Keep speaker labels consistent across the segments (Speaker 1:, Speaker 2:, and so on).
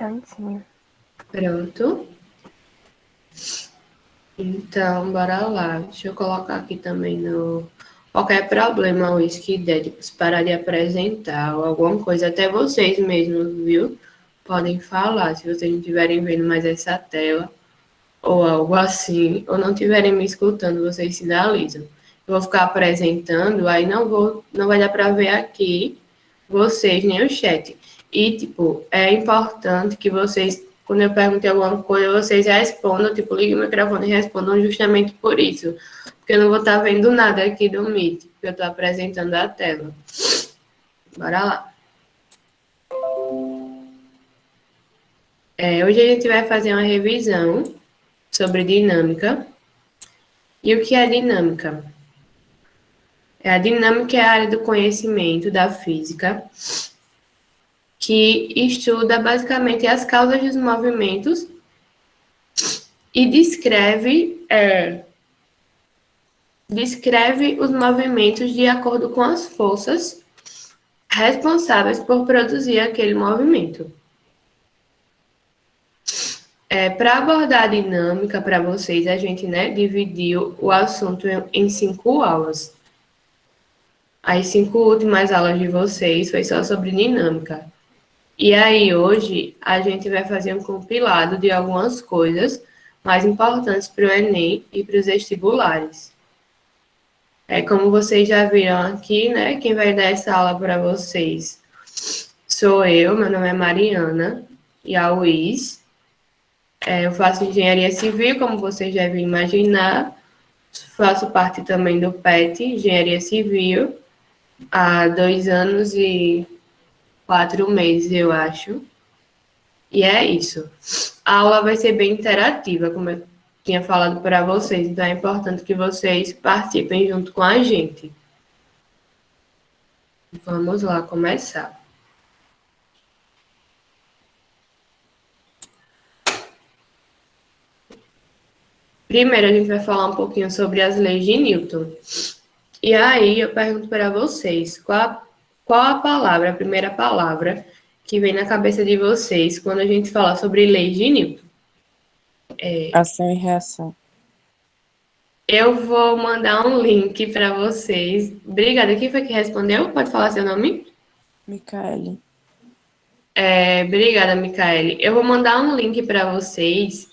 Speaker 1: Prontinho.
Speaker 2: Pronto. Então, bora lá. Deixa eu colocar aqui também no... Qualquer problema, Luiz, que der, tipo, se parar de apresentar ou alguma coisa, até vocês mesmos, viu? Podem falar, se vocês não estiverem vendo mais essa tela ou algo assim, ou não estiverem me escutando, vocês sinalizam. Eu vou ficar apresentando, aí não vai dar para ver aqui vocês nem o chat. E, tipo, é importante que vocês, quando eu perguntei alguma coisa, vocês respondam, tipo, liguem o microfone e respondam justamente por isso. Porque eu não vou estar vendo nada aqui do Meet, porque eu estou apresentando a tela. Bora lá. Hoje a gente vai fazer uma revisão sobre dinâmica. E o que é dinâmica? A dinâmica é a área do conhecimento da física que estuda basicamente as causas dos movimentos e descreve os movimentos de acordo com as forças responsáveis por produzir aquele movimento. Para abordar a dinâmica para vocês, a gente dividiu o assunto em 5 aulas. As 5 últimas aulas de vocês foi só sobre dinâmica. E aí, hoje, a gente vai fazer um compilado de algumas coisas mais importantes para o Enem e para os vestibulares. Como vocês já viram aqui, né? Quem vai dar essa aula para vocês sou eu, meu nome é Mariana e a Luiz. Eu faço engenharia civil, como vocês devem imaginar. Faço parte também do PET, engenharia civil, há 2 anos e 4 meses, eu acho. E é isso. A aula vai ser bem interativa, como eu tinha falado para vocês, então é importante que vocês participem junto com a gente. Vamos lá começar. Primeiro, a gente vai falar um pouquinho sobre as leis de Newton. E aí, eu pergunto para vocês, qual a palavra, a primeira palavra que vem na cabeça de vocês quando a gente fala sobre leis de Newton?
Speaker 3: Ação e reação.
Speaker 2: Eu vou mandar um link para vocês. Obrigada. Quem foi que respondeu? Pode falar seu nome?
Speaker 3: Micaele.
Speaker 2: Obrigada, Micaele. Eu vou mandar um link para vocês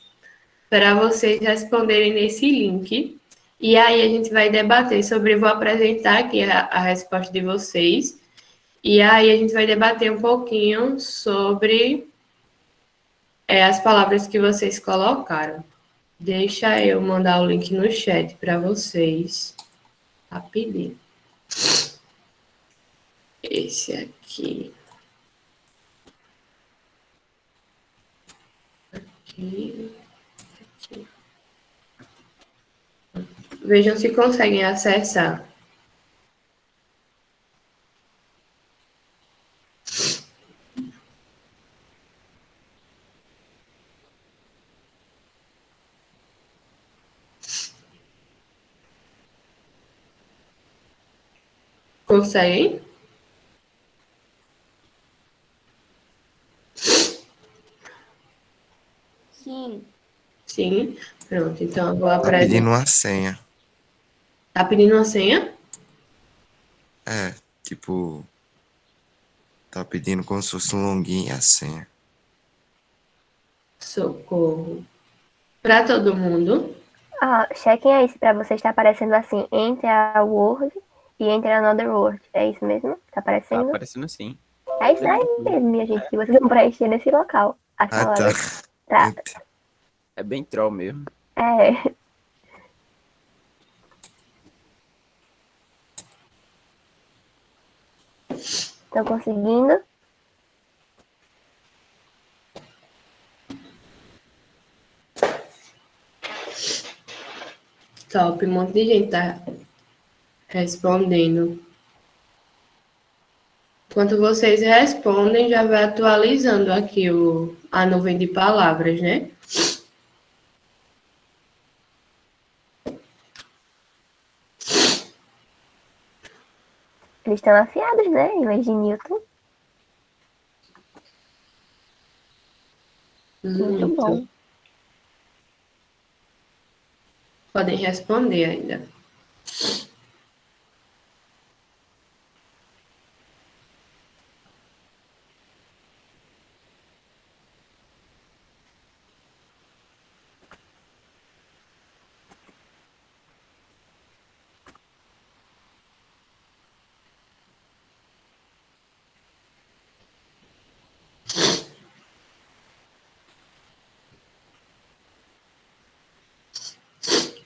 Speaker 2: responderem nesse link. E aí a gente vai debater sobre, vou apresentar aqui a resposta de vocês. E aí a gente vai debater um pouquinho sobre as palavras que vocês colocaram. Deixa eu mandar o link no chat para vocês. Rapidinho. Esse aqui. Aqui. Vejam se conseguem acessar. Conseguem?
Speaker 1: Sim.
Speaker 2: Sim. Pronto, então eu vou
Speaker 4: Tá
Speaker 2: apresentar.
Speaker 4: pedindo uma senha.
Speaker 2: Tá pedindo uma senha?
Speaker 4: Tipo, tá pedindo como se fosse um login e a senha.
Speaker 2: Socorro. Para todo mundo.
Speaker 1: Chequem aí se pra vocês tá aparecendo assim, entre a Word e entre a Another Word. É isso mesmo? Tá
Speaker 5: Tá
Speaker 1: aparecendo?
Speaker 5: aparecendo sim.
Speaker 1: É isso aí mesmo, minha gente, que vocês vão preencher nesse local. As
Speaker 4: Ah, tá.
Speaker 1: palavras. Tá.
Speaker 5: É bem troll mesmo.
Speaker 1: É. Estão conseguindo?
Speaker 2: Top, um monte de gente tá respondendo. Enquanto vocês respondem, já vai atualizando aqui a nuvem de palavras, né?
Speaker 1: Eles estão afiados, né? Em vez de Newton. Muito
Speaker 2: Muito.
Speaker 1: bom.
Speaker 2: Podem responder ainda.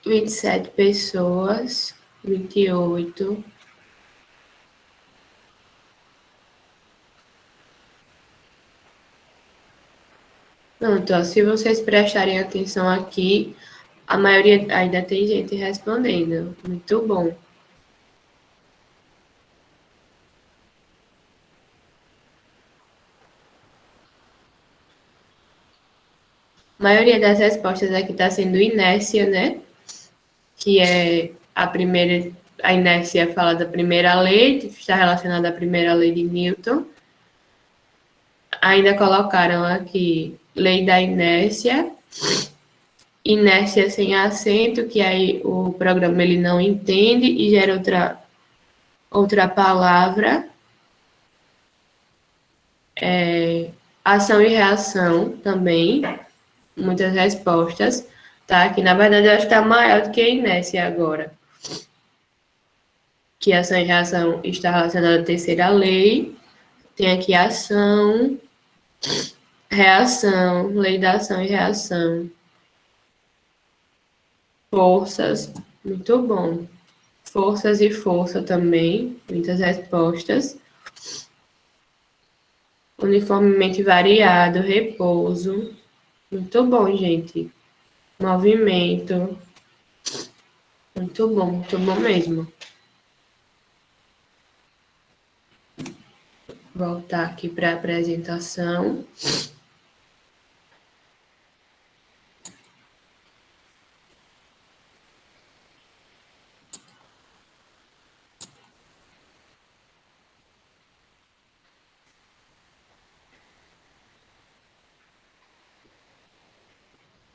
Speaker 2: Vinte e sete pessoas, 28. Pronto, ó, se vocês prestarem atenção aqui, a maioria ainda tem gente respondendo. Muito bom. A maioria das respostas aqui está sendo inércia, né? Que é a inércia fala da primeira lei, que está relacionada à primeira lei de Newton. Ainda colocaram aqui lei da inércia, inércia sem acento, que aí o programa ele não entende e gera outra palavra. Ação e reação também, muitas respostas, tá? Que na verdade eu acho que está maior do que a inércia agora. Que ação e reação está relacionada à terceira lei. Tem aqui ação, reação, lei da ação e reação. Forças, muito bom. Forças e força também, muitas respostas. Uniformemente variado, repouso. Muito bom, gente. Movimento. Muito bom mesmo. Voltar aqui para a apresentação.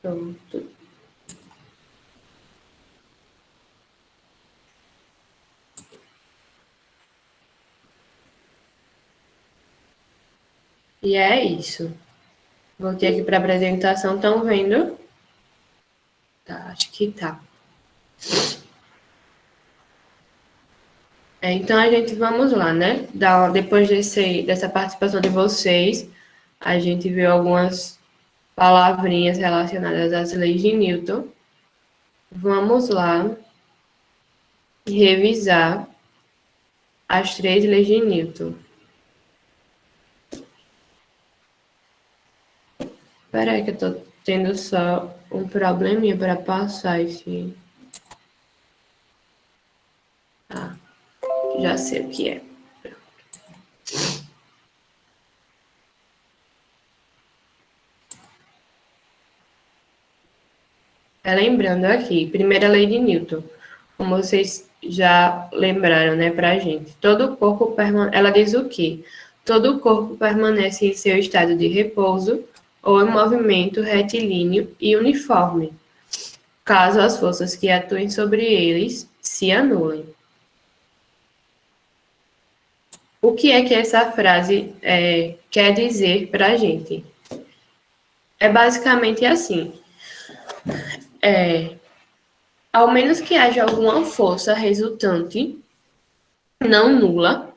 Speaker 2: Pronto. E é isso. Voltei aqui para a apresentação, estão vendo? Tá, acho que tá. Então, a gente, vamos lá, né? Depois dessa participação de vocês, a gente viu algumas palavrinhas relacionadas às leis de Newton. Vamos lá revisar as 3 leis de Newton. Espera aí que eu tô tendo só um probleminha para passar esse... Ah, já sei o que é. Lembrando aqui, primeira lei de Newton, como vocês já lembraram, né, pra gente. Todo corpo ela diz o quê? Todo corpo permanece em seu estado de repouso ou em movimento retilíneo e uniforme, caso as forças que atuem sobre eles se anulem. O que é que essa frase quer dizer para a gente? É basicamente assim. Ao menos que haja alguma força resultante, não nula,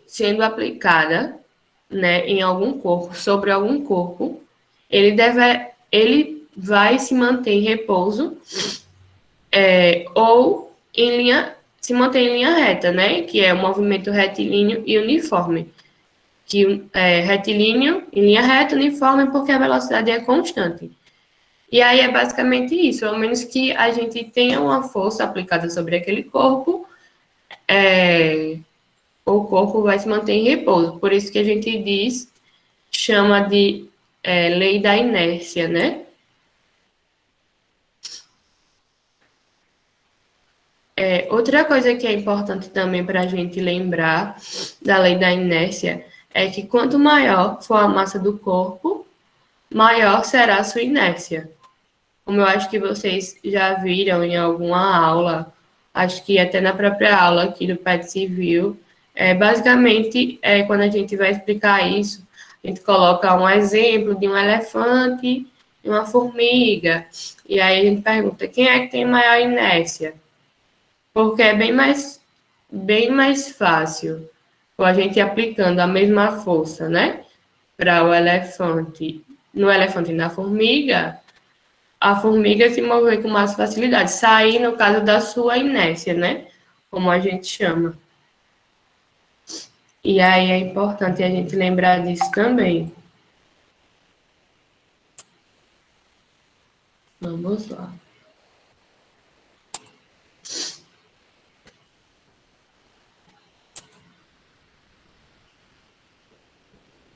Speaker 2: sendo aplicada, né, em algum corpo, sobre algum corpo, ele vai se manter em repouso ou se manter em linha reta, né, que é o movimento retilíneo e uniforme. Que retilíneo em linha reta, uniforme, porque a velocidade é constante. E aí é basicamente isso, ao menos que a gente tenha uma força aplicada sobre aquele corpo, o corpo vai se manter em repouso. Por isso que a gente chama de lei da inércia, né? Outra coisa que é importante também para a gente lembrar da lei da inércia é que quanto maior for a massa do corpo, maior será a sua inércia. Como eu acho que vocês já viram em alguma aula, acho que até na própria aula aqui do PET Civil, basicamente, quando a gente vai explicar isso, a gente coloca um exemplo de um elefante e uma formiga, e aí a gente pergunta, quem é que tem maior inércia? Porque é bem mais fácil com a gente aplicando a mesma força, né? Para o elefante, no elefante e na formiga, a formiga se mover com mais facilidade, sair no caso da sua inércia, né? Como a gente chama. E aí é importante a gente lembrar disso também. Vamos lá.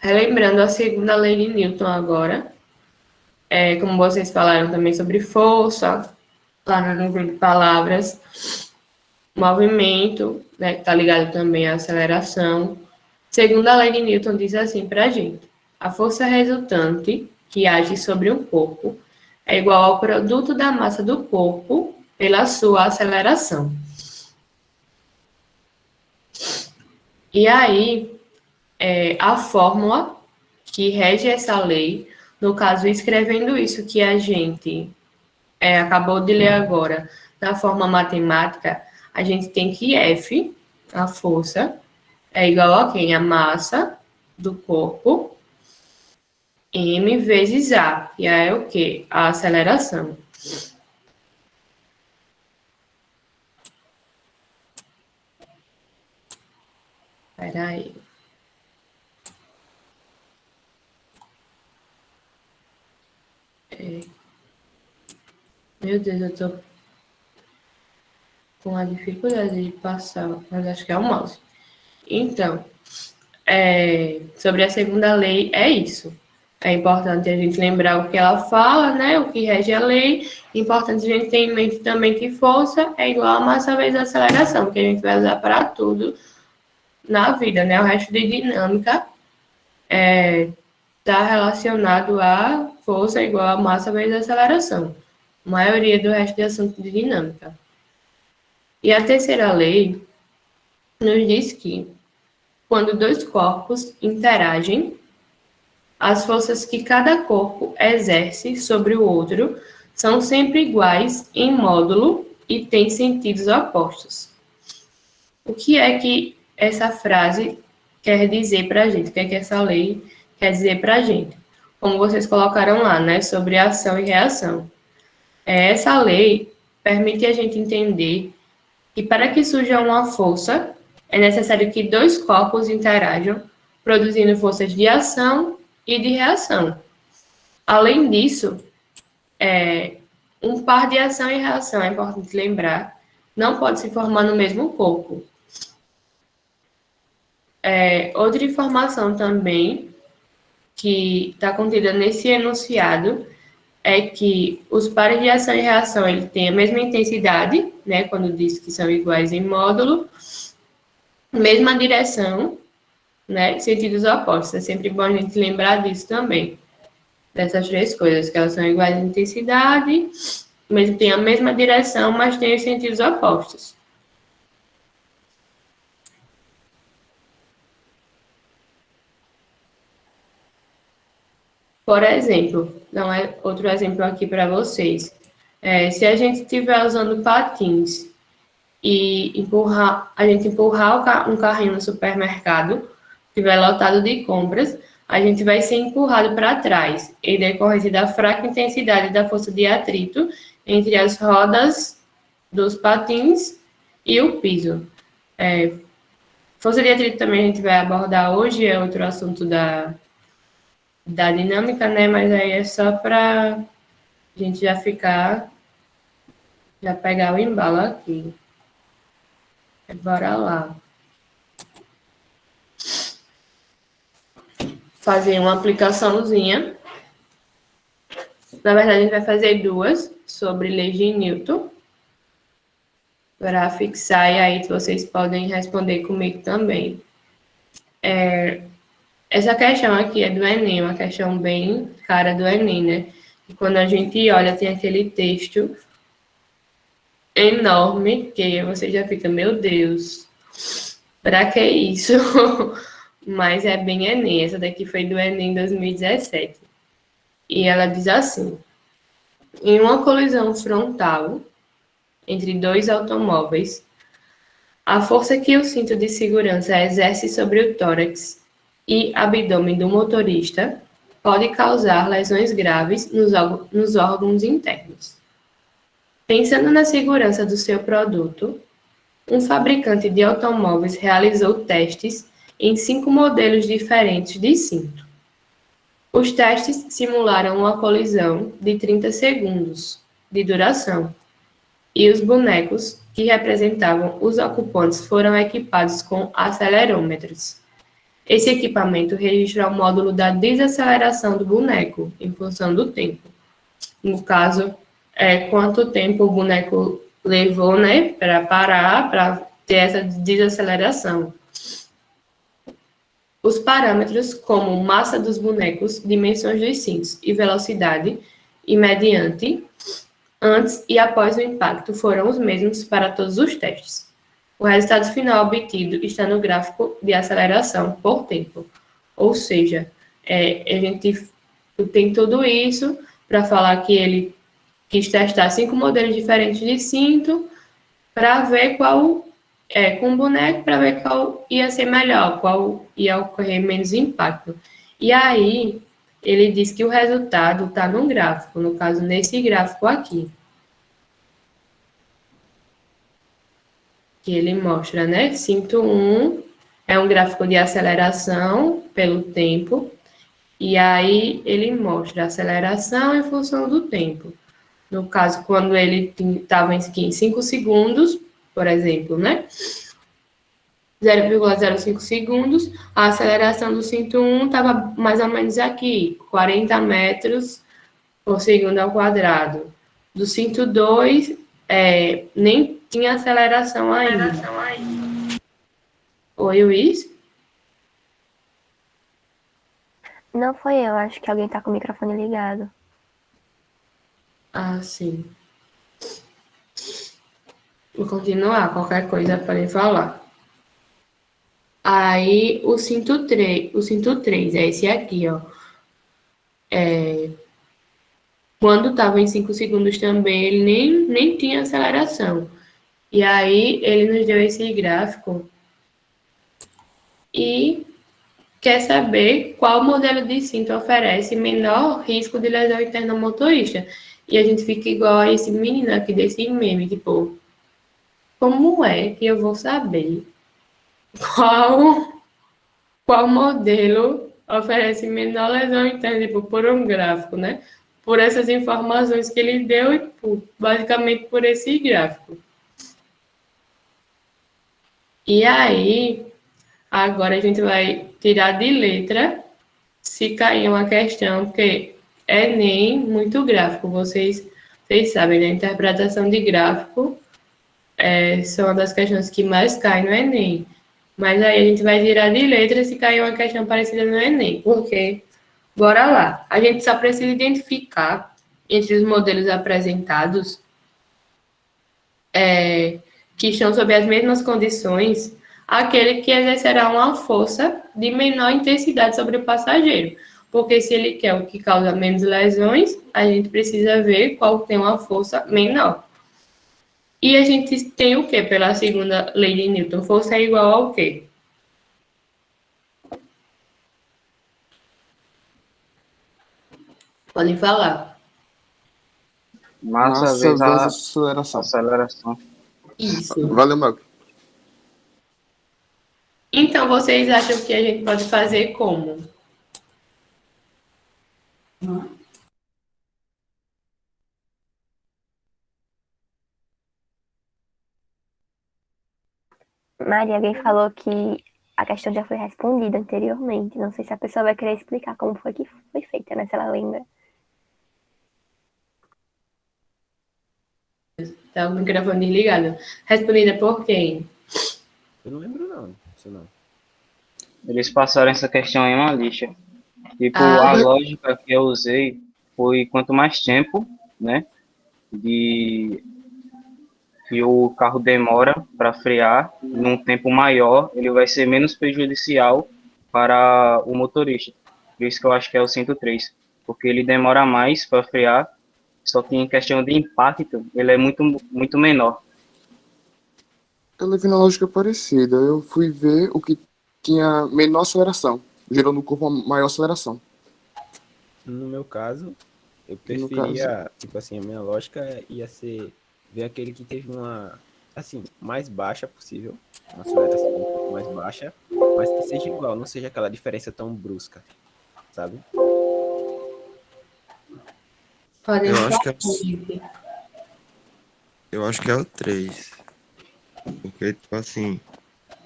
Speaker 2: Relembrando a segunda lei de Newton agora, como vocês falaram também sobre força, lá no livro de palavras, movimento, né, que está ligado também à aceleração. Segundo a lei de Newton, diz assim para a gente: a força resultante que age sobre um corpo é igual ao produto da massa do corpo pela sua aceleração. E aí, a fórmula que rege essa lei, no caso, escrevendo isso que a gente acabou de ler agora, na forma matemática, a gente tem que F, a força, é igual a quem? A massa do corpo, M vezes A, e aí é o quê? A aceleração. Espera aí. Meu Deus, eu tô com a dificuldade de passar, mas acho que é o mouse. Então, sobre a segunda lei, é isso. É importante a gente lembrar o que ela fala, né? O que rege a lei. É importante a gente ter em mente também que força é igual a massa vezes aceleração, que a gente vai usar para tudo na vida, né? O resto de dinâmica está relacionado a força igual a massa vezes aceleração. A maioria do resto de assunto de dinâmica. E a terceira lei nos diz que quando dois corpos interagem, as forças que cada corpo exerce sobre o outro são sempre iguais em módulo e têm sentidos opostos. O que é que essa frase quer dizer para a gente? O que é que essa lei quer dizer para a gente? Como vocês colocaram lá, né, sobre ação e reação. Essa lei permite a gente entender que para que surja uma força, é necessário que dois corpos interajam, produzindo forças de ação e de reação. Além disso, um par de ação e reação, é importante lembrar, não pode se formar no mesmo corpo. Outra informação também que está contida nesse enunciado é que os pares de ação e reação ele têm a mesma intensidade, né, quando diz que são iguais em módulo, mesma direção, né, sentidos opostos. É sempre bom a gente lembrar disso também, dessas três coisas, que elas são iguais em intensidade, mesmo têm a mesma direção, mas têm os sentidos opostos. Por exemplo, não é outro exemplo aqui para vocês. Se a gente estiver usando patins e a gente empurrar um carrinho no supermercado, estiver lotado de compras, a gente vai ser empurrado para trás, em decorrência da fraca intensidade da força de atrito entre as rodas dos patins e o piso. Força de atrito também a gente vai abordar hoje, é outro assunto da dinâmica, né? Mas aí é só para a gente já pegar o embalo aqui. Bora lá. Fazer uma aplicaçãozinha. Na verdade, a gente vai fazer duas sobre leis de Newton. Para fixar, e aí vocês podem responder comigo também. Essa questão aqui é do Enem, uma questão bem cara do Enem, né? E quando a gente olha, tem aquele texto enorme, que você já fica, meu Deus, pra que isso? Mas é bem Enem. Essa daqui foi do Enem 2017. E ela diz assim: em uma colisão frontal entre dois automóveis, a força que o cinto de segurança exerce sobre o tórax e abdômen do motorista pode causar lesões graves nos órgãos internos. Pensando na segurança do seu produto, um fabricante de automóveis realizou testes em 5 modelos diferentes de cinto. Os testes simularam uma colisão de 30 segundos de duração, e os bonecos que representavam os ocupantes foram equipados com acelerômetros. Esse equipamento registra o módulo da desaceleração do boneco em função do tempo. No caso, quanto tempo o boneco levou, né, para parar, para ter essa desaceleração. Os parâmetros, como massa dos bonecos, dimensões dos cintos e velocidade, e mediante, antes e após o impacto, foram os mesmos para todos os testes. O resultado final obtido está no gráfico de aceleração por tempo. Ou seja, a gente tem tudo isso para falar que ele quis testar 5 modelos diferentes de cinto para ver qual, com o boneco, para ver qual ia ser melhor, qual ia ocorrer menos impacto. E aí, ele diz que o resultado está no gráfico, no caso, nesse gráfico aqui. Que ele mostra, né? Cinto 1 é um gráfico de aceleração pelo tempo, e aí ele mostra a aceleração em função do tempo. No caso, quando ele estava em 5 segundos, por exemplo, né? 0,05 segundos, a aceleração do cinto 1 estava mais ou menos aqui, 40 metros por segundo ao quadrado. Do cinto 2, nem tinha aceleração ainda. Oi, Luiz?
Speaker 1: Não foi eu, acho que alguém tá com o microfone ligado.
Speaker 2: Ah, sim. Vou continuar, qualquer coisa podem falar. Aí, o cinto 3 é esse aqui, ó. Quando estava em 5 segundos também, ele nem tinha aceleração. E aí, ele nos deu esse gráfico e quer saber qual modelo de cinto oferece menor risco de lesão interna ao motorista. E a gente fica igual a esse menino aqui desse meme, tipo, como é que eu vou saber qual modelo oferece menor lesão interna, tipo, por um gráfico, né? Por essas informações que ele deu e, basicamente, por esse gráfico. E aí, agora a gente vai tirar de letra se cair uma questão, porque é nem muito gráfico. Vocês sabem, né? A interpretação de gráfico são uma das questões que mais caem no Enem. Mas aí a gente vai tirar de letra se cair uma questão parecida no Enem, porque, bora lá, a gente só precisa identificar entre os modelos apresentados que estão sob as mesmas condições, aquele que exercerá uma força de menor intensidade sobre o passageiro. Porque se ele quer o que causa menos lesões, a gente precisa ver qual tem uma força menor. E a gente tem o quê? Pela segunda lei de Newton, força é igual ao quê? Podem falar.
Speaker 6: Massa vezes a aceleração.
Speaker 2: Isso.
Speaker 6: Valeu, Marco.
Speaker 2: Então, vocês acham que a gente pode fazer como?
Speaker 1: Maria, alguém falou que a questão já foi respondida anteriormente. Não sei se a pessoa vai querer explicar como foi que foi feita, né? Se ela lembra.
Speaker 2: Tá o microfone desligado. Respondida por quem?
Speaker 5: Eu não lembro não, isso não.
Speaker 6: Eles passaram essa questão em uma lixa. Tipo,
Speaker 2: Ah,
Speaker 6: a lógica que eu usei foi quanto mais tempo, né, de que o carro demora para frear, num tempo maior, ele vai ser menos prejudicial para o motorista. Por isso que eu acho que é o 103, porque ele demora mais para frear, só que em questão de impacto, ele é muito menor.
Speaker 7: Eu levei na lógica parecida. Eu fui ver o que tinha menor aceleração, gerou no corpo uma maior aceleração.
Speaker 5: No meu caso, eu
Speaker 7: No caso,
Speaker 5: preferia, tipo assim, a minha lógica ia ser ver aquele que teve uma, assim, mais baixa possível, uma aceleração um pouco mais baixa, mas que seja igual, não seja aquela diferença tão brusca, sabe?
Speaker 2: podem
Speaker 4: Eu
Speaker 2: falar,
Speaker 4: acho que é,
Speaker 2: gente.
Speaker 4: eu acho que é o 3. Porque, tipo assim,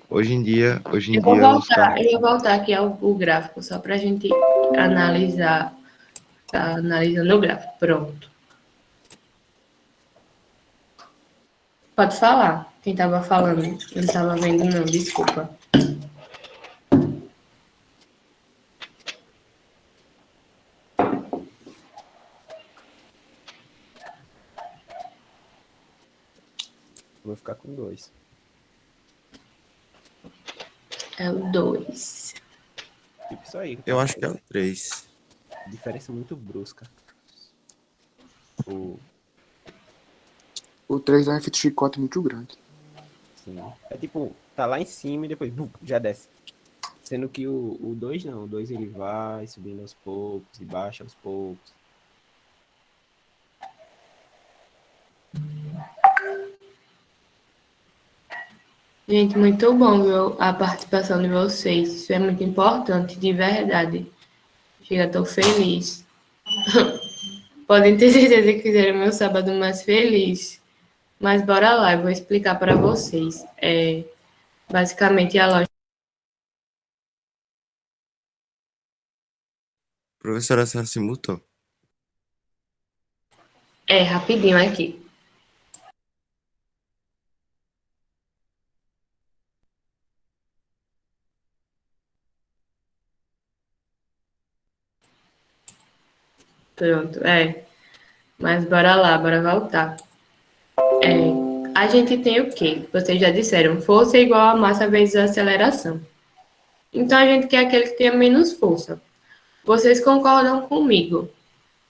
Speaker 4: hoje em dia os carros.
Speaker 2: Eu vou voltar aqui ao gráfico, só para a gente analisar. Tá analisando o gráfico. Pronto. Pode falar. Quem estava falando? Eu não estava vendo, não. Desculpa.
Speaker 5: Vou ficar com 2.
Speaker 2: É o 2.
Speaker 5: Tipo isso aí,
Speaker 4: Eu
Speaker 5: cara.
Speaker 4: acho que é o 3.
Speaker 5: Diferença muito brusca. O,
Speaker 7: o 3 dá um efeito chicote muito grande.
Speaker 5: sim. É tipo, tá lá em cima e depois já desce. Sendo que o 2 não. O 2 ele vai subindo aos poucos e baixa aos poucos.
Speaker 2: Gente, muito bom, viu, a participação de vocês. Isso é muito importante, de verdade. Chega, tô feliz. Podem ter certeza que fizeram meu sábado mais feliz. Mas bora lá, eu vou explicar para vocês. Basicamente, a lógica
Speaker 4: Professora, a senhora se mutou.
Speaker 2: é rapidinho aqui. Pronto, Mas bora lá, bora voltar. A gente tem o quê? Vocês já disseram, força é igual a massa vezes a aceleração. Então a gente quer aquele que tenha menos força. Vocês concordam comigo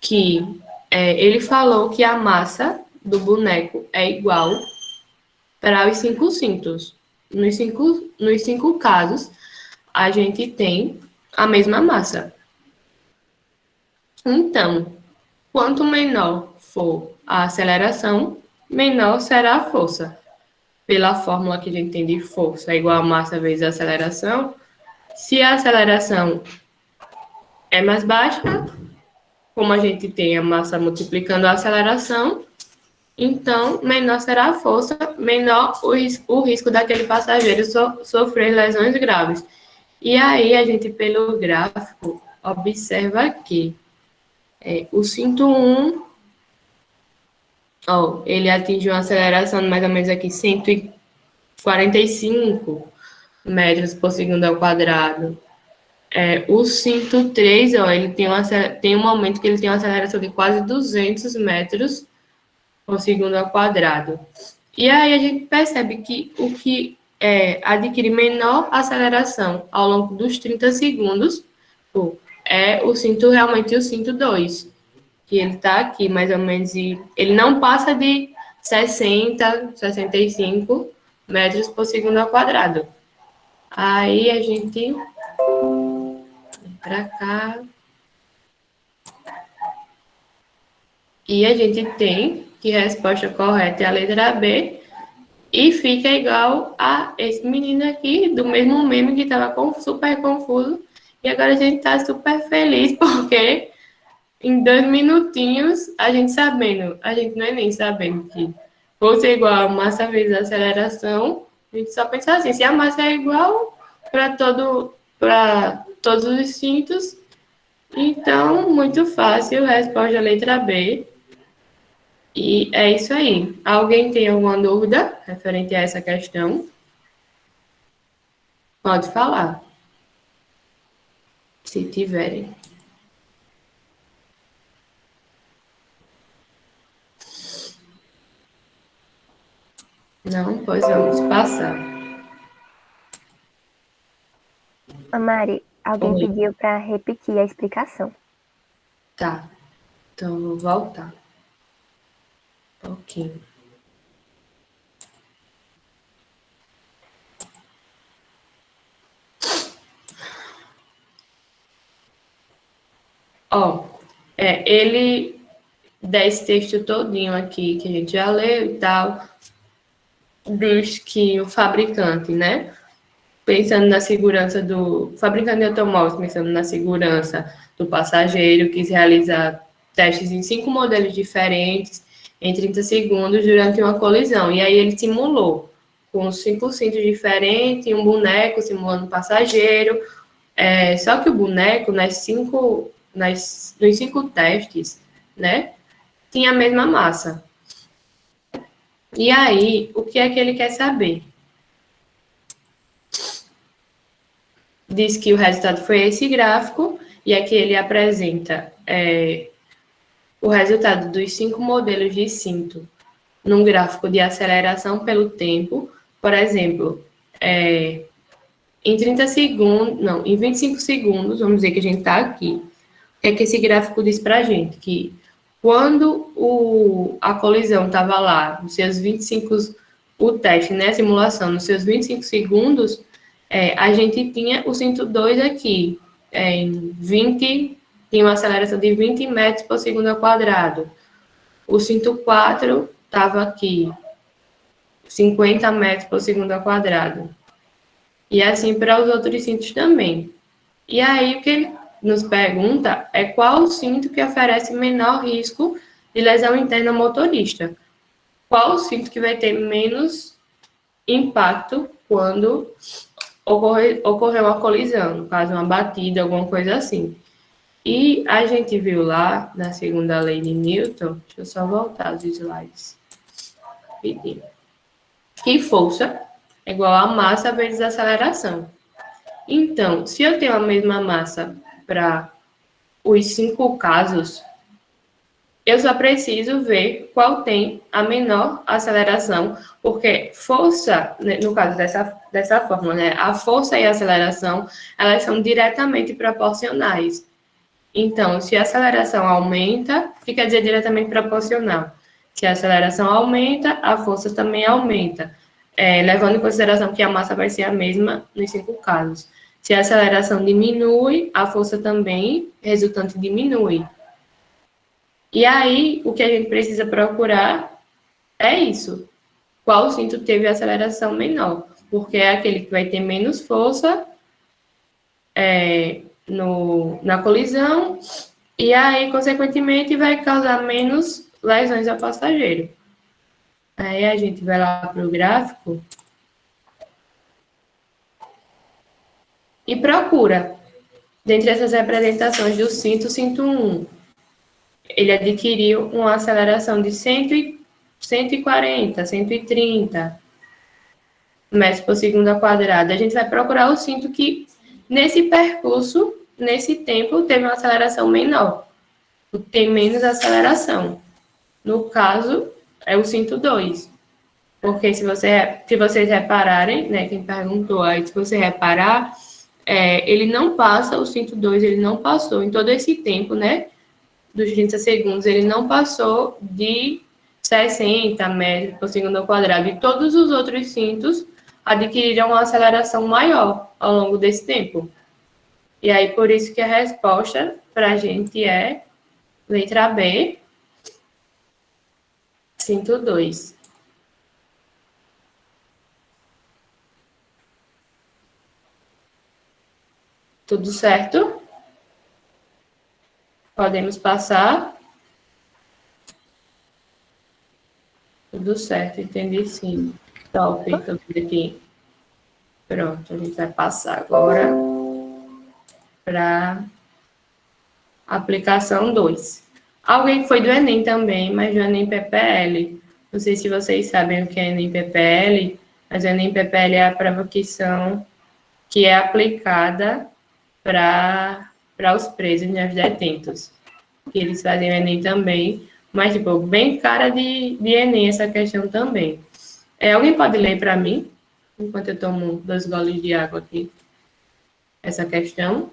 Speaker 2: que ele falou que a massa do boneco é igual para os 5 cintos. Nos cinco casos, a gente tem a mesma massa. Então, quanto menor for a aceleração, menor será a força. Pela fórmula que a gente tem de força é igual a massa vezes a aceleração, se a aceleração é mais baixa, como a gente tem a massa multiplicando a aceleração, então menor será a força, menor o risco daquele passageiro sofrer lesões graves. E aí a gente, pelo gráfico, observa que o cinto 1, ele atingiu uma aceleração de mais ou menos aqui 145 metros por segundo ao quadrado. O cinto 3, ele tem um momento que ele tem uma aceleração de quase 200 metros por segundo ao quadrado. E aí a gente percebe que o que adquire menor aceleração ao longo dos 30 segundos é realmente o cinto 2, que ele está aqui mais ou menos, e ele não passa de 65 metros por segundo ao quadrado. Aí a gente para cá. E a gente tem que a resposta correta é a letra B. E fica igual a esse menino aqui, do mesmo meme que estava super confuso. E agora a gente está super feliz, porque em 2 minutinhos, a gente não é nem sabendo que fosse igual a massa vezes a aceleração, a gente só pensa assim, se a massa é igual para todos os cintos, então, muito fácil, resposta letra B. E é isso aí. Alguém tem alguma dúvida referente a essa questão? Pode falar. se tiverem. Não, pois vamos passar.
Speaker 1: A Mari, alguém
Speaker 2: Oi.
Speaker 1: pediu para repetir a explicação.
Speaker 2: Tá. Então, eu vou voltar. Um pouquinho. Ó, ele dá esse texto todinho aqui, que a gente já leu e tal, diz que o fabricante, né, pensando na segurança do fabricante de automóveis, pensando na segurança do passageiro, quis realizar testes em 5 modelos diferentes em 30 segundos durante uma colisão. E aí ele simulou com 5 cintos diferentes, um boneco simulando o passageiro. Só que o boneco, nos 5 testes, né, tinha a mesma massa. E aí, o que é que ele quer saber? Diz que o resultado foi esse gráfico, e aqui ele apresenta o resultado dos 5 modelos de cinto num gráfico de aceleração pelo tempo. Por exemplo, em 30 segundos, não, em 25 segundos, vamos dizer que a gente está aqui. O que é que esse gráfico diz para a gente? Que quando a colisão estava lá, nos seus 25, o teste, né, a simulação, nos seus 25 segundos, a gente tinha o cinto 2 aqui, tinha uma aceleração de 20 metros por segundo ao quadrado. O cinto 4 estava aqui, 50 metros por segundo ao quadrado. E assim para os outros cintos também. E aí, o que ele nos pergunta é qual o cinto que oferece menor risco de lesão interna ao motorista. Qual o cinto que vai ter menos impacto quando ocorrer uma colisão, no caso, uma batida, alguma coisa assim. E a gente viu lá, na segunda lei de Newton, deixa eu só voltar os slides, que força é igual a massa vezes a aceleração. Então, se eu tenho a mesma massa para os 5 casos, eu só preciso ver qual tem a menor aceleração, porque força, no caso dessa forma, né, a força e a aceleração, elas são diretamente proporcionais. Então, se a aceleração aumenta, fica dizer diretamente proporcional. Se a aceleração aumenta, a força também aumenta, levando em consideração que a massa vai ser a mesma nos 5 casos. Se a aceleração diminui, a força também resultante diminui. E aí, o que a gente precisa procurar é isso. Qual cinto teve aceleração menor? Porque é aquele que vai ter menos força na colisão e aí, consequentemente, vai causar menos lesões ao passageiro. Aí a gente vai lá para o gráfico e procura, dentre essas representações do cinto 1, ele adquiriu uma aceleração de 140, 130 metros por segundo ao quadrado. A gente vai procurar o cinto que, nesse percurso, nesse tempo, teve uma aceleração menor. Tem menos aceleração. No caso, é o cinto 2. Porque se vocês repararem, né, quem perguntou aí, se você reparar, ele não passa, o cinto 2, ele não passou em todo esse tempo, né, dos 30 segundos, ele não passou de 60 metros por segundo ao quadrado. E todos os outros cintos adquiriram uma aceleração maior ao longo desse tempo. E aí, por isso que a resposta para a gente é letra B, cinto 2. Tudo certo? Podemos passar? Tudo certo, entendi sim. Top, então aqui. Pronto, a gente vai passar agora para aplicação 2. Alguém foi do Enem também, mas do Enem PPL. Não sei se vocês sabem o que é Enem PPL, mas o Enem PPL é a prova que é aplicada para para os presos e os detentos. Que eles fazem o Enem também, mas, tipo, bem cara de Enem essa questão também. Alguém pode ler para mim, enquanto eu tomo 2 goles de água aqui, essa questão?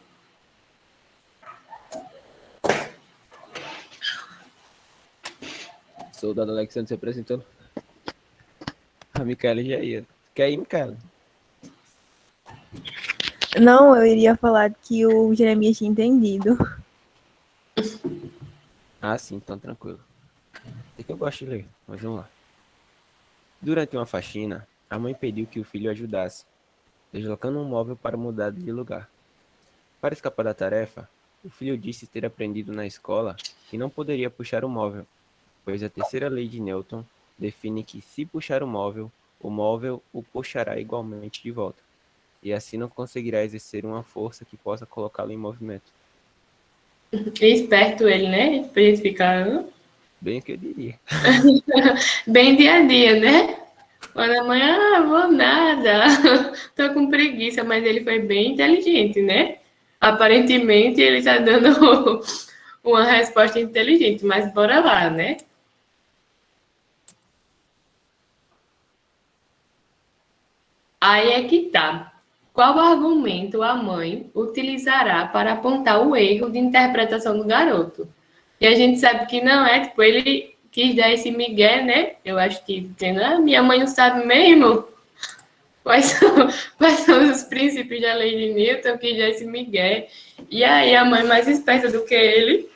Speaker 5: Soldado Alexandre se apresentando. A Micaela já ia. Quer ir, Micaela?
Speaker 8: Não, eu iria falar que o Jeremias tinha entendido.
Speaker 5: Ah, sim, então tranquilo. É que eu gosto de ler, mas vamos lá. Durante uma faxina, a mãe pediu que o filho ajudasse, deslocando um móvel para mudar de lugar. Para escapar da tarefa, o filho disse ter aprendido na escola que não poderia puxar o móvel, pois a terceira lei de Newton define que se puxar o móvel o puxará igualmente de volta, e assim não conseguirá exercer uma força que possa colocá-lo em movimento.
Speaker 2: Esperto ele, né? Pra gente ficar
Speaker 5: Bem o que eu diria.
Speaker 2: bem dia a dia, né? Quando a mãe, vou nada, tô com preguiça, mas ele foi bem inteligente, né? Aparentemente ele tá dando uma resposta inteligente, mas bora lá, né? Aí é que tá. Qual argumento a mãe utilizará para apontar o erro de interpretação do garoto? E a gente sabe que não é, tipo, ele quis dar esse migué, né? Eu acho que dizendo, minha mãe não sabe mesmo quais são os princípios da lei de Newton, quis dar esse migué. E aí a mãe mais esperta do que ele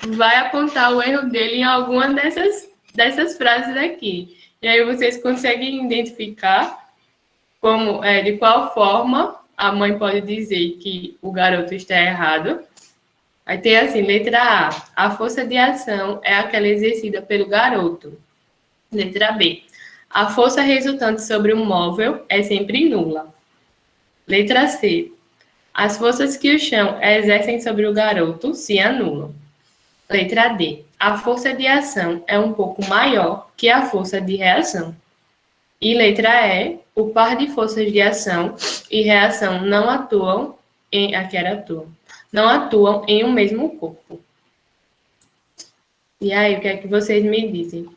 Speaker 2: vai apontar o erro dele em alguma dessas frases aqui. E aí vocês conseguem identificar de qual forma a mãe pode dizer que o garoto está errado. Aí tem assim, letra A força de ação é aquela exercida pelo garoto. Letra B, a força resultante sobre o móvel é sempre nula. Letra C, as forças que o chão exercem sobre o garoto se anulam. Letra D, a força de ação é um pouco maior que a força de reação. E letra E, o par de forças de ação e reação não atuam em um mesmo corpo. E aí, o que é que vocês me dizem?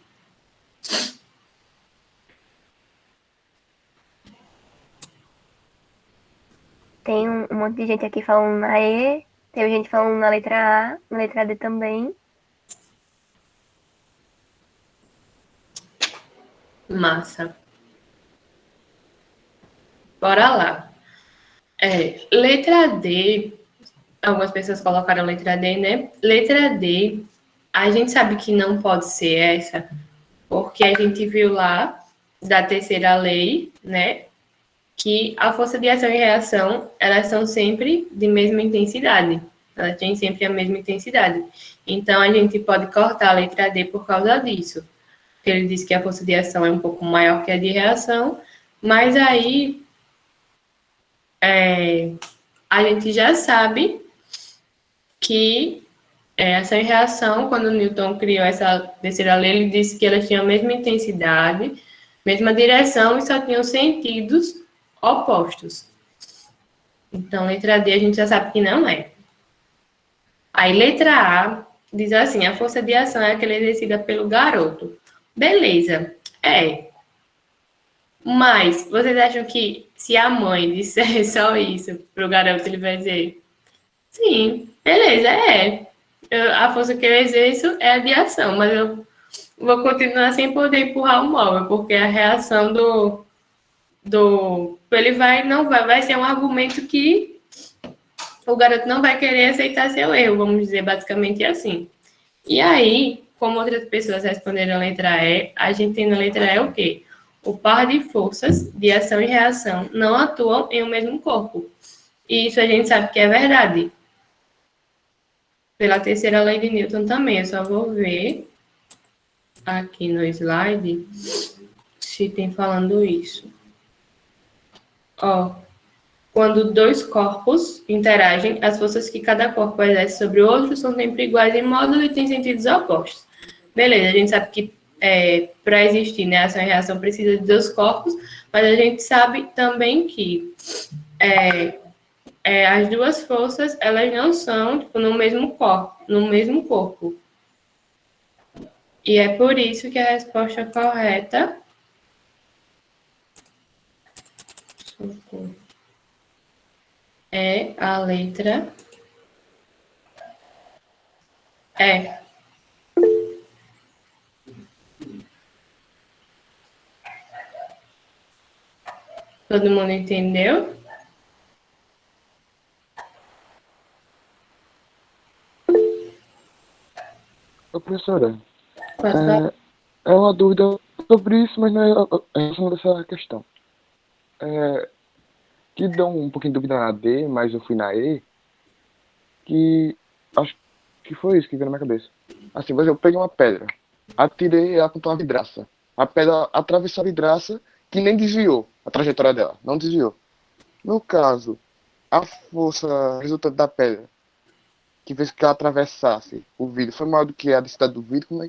Speaker 1: Tem um monte de gente aqui falando na E, teve gente falando na letra A, na letra D também.
Speaker 2: Massa. Bora lá. Letra D, algumas pessoas colocaram letra D, né? Letra D, a gente sabe que não pode ser essa, porque a gente viu lá da terceira lei, né? Que a força de ação e reação, elas são sempre de mesma intensidade. Elas têm sempre a mesma intensidade. Então, a gente pode cortar a letra D por causa disso. Porque ele disse que a força de ação é um pouco maior que a de reação, mas aí a gente já sabe que ação e reação, quando Newton criou essa terceira lei, ele disse que elas tinham a mesma intensidade, mesma direção e só tinham sentidos opostos. Então, letra D a gente já sabe que não é. Aí, letra A diz assim, a força de ação é aquela exercida pelo garoto. Beleza, Mas, vocês acham que se a mãe disser só isso pro garoto, ele vai dizer, sim, beleza, a força que eu exerço é a de ação, mas eu vou continuar sem poder empurrar o móvel, porque a reação ele vai ser um argumento que o garoto não vai querer aceitar seu erro, vamos dizer basicamente assim. E aí, como outras pessoas responderam a letra E, a gente tem na letra E o quê? O par de forças de ação e reação não atuam em um mesmo corpo. E isso a gente sabe que é verdade. Pela terceira lei de Newton também. Eu só vou ver aqui no slide se tem falando isso. Quando dois corpos interagem, as forças que cada corpo exerce sobre o outro são sempre iguais em módulo e têm sentidos opostos. Beleza, a gente sabe que para existir, né, ação e reação precisa de dois corpos, mas a gente sabe também que as duas forças, elas não são tipo, no mesmo corpo. E é por isso que a resposta correta é a letra E. Todo mundo entendeu?
Speaker 7: Ô, professora,
Speaker 2: Pode falar.
Speaker 7: é uma dúvida sobre isso, mas não é em relação dessa questão. Que dão um pouquinho de dúvida na D, mas eu fui na E, que acho que foi isso que veio na minha cabeça. Assim, por exemplo, eu peguei uma pedra, atirei ela contra uma vidraça. A pedra atravessou a vidraça que nem desviou a trajetória dela, não desviou. No caso, a força resultante da pedra, que fez que ela atravessasse o vidro, foi maior do que a densidade do vidro, como é?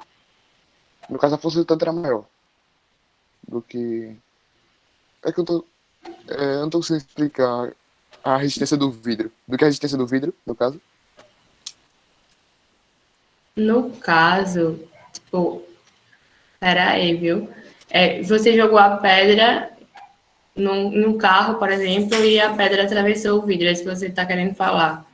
Speaker 7: No caso, a força resultante era maior do que... É que eu não tô conseguindo explicar a resistência do vidro. Do que a resistência do vidro, no caso.
Speaker 2: No caso, tipo, peraí, viu? Você jogou a pedra num carro, por exemplo, e a pedra atravessou o vidro. É isso que você está querendo falar.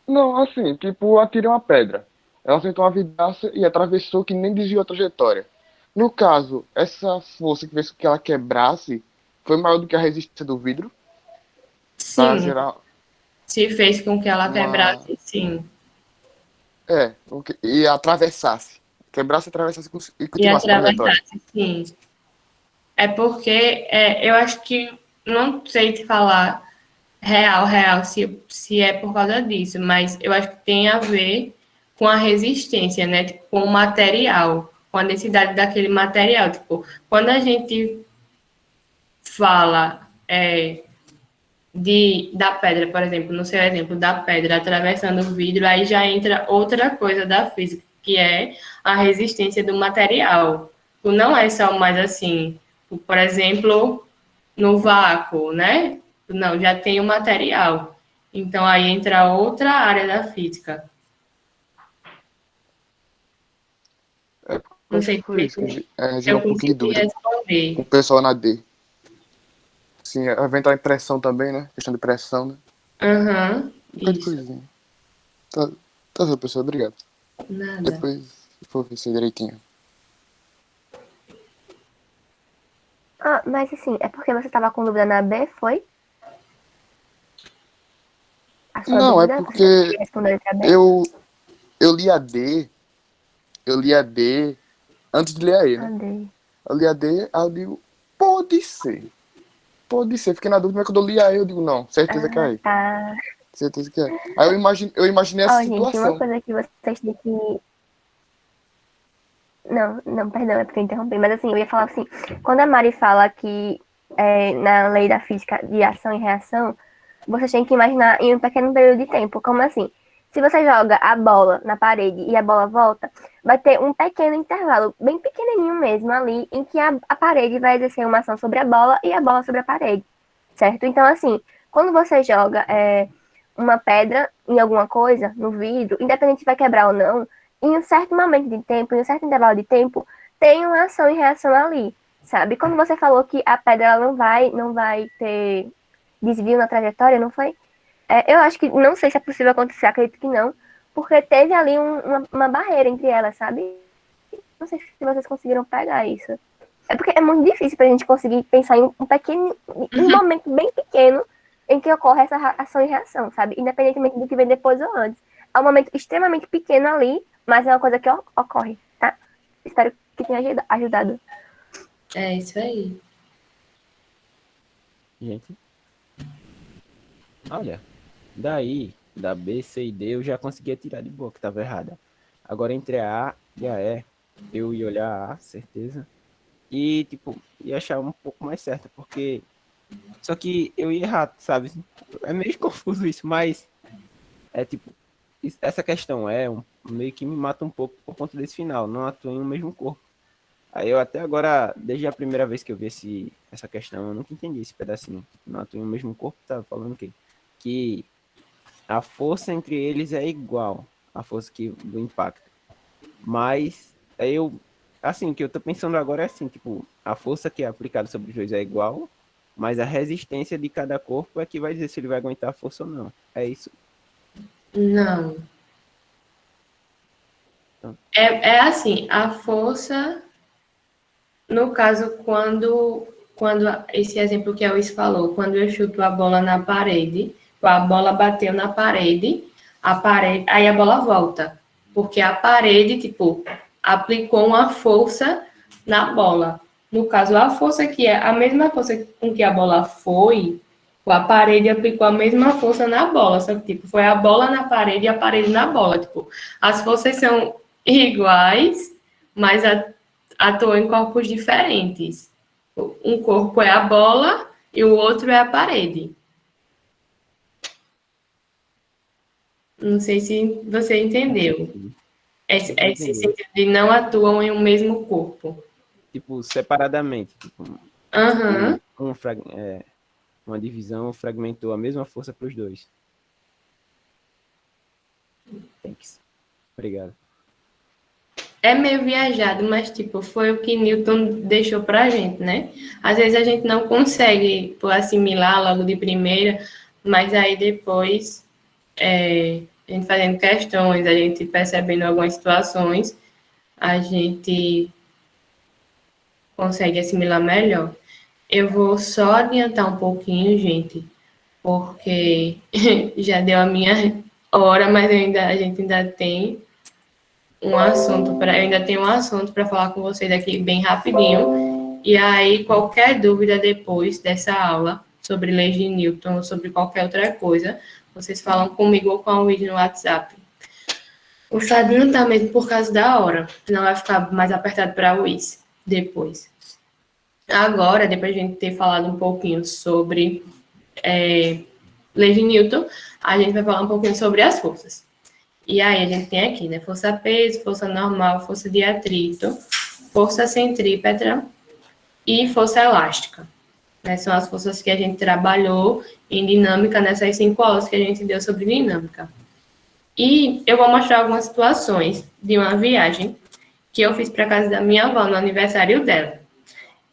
Speaker 7: Não, assim, tipo, eu atirei uma pedra. Ela acertou uma vidraça e atravessou que nem desviou a trajetória. No caso, essa força que fez com que ela quebrasse foi maior do que a resistência do vidro para
Speaker 2: Sim,
Speaker 7: gerar
Speaker 2: se fez com que ela
Speaker 7: uma...
Speaker 2: quebrasse, sim.
Speaker 7: E atravessasse. Quebrasse, atravessasse e
Speaker 2: E
Speaker 7: continuasse a trajetória.
Speaker 2: atravessasse, sim. É porque eu acho que não sei te falar real, se é por causa disso, mas eu acho que tem a ver com a resistência, né? Tipo, com o material, com a densidade daquele material. Tipo, quando a gente fala da pedra, por exemplo, no seu exemplo da pedra atravessando o vidro, aí já entra outra coisa da física, que é a resistência do material. Tipo, não é só mais assim, por exemplo, no vácuo, né? Não, já tem o material. Então aí entra outra área da física.
Speaker 7: É,
Speaker 2: Não
Speaker 7: acho que
Speaker 2: sei
Speaker 7: foi
Speaker 2: se
Speaker 7: isso que gerou
Speaker 2: eu
Speaker 7: um pouquinho de
Speaker 2: consegui
Speaker 7: dúvida com
Speaker 2: responder.
Speaker 7: o pessoal na D. Sim, eventual impressão também, né? Questão de pressão, né?
Speaker 2: Aham,
Speaker 7: Um bocado de
Speaker 2: isso.
Speaker 7: coisinha. Tá, tá, professor, obrigado.
Speaker 2: Nada.
Speaker 7: Depois vou ver se direitinho.
Speaker 1: Ah, mas assim, é porque você tava com dúvida na B, foi? A sua
Speaker 7: Não, é
Speaker 1: dúvida? Você já
Speaker 7: porque
Speaker 1: respondeu a letra B?
Speaker 7: eu li a D, eu li a D antes de ler a E, né?
Speaker 1: Andei.
Speaker 7: Eu li a D, aí eu digo, pode ser. Pode ser. Fiquei na dúvida, mas quando eu li a E, eu digo, não, certeza que é a E.
Speaker 1: Tá.
Speaker 7: Certeza que é. Aí eu imaginei essa
Speaker 1: Ó, gente, uma
Speaker 7: situação.
Speaker 1: coisa que vocês têm que... Não, perdão, é porque eu interrompi, mas assim, eu ia falar assim, quando a Mari fala que na lei da física de ação e reação, você tem que imaginar em um pequeno período de tempo, como assim? Se você joga a bola na parede e a bola volta, vai ter um pequeno intervalo, bem pequenininho mesmo ali, em que a parede vai exercer uma ação sobre a bola e a bola sobre a parede, certo? Então, assim, quando você joga uma pedra em alguma coisa, no vidro, independente se vai quebrar ou não, em um certo momento de tempo, em um certo intervalo de tempo, tem uma ação e reação ali, sabe? Quando você falou que a pedra ela não vai ter desvio na trajetória, não foi? Eu acho que, não sei se é possível acontecer, acredito que não, porque teve ali uma barreira entre elas, sabe? Não sei se vocês conseguiram pegar isso. É porque é muito difícil pra gente conseguir pensar em um momento bem pequeno em que ocorre essa ação e reação, sabe? Independentemente do que vem depois ou antes. É um momento extremamente pequeno ali, mas é uma coisa que ocorre, tá? Espero que tenha ajudado.
Speaker 2: É isso aí.
Speaker 5: Gente, olha, daí, da B, C e D, eu já conseguia tirar de boa, que estava errada. Agora, entre a A e a E, eu ia olhar a A, certeza, e, tipo, ia achar um pouco mais certa, porque... Só que eu ia errar, sabe? É meio confuso isso, mas... É, tipo, essa questão meio que me mata um pouco por conta desse final, não atua em um mesmo corpo. Aí eu até agora, desde a primeira vez que eu vi essa questão, eu nunca entendi esse pedacinho. Não atua no mesmo corpo, tá falando o quê? Que a força entre eles é igual, a força do impacto. Mas aí assim, o que eu tô pensando agora é assim, tipo, a força que é aplicada sobre os dois é igual, mas a resistência de cada corpo é que vai dizer se ele vai aguentar a força ou não. É isso?
Speaker 2: Não. É assim, a força, no caso, quando esse exemplo que a Luiz falou, quando eu chuto a bola na parede, a bola bateu na parede, aí a bola volta. Porque a parede, tipo, aplicou uma força na bola. No caso, a força que é a mesma força com que a bola foi, a parede aplicou a mesma força na bola. Só que, tipo, foi a bola na parede e a parede na bola. Tipo, as forças são iguais, mas atuam em corpos diferentes. Um corpo é a bola e o outro é a parede. Não sei se você entendeu. Esse sentido de não atuam em um mesmo corpo.
Speaker 5: Tipo, separadamente. Tipo,
Speaker 2: Aham.
Speaker 5: Uma divisão fragmentou a mesma força para os dois. Thanks. Obrigado.
Speaker 2: É meio viajado, mas, tipo, foi o que Newton deixou pra gente, né? Às vezes a gente não consegue tipo, assimilar logo de primeira, mas aí depois, a gente fazendo questões, a gente percebendo algumas situações, a gente consegue assimilar melhor. Eu vou só adiantar um pouquinho, gente, porque já deu a minha hora, mas a gente ainda tem um assunto para, eu ainda tenho um assunto para falar com vocês aqui bem rapidinho. E aí, qualquer dúvida depois dessa aula sobre leis de Newton ou sobre qualquer outra coisa, vocês falam comigo ou com a Luiz no WhatsApp. O Fabinho tá mesmo por causa da hora, não vai ficar mais apertado para a Luiz depois. Agora, depois de a gente ter falado um pouquinho sobre leis de Newton, a gente vai falar um pouquinho sobre as forças. E aí a gente tem aqui, né? Força-peso, força normal, força de atrito, força centrípeta e força elástica. Né? São as forças que a gente trabalhou em dinâmica nessas 5 aulas que a gente deu sobre dinâmica. E eu vou mostrar algumas situações de uma viagem que eu fiz para casa da minha avó no aniversário dela.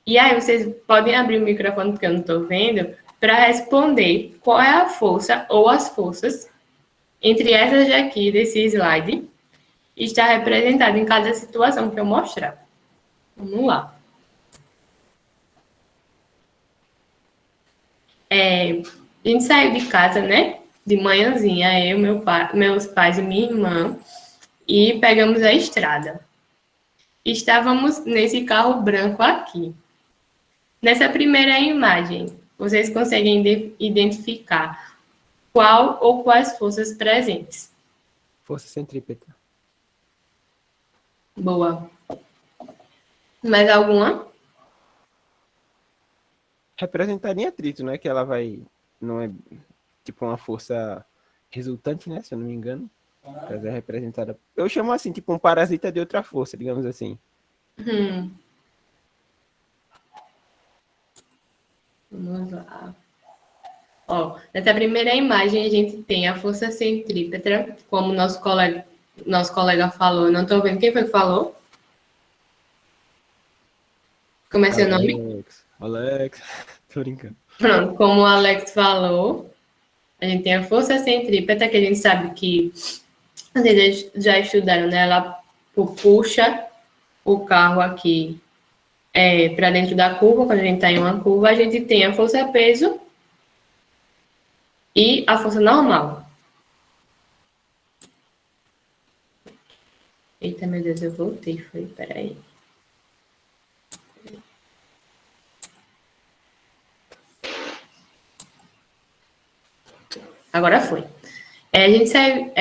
Speaker 2: E aí vocês podem abrir o microfone, porque eu não estou vendo, para responder qual é a força ou as forças entre essas aqui desse slide está representada em cada situação que eu mostrar. Vamos lá. A gente saiu de casa, né? De manhãzinha, eu, meus pais e minha irmã, e pegamos a estrada. Estávamos nesse carro branco aqui. Nessa primeira imagem, vocês conseguem identificar qual ou quais forças presentes?
Speaker 5: Força centrípeta.
Speaker 2: Boa. Mais alguma?
Speaker 5: Representada em atrito, né? Que ela vai... Não é tipo uma força resultante, né? Se eu não me engano. Ela é representada... Eu chamo assim, tipo um parasita de outra força, digamos assim.
Speaker 2: Vamos lá. Ó, nessa primeira imagem a gente tem a força centrípeta, como nosso colega falou. Eu não estou vendo. Quem foi que falou? Como é seu nome?
Speaker 5: Alex. Tô brincando.
Speaker 2: Pronto, como o Alex falou, a gente tem a força centrípeta, que a gente sabe que vocês já estudaram, né? Ela puxa o carro aqui para dentro da curva. Quando a gente está em uma curva, a gente tem a força-peso e a força normal. Eita, meu Deus, eu voltei. Peraí. Agora foi. A gente saiu,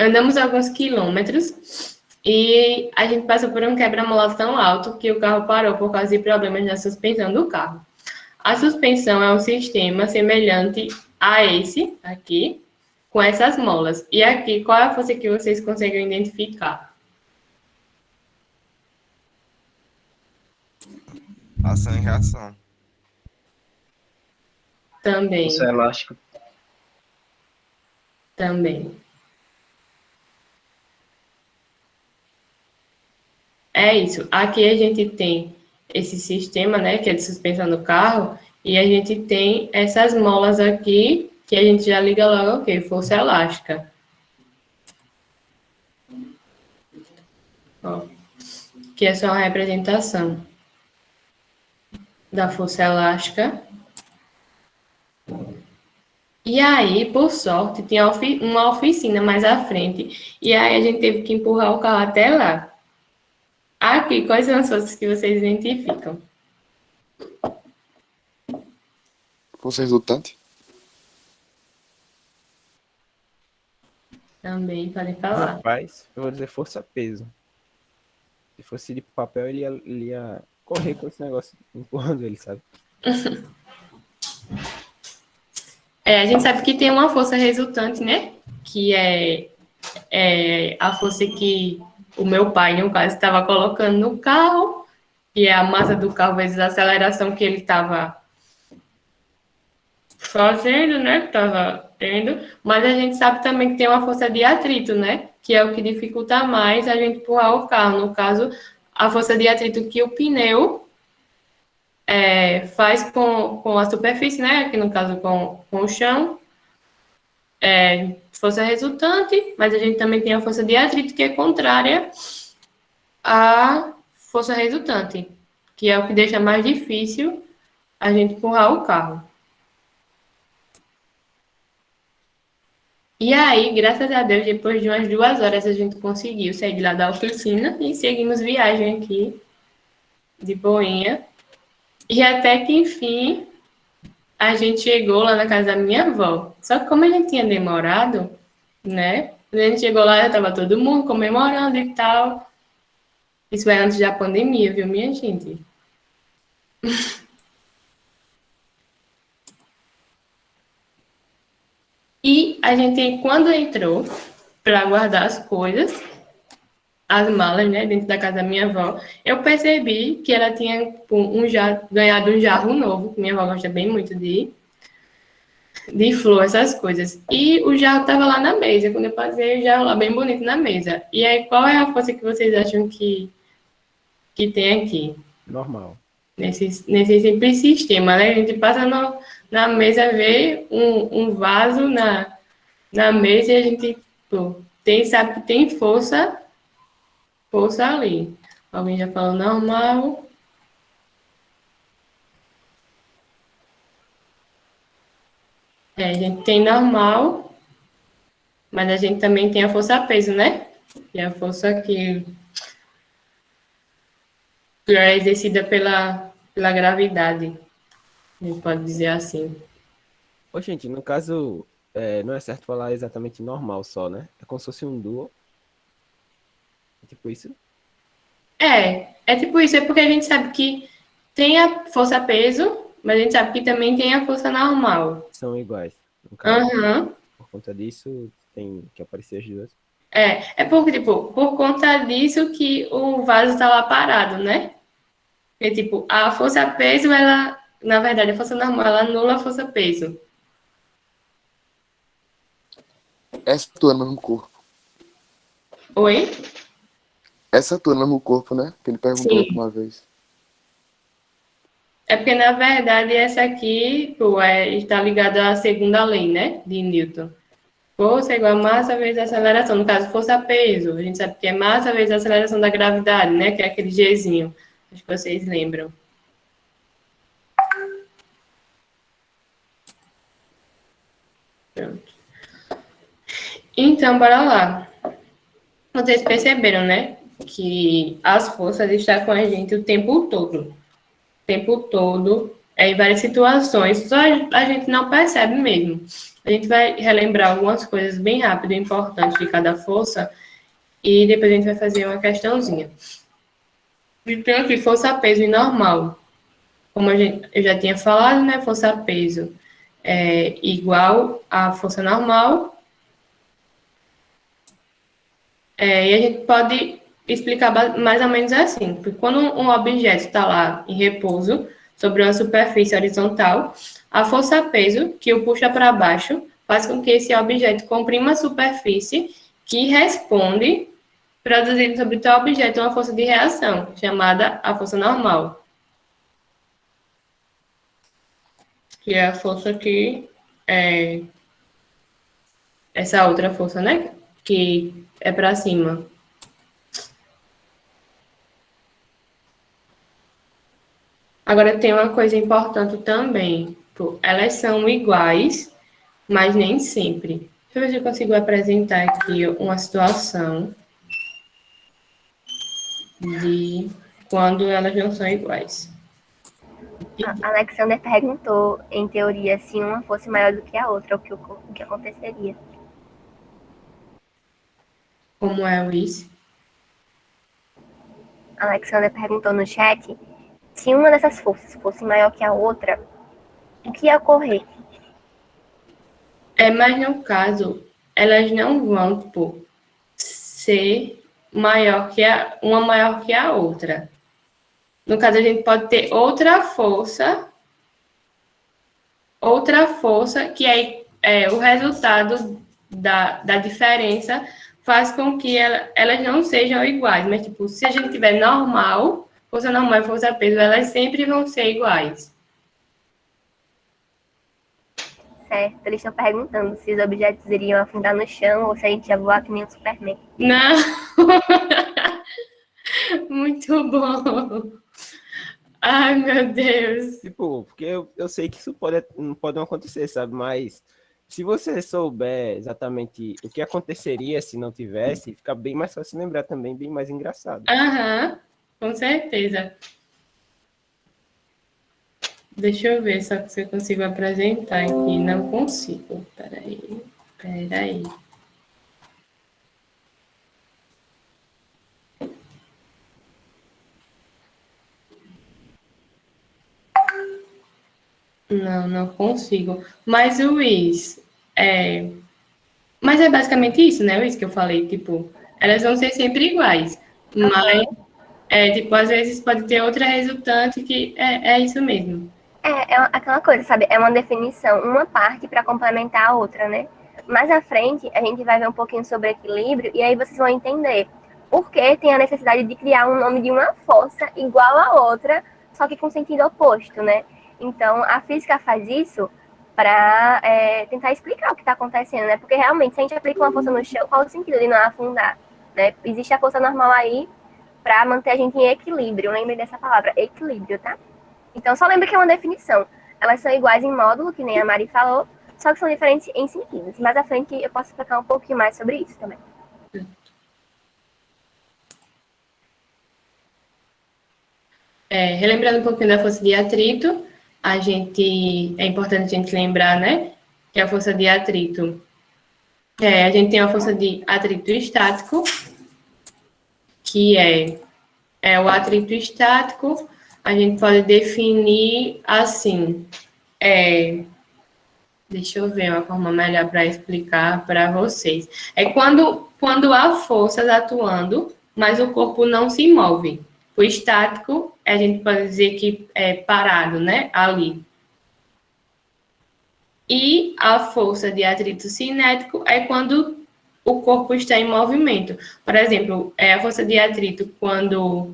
Speaker 2: andamos alguns quilômetros e a gente passou por um quebra-mola tão alto que o carro parou por causa de problemas na suspensão do carro. A suspensão é um sistema semelhante a esse aqui, com essas molas. E aqui, qual é a força que vocês conseguem identificar?
Speaker 4: Ação e reação.
Speaker 2: Também,
Speaker 6: Força elástica.
Speaker 2: também. É isso. Aqui a gente tem esse sistema, né, que é de suspensão do carro, e a gente tem essas molas aqui, que a gente já liga logo, ok, força elástica. Ó, que é só uma representação da força elástica. E aí, por sorte, tinha uma oficina mais à frente, e aí a gente teve que empurrar o carro até lá. Aqui, quais são as forças que vocês identificam?
Speaker 7: Força resultante?
Speaker 2: Também podem falar.
Speaker 5: Rapaz, eu vou dizer força-peso. Se fosse de papel, ele ia correr com esse negócio empurrando ele, sabe?
Speaker 2: A gente sabe que tem uma força resultante, né? Que é a força que o meu pai, no caso, estava colocando no carro, que é a massa do carro vezes a aceleração que ele estava fazendo, né? Que estava tendo. Mas a gente sabe também que tem uma força de atrito, né? Que é o que dificulta mais a gente empurrar o carro. No caso, a força de atrito que o pneu faz com a superfície, né? Aqui no caso com o chão. Força resultante, mas a gente também tem a força de atrito, que é contrária à força resultante, que é o que deixa mais difícil a gente empurrar o carro. E aí, graças a Deus, depois de umas 2 horas, a gente conseguiu sair de lá da oficina e seguimos viagem aqui, de boinha. E até que, enfim, a gente chegou lá na casa da minha avó. Só que como a gente tinha demorado, né? Quando a gente chegou lá, já estava todo mundo comemorando e tal. Isso é antes da pandemia, viu, minha gente? E a gente, quando entrou para guardar as coisas, as malas, né, dentro da casa da minha avó, eu percebi que ela tinha ganhado um jarro novo, que minha avó gosta bem muito de flor, essas coisas. E o jarro estava lá na mesa, quando eu passei, o jarro lá bem bonito na mesa. E aí, qual é a força que vocês acham que tem aqui?
Speaker 5: Normal.
Speaker 2: Nesse simples sistema, né? A gente passa na mesa, vê um vaso na mesa e a gente sabe que tem força ali. Alguém já falou normal? A gente tem normal, mas a gente também tem a força peso, né? Que é a força que é exercida pela gravidade. A gente pode dizer assim.
Speaker 5: Ô, gente, no caso, não é certo falar exatamente normal só, né? É como se fosse um duo. É tipo isso?
Speaker 2: É tipo isso, é porque a gente sabe que tem a força peso, mas a gente sabe que também tem a força normal.
Speaker 5: São iguais. No caso,
Speaker 2: Uhum.
Speaker 5: por conta disso, tem que aparecer as duas.
Speaker 2: É porque, tipo, por conta disso que o vaso tá lá parado, né? Porque, tipo, a força peso, ela, na verdade, a força normal, ela anula a força peso.
Speaker 7: Essa atua no mesmo corpo.
Speaker 2: Oi?
Speaker 7: Essa atua no mesmo corpo, né? Que ele perguntou
Speaker 2: Sim.
Speaker 7: a última vez.
Speaker 2: É porque, na verdade, essa aqui está ligada à segunda lei, né? De Newton. Força é igual a massa vezes a aceleração. No caso, força-peso. A gente sabe que é massa vezes a aceleração da gravidade, né? Que é aquele Gzinho. Acho que vocês lembram. Pronto. Então, bora lá. Vocês perceberam, né? Que as forças estão com a gente o tempo todo. O tempo todo, em várias situações. Só a gente não percebe mesmo. A gente vai relembrar algumas coisas bem rápido e importantes de cada força. E depois a gente vai fazer uma questãozinha. Então, aqui, força-peso e normal. Como eu já tinha falado, né? Força-peso é igual à força normal. E a gente pode explicar mais ou menos assim. Porque quando um objeto está lá em repouso sobre uma superfície horizontal, a força-peso que o puxa para baixo faz com que esse objeto comprima a superfície que responde, produzindo sobre tal objeto uma força de reação, chamada a força normal. Que é a força que é essa outra força, né? Que é para cima. Agora tem uma coisa importante também. Pô, elas são iguais, mas nem sempre. Deixa eu ver se eu consigo apresentar aqui uma situação de quando elas não são iguais.
Speaker 1: A Alexander perguntou, em teoria, se uma fosse maior do que a outra, o que aconteceria.
Speaker 2: Como é, Luiz?
Speaker 1: A Alexander perguntou no chat se uma dessas forças fosse maior que a outra, o que ia ocorrer?
Speaker 2: Mas no caso, elas não vão, tipo, ser uma maior que a outra. No caso, a gente pode ter outra força que aí o resultado da diferença faz com que elas não sejam iguais. Mas, tipo, se a gente tiver força normal e força peso, elas sempre vão ser iguais.
Speaker 1: Certo, eles estão perguntando se os objetos iriam afundar no chão ou se a gente ia voar que nem um Superman.
Speaker 2: Não! Muito bom! Ai, meu Deus!
Speaker 5: Tipo, porque eu sei que isso não pode não acontecer, sabe? Mas se você souber exatamente o que aconteceria se não tivesse, fica bem mais fácil lembrar também, bem mais engraçado.
Speaker 2: Aham, com certeza. Deixa eu ver só se eu consigo apresentar aqui. Não consigo. Peraí. Não consigo. Mas, Luiz, mas é basicamente isso, né, Luiz, que eu falei, tipo, elas vão ser sempre iguais. Mas, tipo, às vezes pode ter outra resultante que é isso mesmo.
Speaker 1: É aquela coisa, sabe? É uma definição, uma parte para complementar a outra, né? Mais à frente, a gente vai ver um pouquinho sobre equilíbrio e aí vocês vão entender por que tem a necessidade de criar um nome de uma força igual a outra, só que com sentido oposto, né? Então, a física faz isso para tentar explicar o que está acontecendo, né? Porque realmente, se a gente aplica uma força no chão, qual o sentido de não afundar? Né? Existe a força normal aí para manter a gente em equilíbrio. Lembre dessa palavra, equilíbrio, tá? Então, só lembra que é uma definição. Elas são iguais em módulo, que nem a Mari falou, só que são diferentes em sentidos. Mais à frente eu posso explicar um pouquinho mais sobre isso também.
Speaker 2: Relembrando um pouquinho da força de atrito, é importante a gente lembrar, né, que a força de atrito, a gente tem a força de atrito estático, que é o atrito estático, a gente pode definir assim, deixa eu ver uma forma melhor para explicar para vocês. É quando há forças atuando, mas o corpo não se move. O estático, a gente pode dizer que é parado, né? Ali. E a força de atrito cinético é quando o corpo está em movimento. Por exemplo, a força de atrito quando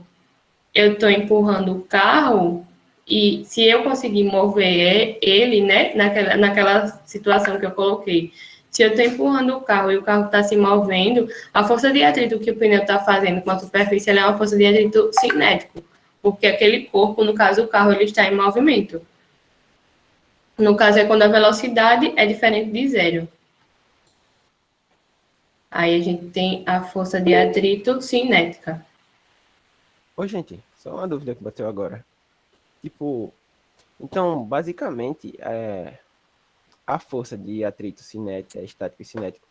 Speaker 2: eu estou empurrando o carro e se eu conseguir mover ele, né? Naquela situação que eu coloquei. Se eu estou empurrando o carro e o carro está se movendo, a força de atrito que o pneu está fazendo com a superfície é uma força de atrito cinético, porque aquele corpo, no caso o carro, ele está em movimento. No caso é quando a velocidade é diferente de zero. Aí a gente tem a força de atrito cinética.
Speaker 5: Ô, gente, só uma dúvida que bateu agora. Tipo, então, basicamente, a força de atrito cinético, estático e cinético,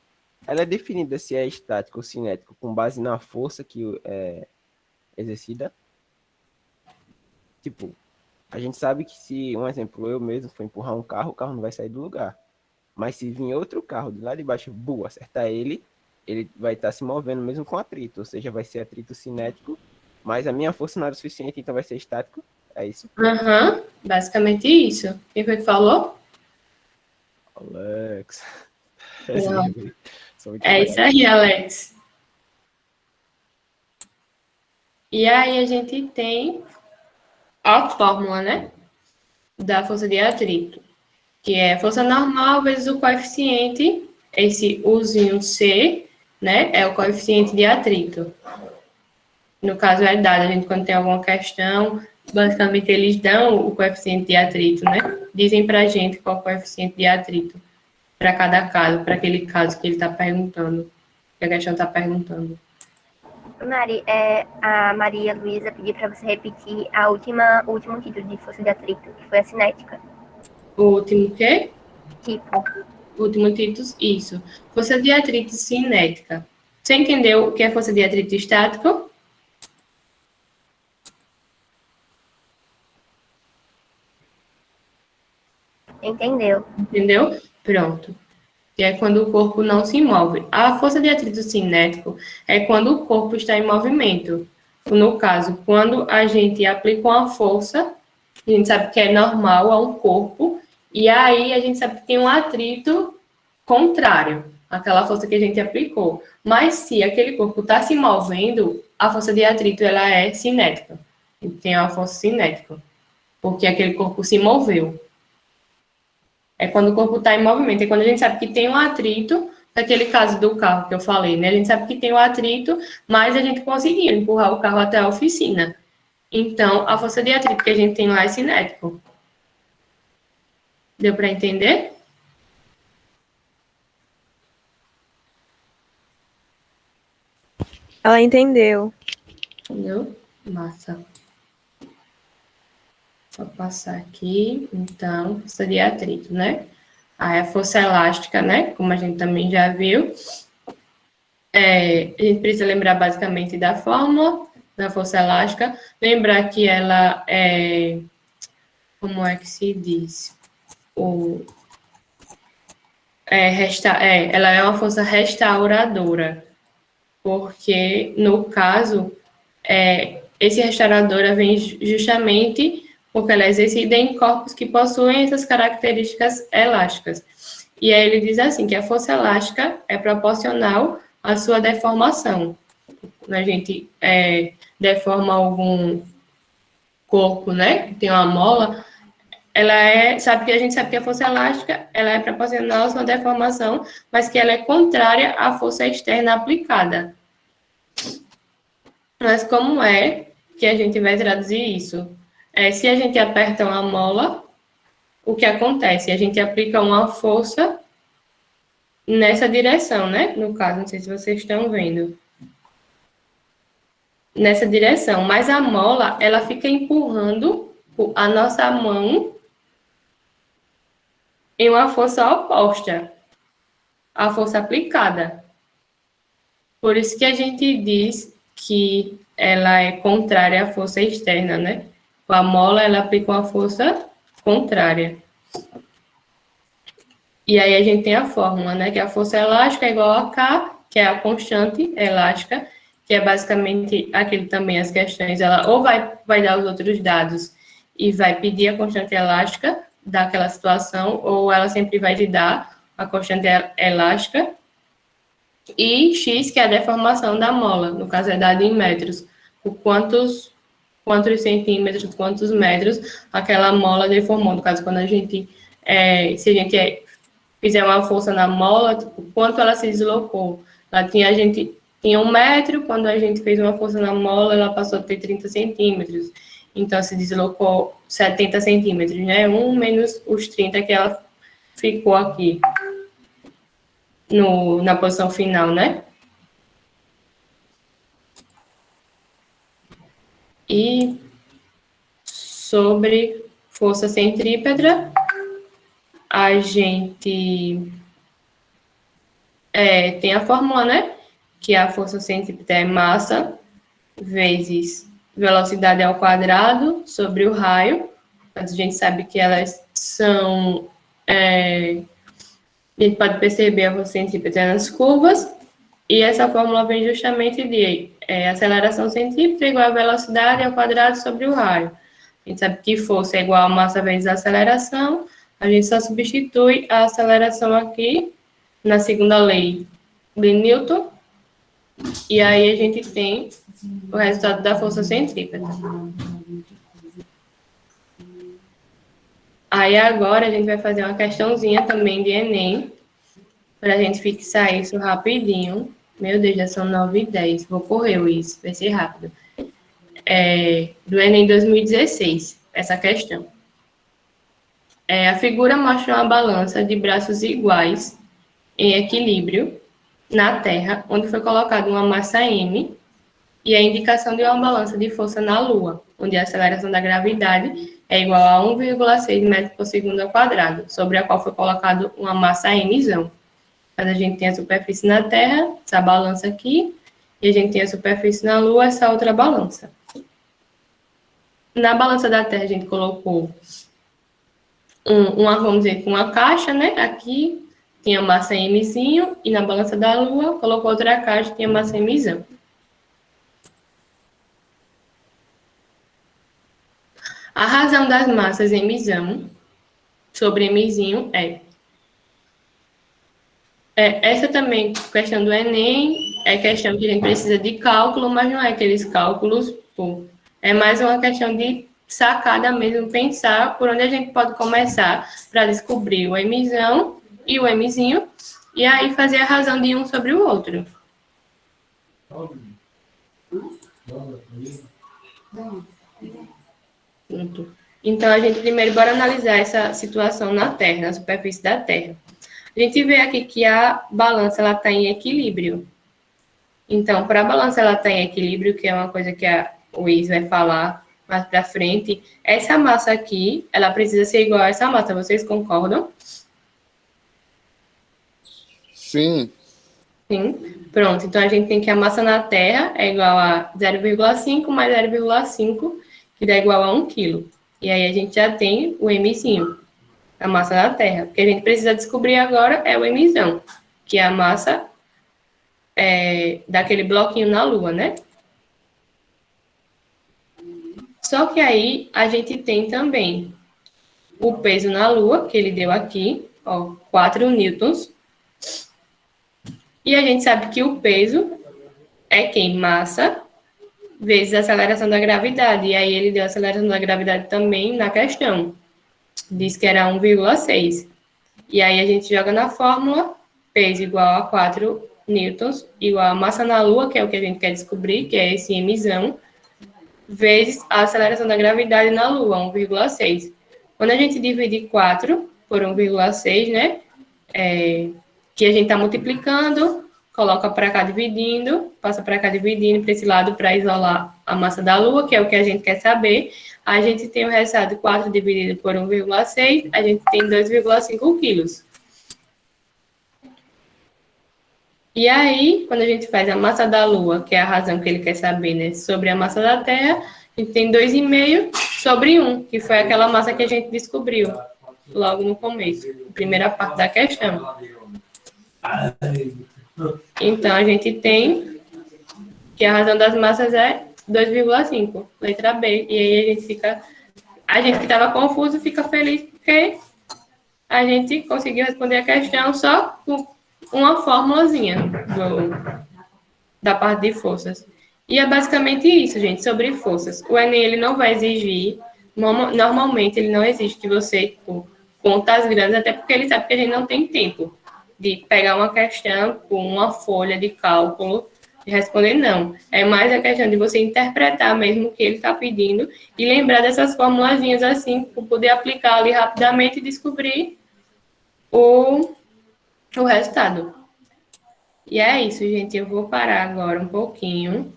Speaker 5: ela é definida se é estático ou cinético com base na força que é exercida. Tipo, a gente sabe que se, um exemplo, eu mesmo for empurrar um carro, o carro não vai sair do lugar. Mas se vir outro carro de lá de baixo, acertar ele, ele vai estar se movendo mesmo com atrito, ou seja, vai ser atrito cinético, mas a minha força não era suficiente, então vai ser estático. É isso?
Speaker 2: Aham, basicamente isso. Quem foi que falou?
Speaker 5: Alex.
Speaker 2: Não.
Speaker 5: Sou muito
Speaker 2: É isso aí, Alex. E aí a gente tem a fórmula, né? Da força de atrito, que é a força normal vezes o coeficiente, esse Uzinho C, né? É o coeficiente de atrito. No caso, é dado, a gente quando tem alguma questão, basicamente eles dão o coeficiente de atrito, né? Dizem pra gente qual é o coeficiente de atrito para cada caso, para aquele caso que ele está perguntando, que a questão está perguntando.
Speaker 1: Mari, a Maria Luísa pediu para você repetir o último título de força de atrito, que foi a cinética.
Speaker 2: O último quê?
Speaker 1: Tipo,
Speaker 2: O último título, isso. Força de atrito cinética. Você entendeu o que é força de atrito estático?
Speaker 1: entendeu?
Speaker 2: Entendeu? Pronto. Que é quando o corpo não se move. A força de atrito cinético é quando o corpo está em movimento. No caso, quando a gente aplica uma força, a gente sabe que é normal a um corpo, e aí a gente sabe que tem um atrito contrário àquela força que a gente aplicou. Mas se aquele corpo está se movendo, a força de atrito ela é cinética. Tem uma força cinética, porque aquele corpo se moveu. É quando o corpo está em movimento. É quando a gente sabe que tem um atrito, naquele caso do carro que eu falei, né? A gente sabe que tem um atrito, mas a gente conseguiu empurrar o carro até a oficina. Então, a força de atrito que a gente tem lá é cinético. Deu para entender?
Speaker 8: Ela entendeu.
Speaker 2: Entendeu? Massa. Só passar aqui, então, força de atrito, né? Aí a força elástica, né? Como a gente também já viu. A gente precisa lembrar basicamente da fórmula da força elástica. Lembrar que ela é... Como é que se diz? Ela é uma força restauradora. Porque, no caso, esse restauradora vem justamente porque ela é exercida em corpos que possuem essas características elásticas. E aí ele diz assim, que a força elástica é proporcional à sua deformação. Quando a gente deforma algum corpo, né, que tem uma mola, a gente sabe que a força elástica ela é proporcional à sua deformação, mas que ela é contrária à força externa aplicada. Mas como é que a gente vai traduzir isso? Se a gente aperta uma mola, o que acontece? A gente aplica uma força nessa direção, né? No caso, não sei se vocês estão vendo. Nessa direção. Mas a mola, ela fica empurrando a nossa mão em uma força oposta à força aplicada. Por isso que a gente diz que ela é contrária à força externa, né? A mola, ela aplica uma força contrária. E aí a gente tem a fórmula, né? Que a força elástica é igual a K, que é a constante elástica, que é basicamente aquele também, as questões, ela ou vai dar os outros dados e vai pedir a constante elástica daquela situação, ou ela sempre vai te dar a constante elástica, e X, que é a deformação da mola, no caso é dado em metros, por quantos centímetros, quantos metros aquela mola deformou. No caso, quando a gente, se a gente fizer uma força na mola, tipo, quanto ela se deslocou. A gente tinha 1 metro, quando a gente fez uma força na mola, ela passou a ter 30 centímetros. Então, se deslocou 70 centímetros, né? 1 menos os 30 que ela ficou aqui na posição final, né? E sobre força centrípeta, a gente tem a fórmula, né? Que a força centrípeta é massa vezes velocidade ao quadrado sobre o raio. Mas a gente sabe que elas a gente pode perceber a força centrípeta nas curvas. E essa fórmula vem justamente de aceleração centrípeta igual a velocidade ao quadrado sobre o raio. A gente sabe que força é igual a massa vezes a aceleração, a gente só substitui a aceleração aqui na segunda lei de Newton, e aí a gente tem o resultado da força centrípeta. Aí agora a gente vai fazer uma questãozinha também de Enem, para a gente fixar isso rapidinho. Meu Deus, já são 9h10. Vou correr isso, vai ser rápido. Do Enem 2016, essa questão. A figura mostra uma balança de braços iguais em equilíbrio na Terra, onde foi colocada uma massa M e a indicação de uma balança de força na Lua, onde a aceleração da gravidade é igual a 1,6 metros por segundo ao quadrado, sobre a qual foi colocada uma massa Mzão. Mas a gente tem a superfície na Terra, essa balança aqui, e a gente tem a superfície na Lua, essa outra balança. Na balança da Terra, a gente colocou vamos dizer, uma caixa, né? Aqui tinha massa Mzinho, e na balança da Lua, colocou outra caixa, tinha massa Mzão. A razão das massas Mzão sobre Mzinho essa também, questão do Enem, é questão que a gente precisa de cálculo, mas não é aqueles cálculos, é mais uma questão de sacada mesmo, pensar por onde a gente pode começar para descobrir o Mzão e o Mzinho, e aí fazer a razão de um sobre o outro. Então, a gente primeiro, bora analisar essa situação na Terra, na superfície da Terra. A gente vê aqui que a balança está em equilíbrio. Então, para a balança ela estar em equilíbrio, que é uma coisa que o Is vai falar mais para frente, essa massa aqui, ela precisa ser igual a essa massa. Vocês concordam?
Speaker 7: Sim.
Speaker 2: Sim. Pronto. Então, a gente tem que a massa na Terra é igual a 0,5 mais 0,5, que dá igual a 1 kg. E aí, a gente já tem o Mzinho, a massa da Terra. O que a gente precisa descobrir agora é o Mzão, que é a massa daquele bloquinho na Lua, né? Só que aí a gente tem também o peso na Lua, que ele deu aqui, 4 newtons. E a gente sabe que o peso é quem? Massa vezes a aceleração da gravidade. E aí ele deu a aceleração da gravidade também na questão. Diz que era 1,6. E aí a gente joga na fórmula, peso igual a 4 newtons, igual a massa na Lua, que é o que a gente quer descobrir, que é esse Mzão, vezes a aceleração da gravidade na Lua, 1,6. Quando a gente divide 4 por 1,6, né, que a gente está multiplicando, coloca para cá dividindo, passa para cá dividindo para esse lado para isolar a massa da Lua, que é o que a gente quer saber. A gente tem o resultado 4 dividido por 1,6, a gente tem 2,5 quilos. E aí, quando a gente faz a massa da Lua, que é a razão que ele quer saber, né, sobre a massa da Terra, a gente tem 2,5 sobre 1, que foi aquela massa que a gente descobriu logo no começo, a primeira parte da questão. Então, a gente tem que a razão das massas é 2,5, letra B. E aí a gente que estava confuso fica feliz porque a gente conseguiu responder a questão só com uma formulazinha da parte de forças. E é basicamente isso, gente, sobre forças. O Enem, ele não vai exigir, normalmente ele não exige que você conta as grandes, até porque ele sabe que a gente não tem tempo de pegar uma questão com uma folha de cálculo e responder, não. É mais a questão de você interpretar mesmo o que ele está pedindo e lembrar dessas formulazinhas assim, para poder aplicar ali rapidamente e descobrir o resultado. E é isso, gente. Eu vou parar agora um pouquinho.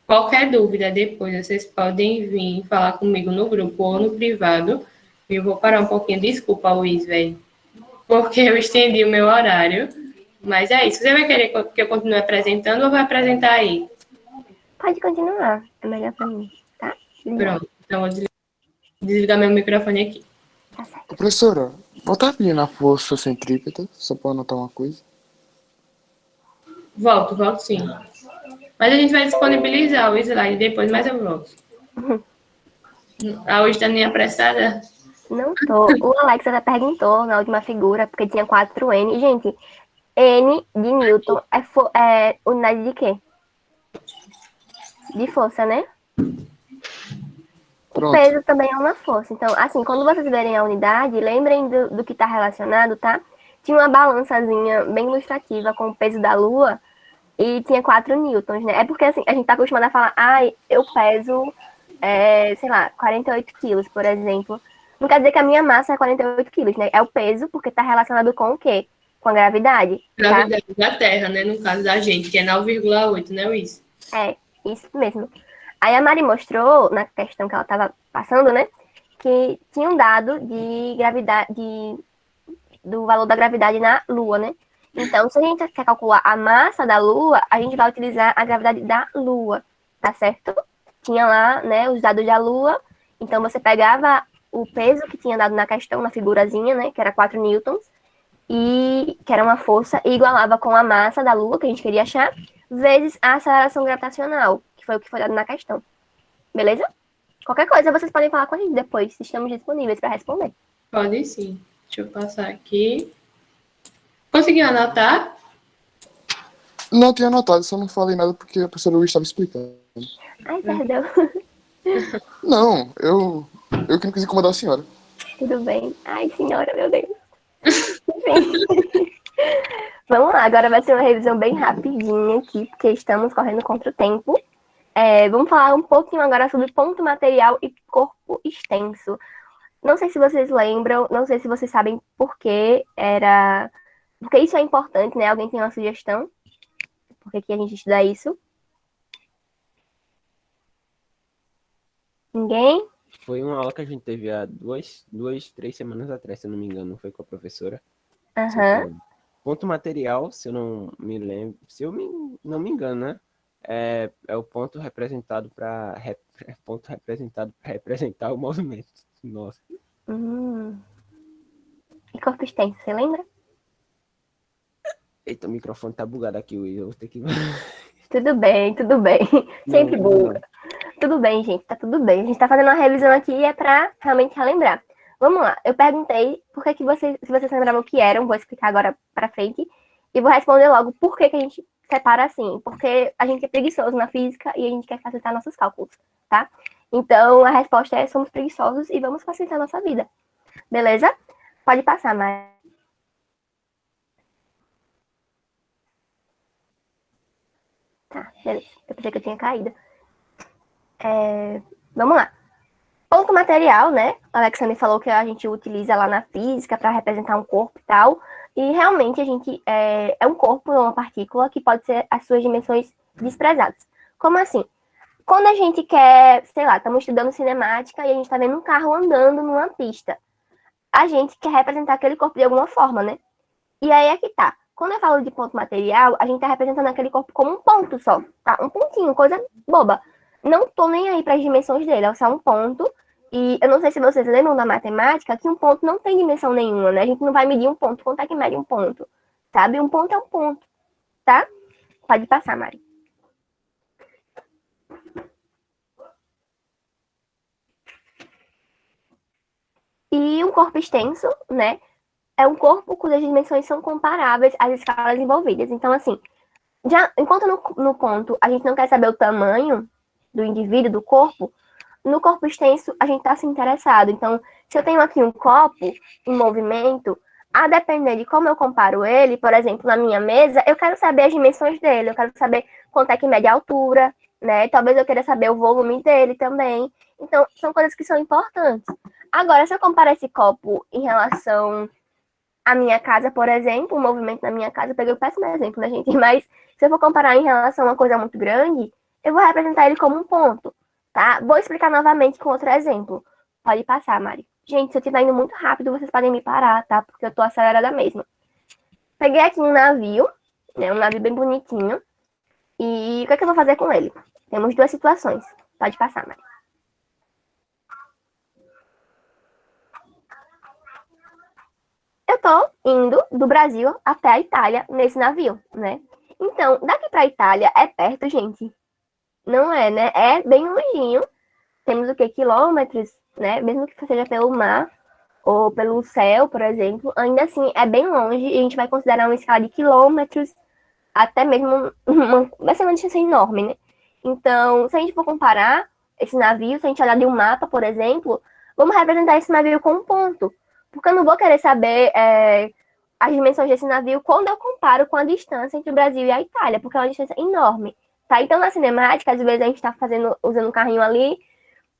Speaker 2: Qualquer dúvida depois, vocês podem vir falar comigo no grupo ou no privado. Eu vou parar um pouquinho. Desculpa, Luiz, velho, porque eu estendi o meu horário. Mas é isso. Você vai querer que eu continue apresentando ou vai apresentar aí?
Speaker 1: Pode continuar. É melhor pra mim, tá?
Speaker 2: Pronto. Então, eu vou desligar meu microfone aqui.
Speaker 1: Tá certo.
Speaker 7: Professora, voltar a pedir na força centrípeta, só para anotar uma coisa.
Speaker 2: Volto sim. Mas a gente vai disponibilizar o slide depois, mas eu volto. A hoje tá nem apressada?
Speaker 1: Não tô. O Alex até perguntou na última figura, porque tinha 4N. Gente, N de Newton é unidade de quê? De força, né? O
Speaker 7: Pronto.
Speaker 1: peso também é uma força. Então, assim, quando vocês verem a unidade, lembrem do que está relacionado, tá? Tinha uma balançazinha bem ilustrativa com o peso da Lua e tinha 4 newtons, né? É porque, assim, a gente tá acostumado a falar, eu peso, sei lá, 48 quilos, por exemplo. Não quer dizer que a minha massa é 48 quilos, né? É o peso, porque tá relacionado com o quê? Com a gravidade, tá?
Speaker 2: Gravidade da Terra, né? No caso da gente, que é 9,8, né, Luiz?
Speaker 1: É, isso mesmo. Aí a Mari mostrou, na questão que ela estava passando, né, que tinha um dado de gravidade, do valor da gravidade na Lua, né? Então, se a gente quer calcular a massa da Lua, a gente vai utilizar a gravidade da Lua, tá certo? Tinha lá, né, os dados da Lua. Então, você pegava o peso que tinha dado na questão, na figurazinha, né, que era 4 newtons, e que era uma força, e igualava com a massa da Lua, que a gente queria achar, vezes a aceleração gravitacional, que foi o que foi dado na questão. Beleza? Qualquer coisa vocês podem falar com a gente depois, estamos disponíveis para responder.
Speaker 2: Pode sim. Deixa eu passar aqui. Conseguiu anotar?
Speaker 7: Não tinha anotado, só não falei nada porque a professora Luiz estava explicando.
Speaker 1: Ai, perdão.
Speaker 7: Não, eu que não quis incomodar a senhora.
Speaker 1: Tudo bem. Ai, senhora, meu Deus. Enfim. Vamos lá, agora vai ser uma revisão bem rapidinha aqui, porque estamos correndo contra o tempo. Vamos falar um pouquinho agora sobre ponto material e corpo extenso. Não sei se vocês lembram, não sei se vocês sabem por que porque isso é importante, né? Alguém tem uma sugestão? Por que a gente estuda isso? Ninguém?
Speaker 5: Foi uma aula que a gente teve há 3 semanas atrás, se eu não me engano, foi com a professora.
Speaker 1: Aham.
Speaker 5: Ponto material, se eu não me lembro, não me engano, né? É o ponto representado para representar o movimento. Nossa.
Speaker 1: E corpo extenso, você lembra?
Speaker 5: Eita, o microfone tá bugado aqui, Will. Eu vou ter que.
Speaker 1: Tudo bem, tudo bem. Sempre buga. Tudo bem, gente, tá tudo bem. A gente tá fazendo uma revisão aqui e é pra realmente relembrar. Vamos lá, eu perguntei por que se vocês lembravam o que eram, vou explicar agora pra frente, e vou responder logo por que a gente separa assim. Porque a gente é preguiçoso na física e a gente quer facilitar nossos cálculos, tá? Então, a resposta é: somos preguiçosos e vamos facilitar a nossa vida. Beleza? Pode passar, Mari. Tá, beleza. Eu pensei que eu tinha caído. Vamos lá. Ponto material, né? A Alexandre falou que a gente utiliza lá na física para representar um corpo e tal. E realmente a gente é um corpo, uma partícula que pode ser as suas dimensões desprezadas. Como assim? Quando a gente quer, sei lá, estamos estudando cinemática e a gente está vendo um carro andando numa pista. A gente quer representar aquele corpo de alguma forma, né? E aí é que tá. Quando eu falo de ponto material, a gente tá representando aquele corpo como um ponto só, tá? Um pontinho, coisa boba. Não tô nem aí para as dimensões dele, é só um ponto. E eu não sei se vocês lembram da matemática que um ponto não tem dimensão nenhuma, né? A gente não vai medir um ponto. Quanto é que mede um ponto? Sabe? Um ponto é um ponto, tá? Pode passar, Mari. E um corpo extenso, né? É um corpo cujas dimensões são comparáveis às escalas envolvidas. Então, assim, enquanto no ponto a gente não quer saber o tamanho do indivíduo, do corpo, no corpo extenso a gente está se interessado. Então, se eu tenho aqui um copo em movimento, a depender de como eu comparo ele, por exemplo, na minha mesa, eu quero saber as dimensões dele, eu quero saber quanto é que mede a altura, né? Talvez eu queira saber o volume dele também. Então, são coisas que são importantes. Agora, se eu comparar esse copo em relação à minha casa, por exemplo, o movimento na minha casa, eu peguei o péssimo exemplo, né, gente? Mas se eu for comparar em relação a uma coisa muito grande, eu vou representar ele como um ponto, tá? Vou explicar novamente com outro exemplo. Pode passar, Mari. Gente, se eu estiver indo muito rápido, vocês podem me parar, tá? Porque eu tô acelerada mesmo. Peguei aqui um navio, né? Um navio bem bonitinho. E o que é que eu vou fazer com ele? Temos duas situações. Pode passar, Mari. Eu tô indo do Brasil até a Itália nesse navio, né? Então, daqui para a Itália é perto, gente? Não é, né? É bem longinho. Temos o quê? Quilômetros, né? Mesmo que seja pelo mar ou pelo céu, por exemplo, ainda assim é bem longe e a gente vai considerar uma escala de quilômetros, até mesmo vai ser uma distância enorme, né? Então, se a gente for comparar esse navio, se a gente olhar de um mapa, por exemplo, vamos representar esse navio com um ponto. Porque eu não vou querer saber as dimensões desse navio quando eu comparo com a distância entre o Brasil e a Itália, porque é uma distância enorme. Tá? Então, na cinemática, às vezes a gente está usando um carrinho ali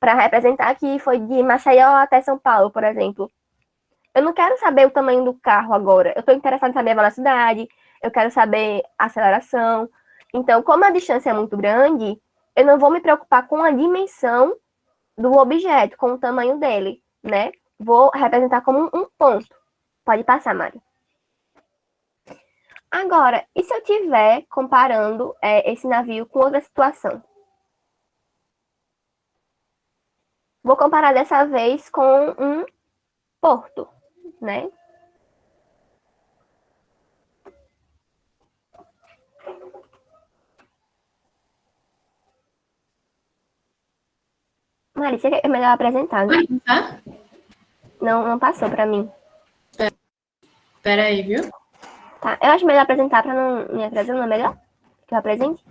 Speaker 1: para representar que foi de Maceió até São Paulo, por exemplo. Eu não quero saber o tamanho do carro agora. Eu estou interessada em saber a velocidade, eu quero saber a aceleração. Então, como a distância é muito grande, eu não vou me preocupar com a dimensão do objeto, com o tamanho dele, né? Vou representar como um ponto. Pode passar, Mari. Agora, e se eu estiver comparando esse navio com outra situação? Vou comparar dessa vez com um porto, né? Marisa, é melhor apresentar, né?
Speaker 2: Tá?
Speaker 1: Não passou para mim.
Speaker 2: Espera aí, viu?
Speaker 1: Tá, eu acho melhor apresentar para não me atrasar, não é melhor? Que eu apresente?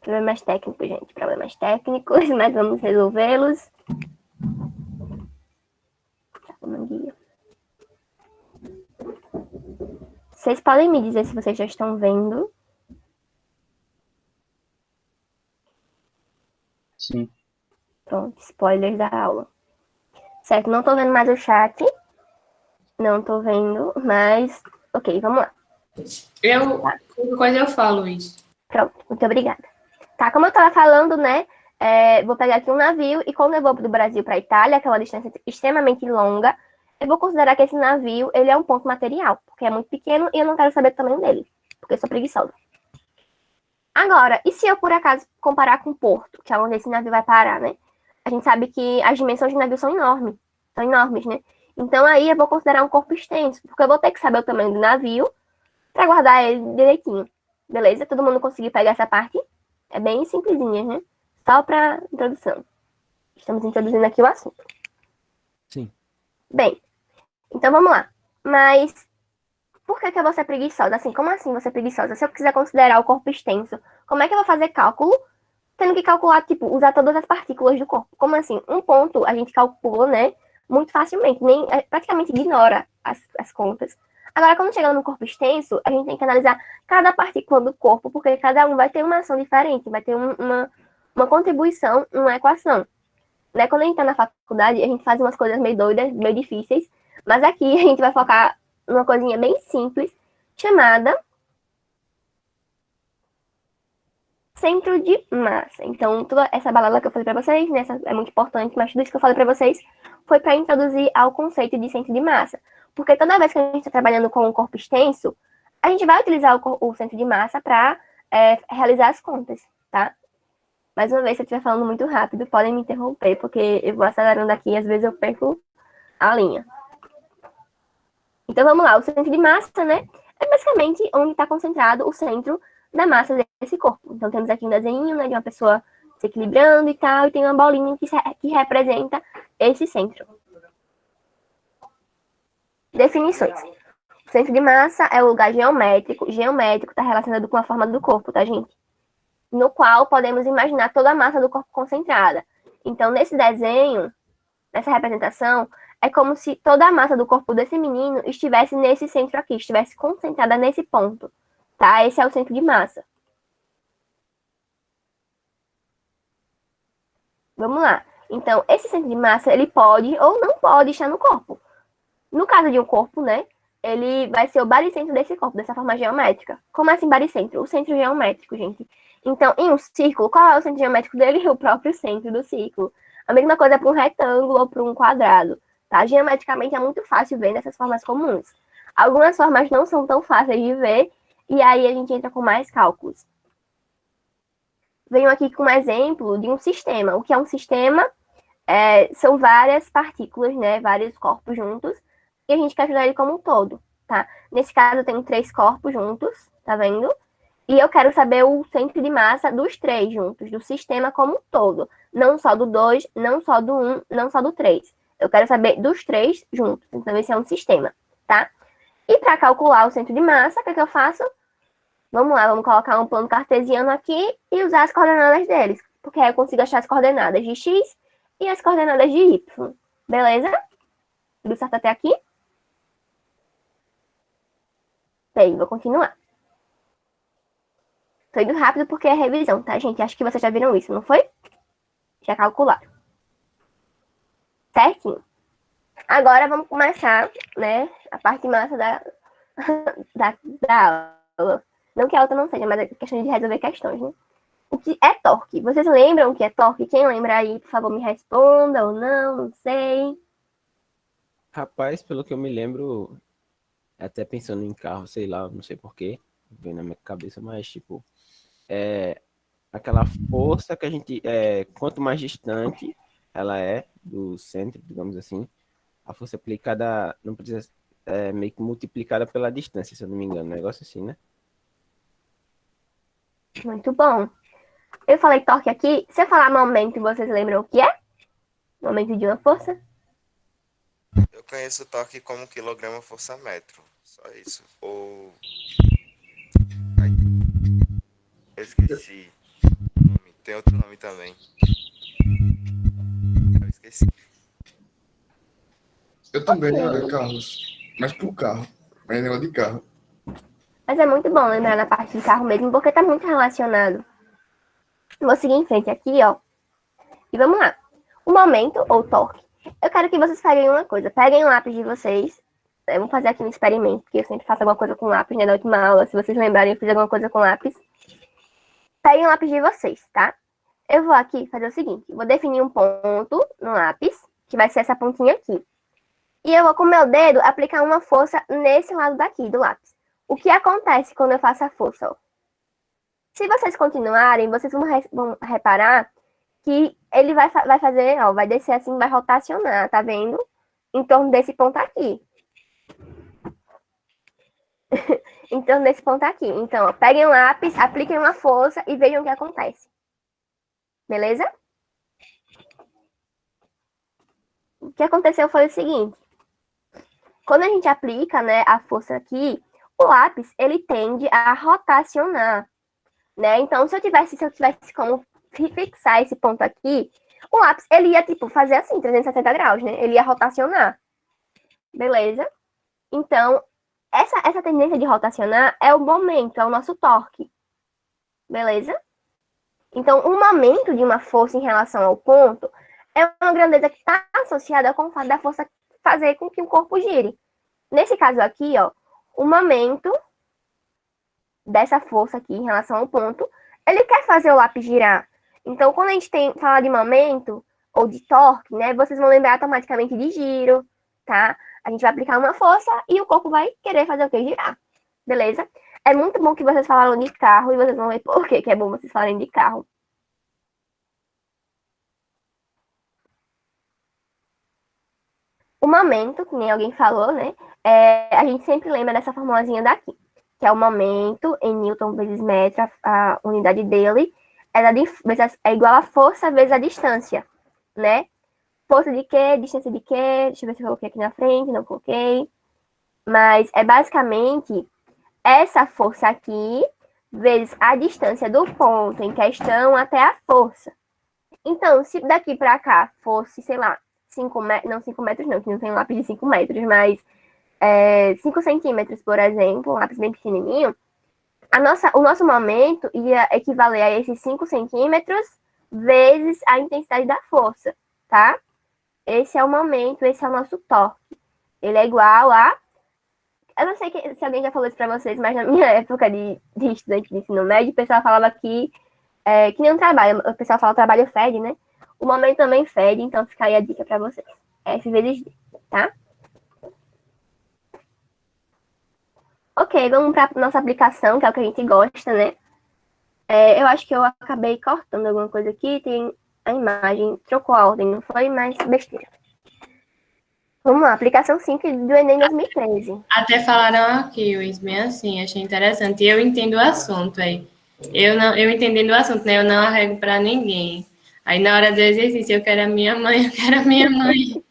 Speaker 1: Problemas técnicos, gente. Problemas técnicos, mas vamos resolvê-los. Tá, uma guia. Vocês podem me dizer se vocês já estão vendo?
Speaker 6: Sim.
Speaker 1: Pronto, spoilers da aula. Certo, não tô vendo mais o chat. Não tô vendo, mas... Ok, vamos lá.
Speaker 2: Qualquer coisa eu falo isso.
Speaker 1: Pronto, muito obrigada. Tá, como eu tava falando, né? Vou pegar aqui um navio e quando eu vou do Brasil para a Itália, que é uma distância extremamente longa, eu vou considerar que esse navio, ele é um ponto material, porque é muito pequeno e eu não quero saber o tamanho dele, porque eu sou preguiçosa. Agora, e se eu, por acaso, comparar com o porto, que é onde esse navio vai parar, né? A gente sabe que as dimensões do navio são enormes, né? Então, aí eu vou considerar um corpo extenso, porque eu vou ter que saber o tamanho do navio para guardar ele direitinho. Beleza? Todo mundo conseguiu pegar essa parte? É bem simplesinha, né? Só para introdução. Estamos introduzindo aqui o assunto.
Speaker 5: Sim.
Speaker 1: Bem, então vamos lá. Mas por que eu vou ser preguiçosa? Assim, como assim você preguiçosa? Se eu quiser considerar o corpo extenso, como é que eu vou fazer cálculo? Tendo que calcular, tipo, usar todas as partículas do corpo. Como assim? Um ponto a gente calcula, né? Muito facilmente. Praticamente ignora as contas. Agora, quando chega no corpo extenso, a gente tem que analisar cada partícula do corpo, porque cada um vai ter uma ação diferente, vai ter uma contribuição, uma equação. Né? Quando a gente está na faculdade, a gente faz umas coisas meio doidas, meio difíceis, mas aqui a gente vai focar numa coisinha bem simples, chamada centro de massa. Então, toda essa balela que eu falei para vocês, né, é muito importante, mas tudo isso que eu falei para vocês foi para introduzir ao conceito de centro de massa. Porque toda vez que a gente está trabalhando com um corpo extenso, a gente vai utilizar o centro de massa para realizar as contas, tá? Mais uma vez, se eu estiver falando muito rápido, podem me interromper, porque eu vou acelerando aqui e às vezes eu perco a linha. Então, vamos lá. O centro de massa, né, é basicamente onde está concentrado o centro da massa desse corpo. Então, temos aqui um desenho, né, de uma pessoa se equilibrando e tal, e tem uma bolinha que representa esse centro. Definições. O centro de massa é o lugar geométrico. Geométrico está relacionado com a forma do corpo, tá, gente? No qual podemos imaginar toda a massa do corpo concentrada. Então, nesse desenho, nessa representação, é como se toda a massa do corpo desse menino estivesse nesse centro aqui, estivesse concentrada nesse ponto, tá? Esse é o centro de massa. Vamos lá. Então, esse centro de massa, ele pode ou não pode estar no corpo. No caso de um corpo, né, ele vai ser o baricentro desse corpo, dessa forma geométrica. Como assim baricentro? O centro geométrico, gente. Então, em um círculo, qual é o centro geométrico dele? O próprio centro do círculo. A mesma coisa para um retângulo ou para um quadrado, tá? Geometricamente é muito fácil ver nessas formas comuns. Algumas formas não são tão fáceis de ver, e aí a gente entra com mais cálculos. Venho aqui com um exemplo de um sistema. O que é um sistema? São várias partículas, né? Vários corpos juntos, e a gente quer estudar ele como um todo, tá? Nesse caso, eu tenho 3 corpos juntos, tá vendo? E eu quero saber o centro de massa dos 3 juntos, do sistema como um todo. Não só do 2, não só do 1, não só do 3. Eu quero saber dos 3 juntos. Então, esse é um sistema, tá? E para calcular o centro de massa, o que eu faço? Vamos lá, vamos colocar um plano cartesiano aqui e usar as coordenadas deles. Porque aí eu consigo achar as coordenadas de x e as coordenadas de y. Beleza? Tudo certo até aqui? Bem, vou continuar. Tô indo rápido porque é revisão, tá, gente? Acho que vocês já viram isso, não foi? Já calcularam. Certinho. Agora vamos começar, né, a parte massa da aula. Não que a outra não seja, mas é questão de resolver questões, né? O que é torque? Vocês lembram o que é torque? Quem lembra aí, por favor, me responda ou não sei.
Speaker 5: Rapaz, pelo que eu me lembro, até pensando em carro, sei lá, não sei porquê, vem na minha cabeça, mas tipo, aquela força que a gente, quanto mais distante ela é do centro, digamos assim, a força aplicada não precisa meio que multiplicada pela distância, se eu não me engano, um negócio assim, né?
Speaker 1: Muito bom. Eu falei torque aqui. Se eu falar momento, vocês lembram o que é? Momento de uma força?
Speaker 4: Eu conheço o torque como quilograma força metro. Só isso. Ou. Ai, eu esqueci. Tem outro nome também. Eu esqueci.
Speaker 7: Eu também, Carlos. Mas pro carro. Mas é negócio de carro.
Speaker 1: Mas é muito bom lembrar na parte de carro mesmo, porque tá muito relacionado. Vou seguir em frente aqui, ó. E vamos lá. O momento, ou torque. Eu quero que vocês peguem uma coisa. Peguem o lápis de vocês. Vamos fazer aqui um experimento, porque eu sempre faço alguma coisa com lápis, né? Na última aula, se vocês lembrarem, eu fiz alguma coisa com lápis. Peguem o lápis de vocês, tá? Eu vou aqui fazer o seguinte. Vou definir um ponto no lápis, que vai ser essa pontinha aqui. E eu vou, com o meu dedo, aplicar uma força nesse lado daqui do lápis. O que acontece quando eu faço a força, ó? Se vocês continuarem, vocês vão reparar que ele vai fazer, ó, vai descer assim, vai rotacionar, tá vendo? Em torno desse ponto aqui. Em torno desse ponto aqui. Então, ó, peguem um lápis, apliquem uma força e vejam o que acontece. Beleza? O que aconteceu foi o seguinte. Quando a gente aplica, né, a força aqui, o lápis, ele tende a rotacionar, né? Então, se eu tivesse como fixar esse ponto aqui, o lápis, ele ia, tipo, fazer assim, 360 graus, né? Ele ia rotacionar. Beleza? Então, essa tendência de rotacionar é o momento, é o nosso torque. Beleza? Então, o momento de uma força em relação ao ponto é uma grandeza que está associada com o fato da força fazer com que o corpo gire. Nesse caso aqui, ó, o momento dessa força aqui em relação ao ponto, ele quer fazer o lápis girar. Então, quando a gente fala de momento ou de torque, né, vocês vão lembrar automaticamente de giro, tá? A gente vai aplicar uma força e o corpo vai querer fazer o quê? Girar. Beleza? É muito bom que vocês falaram de carro e vocês vão ver por que é bom vocês falarem de carro. O momento, que nem alguém falou, né? A gente sempre lembra dessa formulazinha daqui, que é o momento em Newton vezes metro, a unidade dele, é igual a força vezes a distância, né? Força de quê? Distância de quê? Deixa eu ver se eu coloquei aqui na frente, não coloquei. Mas é basicamente essa força aqui vezes a distância do ponto em questão até a força. Então, se daqui para cá fosse, sei lá, 5 metros, não 5 metros não, que não tem um lápis de 5 metros, mas 5 centímetros, por exemplo, um lápis bem pequenininho, o nosso momento ia equivaler a esses 5 centímetros vezes a intensidade da força, tá? Esse é o momento, esse é o nosso torque. Ele é igual a... Eu não sei se alguém já falou isso pra vocês, mas na minha época de estudante de ensino médio, o pessoal falava que nem um trabalho, o pessoal fala trabalho fede, né? O momento também fede, então fica aí a dica pra vocês. F vezes D, tá? Ok, vamos pra nossa aplicação, que é o que a gente gosta, né? Eu acho que eu acabei cortando alguma coisa aqui, tem a imagem, trocou a ordem, não foi? Mas besteira. Vamos lá, aplicação 5 do Enem 2013.
Speaker 2: Até falaram aqui, Luiz, bem assim, achei interessante. E eu entendo o assunto aí. Eu entendendo o assunto, né? Eu não arrego para ninguém. Aí na hora do exercício, eu quero a minha mãe, eu quero a minha mãe.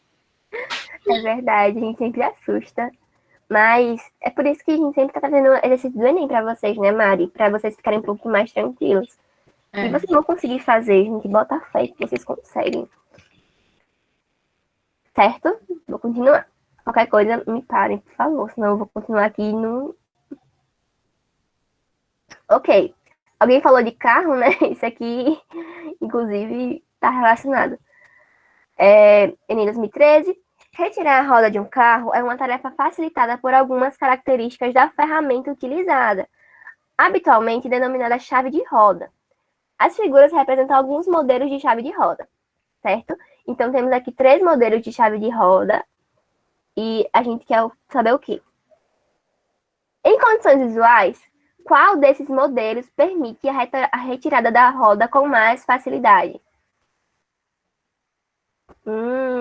Speaker 1: É verdade, a gente sempre assusta. Mas é por isso que a gente sempre tá fazendo exercício do Enem pra vocês, né, Mari? Pra vocês ficarem um pouco mais tranquilos.
Speaker 2: É.
Speaker 1: E vocês vão conseguir fazer, gente. Bota fé que vocês conseguem. Certo? Vou continuar. Qualquer coisa, me parem, por favor. Senão eu vou continuar aqui no... Ok. Alguém falou de carro, né? Isso aqui, inclusive, tá relacionado. Enem 2013. Retirar a roda de um carro é uma tarefa facilitada por algumas características da ferramenta utilizada, habitualmente denominada chave de roda. As figuras representam alguns modelos de chave de roda, certo? Então, temos aqui 3 modelos de chave de roda e a gente quer saber o quê? Em condições visuais, qual desses modelos permite a retirada da roda com mais facilidade?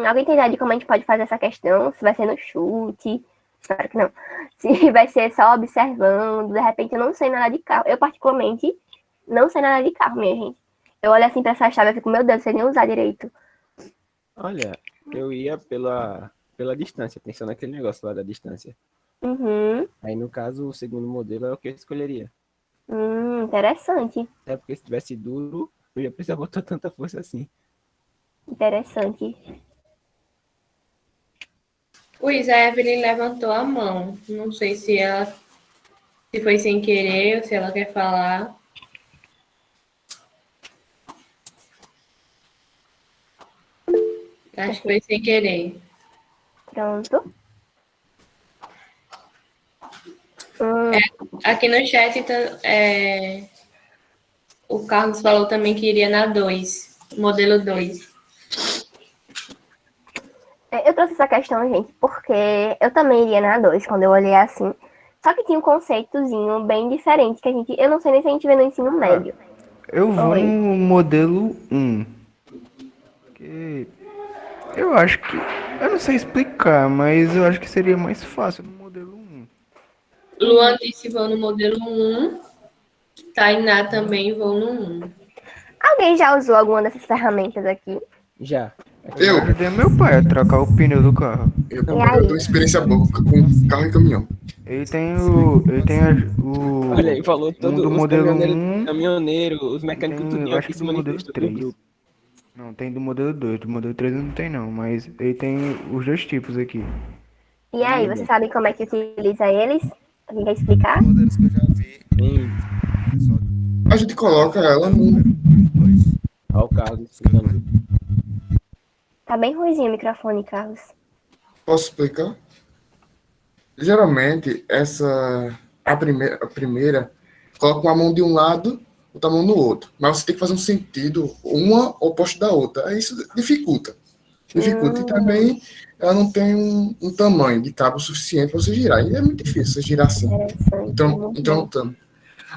Speaker 1: Alguém tem ideia de como a gente pode fazer essa questão? Se vai ser no chute? Espero que não. Se vai ser só observando, de repente eu não sei nada de carro. Eu, particularmente, não sei nada de carro, minha gente. Eu olho assim pra essa chave e fico, meu Deus, não sei nem usar direito.
Speaker 5: Olha, eu ia pela distância, pensando naquele negócio lá da distância.
Speaker 1: Uhum.
Speaker 5: Aí, no caso, o segundo modelo é o que eu escolheria.
Speaker 1: Interessante.
Speaker 5: Até porque se tivesse duro, eu ia precisar botar tanta força assim.
Speaker 1: Interessante.
Speaker 2: Luiz, a Evelyn levantou a mão. Não sei se foi sem querer ou se ela quer falar. Acho que foi sem querer.
Speaker 1: Pronto.
Speaker 2: Aqui no chat, o Carlos falou também que iria na 2, modelo 2.
Speaker 1: Eu trouxe essa questão, gente, porque eu também iria na 2 quando eu olhei assim. Só que tinha um conceitozinho bem diferente que eu não sei nem se a gente vê no ensino médio.
Speaker 9: Eu vou
Speaker 1: Oi.
Speaker 9: no modelo 1. Que eu acho que. Eu não sei explicar, mas eu acho que seria mais fácil no modelo 1.
Speaker 2: Luan disse vou no modelo 1. Tainá também vou no 1.
Speaker 1: Alguém já usou alguma dessas ferramentas aqui?
Speaker 5: Já.
Speaker 9: Eu ajudei meu pai a trocar o pneu do carro.
Speaker 7: Eu tenho experiência boa com carro e caminhão.
Speaker 9: Ele tem o.
Speaker 5: Olha aí, falou todo
Speaker 9: do
Speaker 5: os
Speaker 9: modelo
Speaker 5: caminhoneiro, os
Speaker 9: e
Speaker 5: mecânicos,
Speaker 9: tem,
Speaker 5: tudo
Speaker 9: eu acho
Speaker 5: aqui
Speaker 9: que
Speaker 5: se
Speaker 9: do modelo
Speaker 5: manifestou no
Speaker 9: 3.
Speaker 5: grupo.
Speaker 9: Não, tem do modelo 2. Do modelo 3 não tem não, mas ele tem os dois tipos aqui.
Speaker 1: E aí, vocês sabem como é que utiliza eles? Alguém quer explicar?
Speaker 4: Modelos que eu já vi.
Speaker 5: Tem.
Speaker 7: A gente coloca ela no.
Speaker 5: Olha o Carlos explicando.
Speaker 1: Tá bem ruizinho o microfone, Carlos.
Speaker 7: Posso explicar? Geralmente, a primeira coloca uma mão de um lado, outra mão no outro. Mas você tem que fazer um sentido, uma oposta da outra. Aí isso dificulta. E também ela não tem um tamanho de cabo suficiente para você girar. E é muito difícil você girar assim.
Speaker 1: Interessante.
Speaker 7: Então,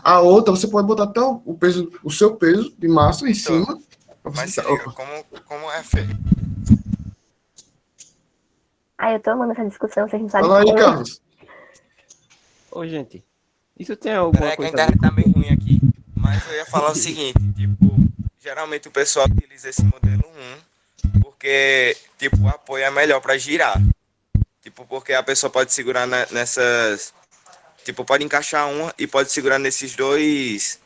Speaker 7: a outra, você pode botar até o seu peso de massa em cima.
Speaker 4: Mas se liga, como é feito?
Speaker 1: Eu tô amando essa discussão, vocês não sabem
Speaker 7: Fala aí,
Speaker 1: como.
Speaker 7: Carlos.
Speaker 5: Ô, gente, isso tem alguma
Speaker 4: Que a
Speaker 5: coisa a
Speaker 4: internet
Speaker 5: ver
Speaker 4: tá bem ruim aqui. Mas eu ia falar o seguinte, tipo, geralmente o pessoal utiliza esse modelo 1 porque, tipo, o apoio é melhor para girar. Tipo, porque a pessoa pode segurar nessas... Tipo, pode encaixar uma e pode segurar nesses dois...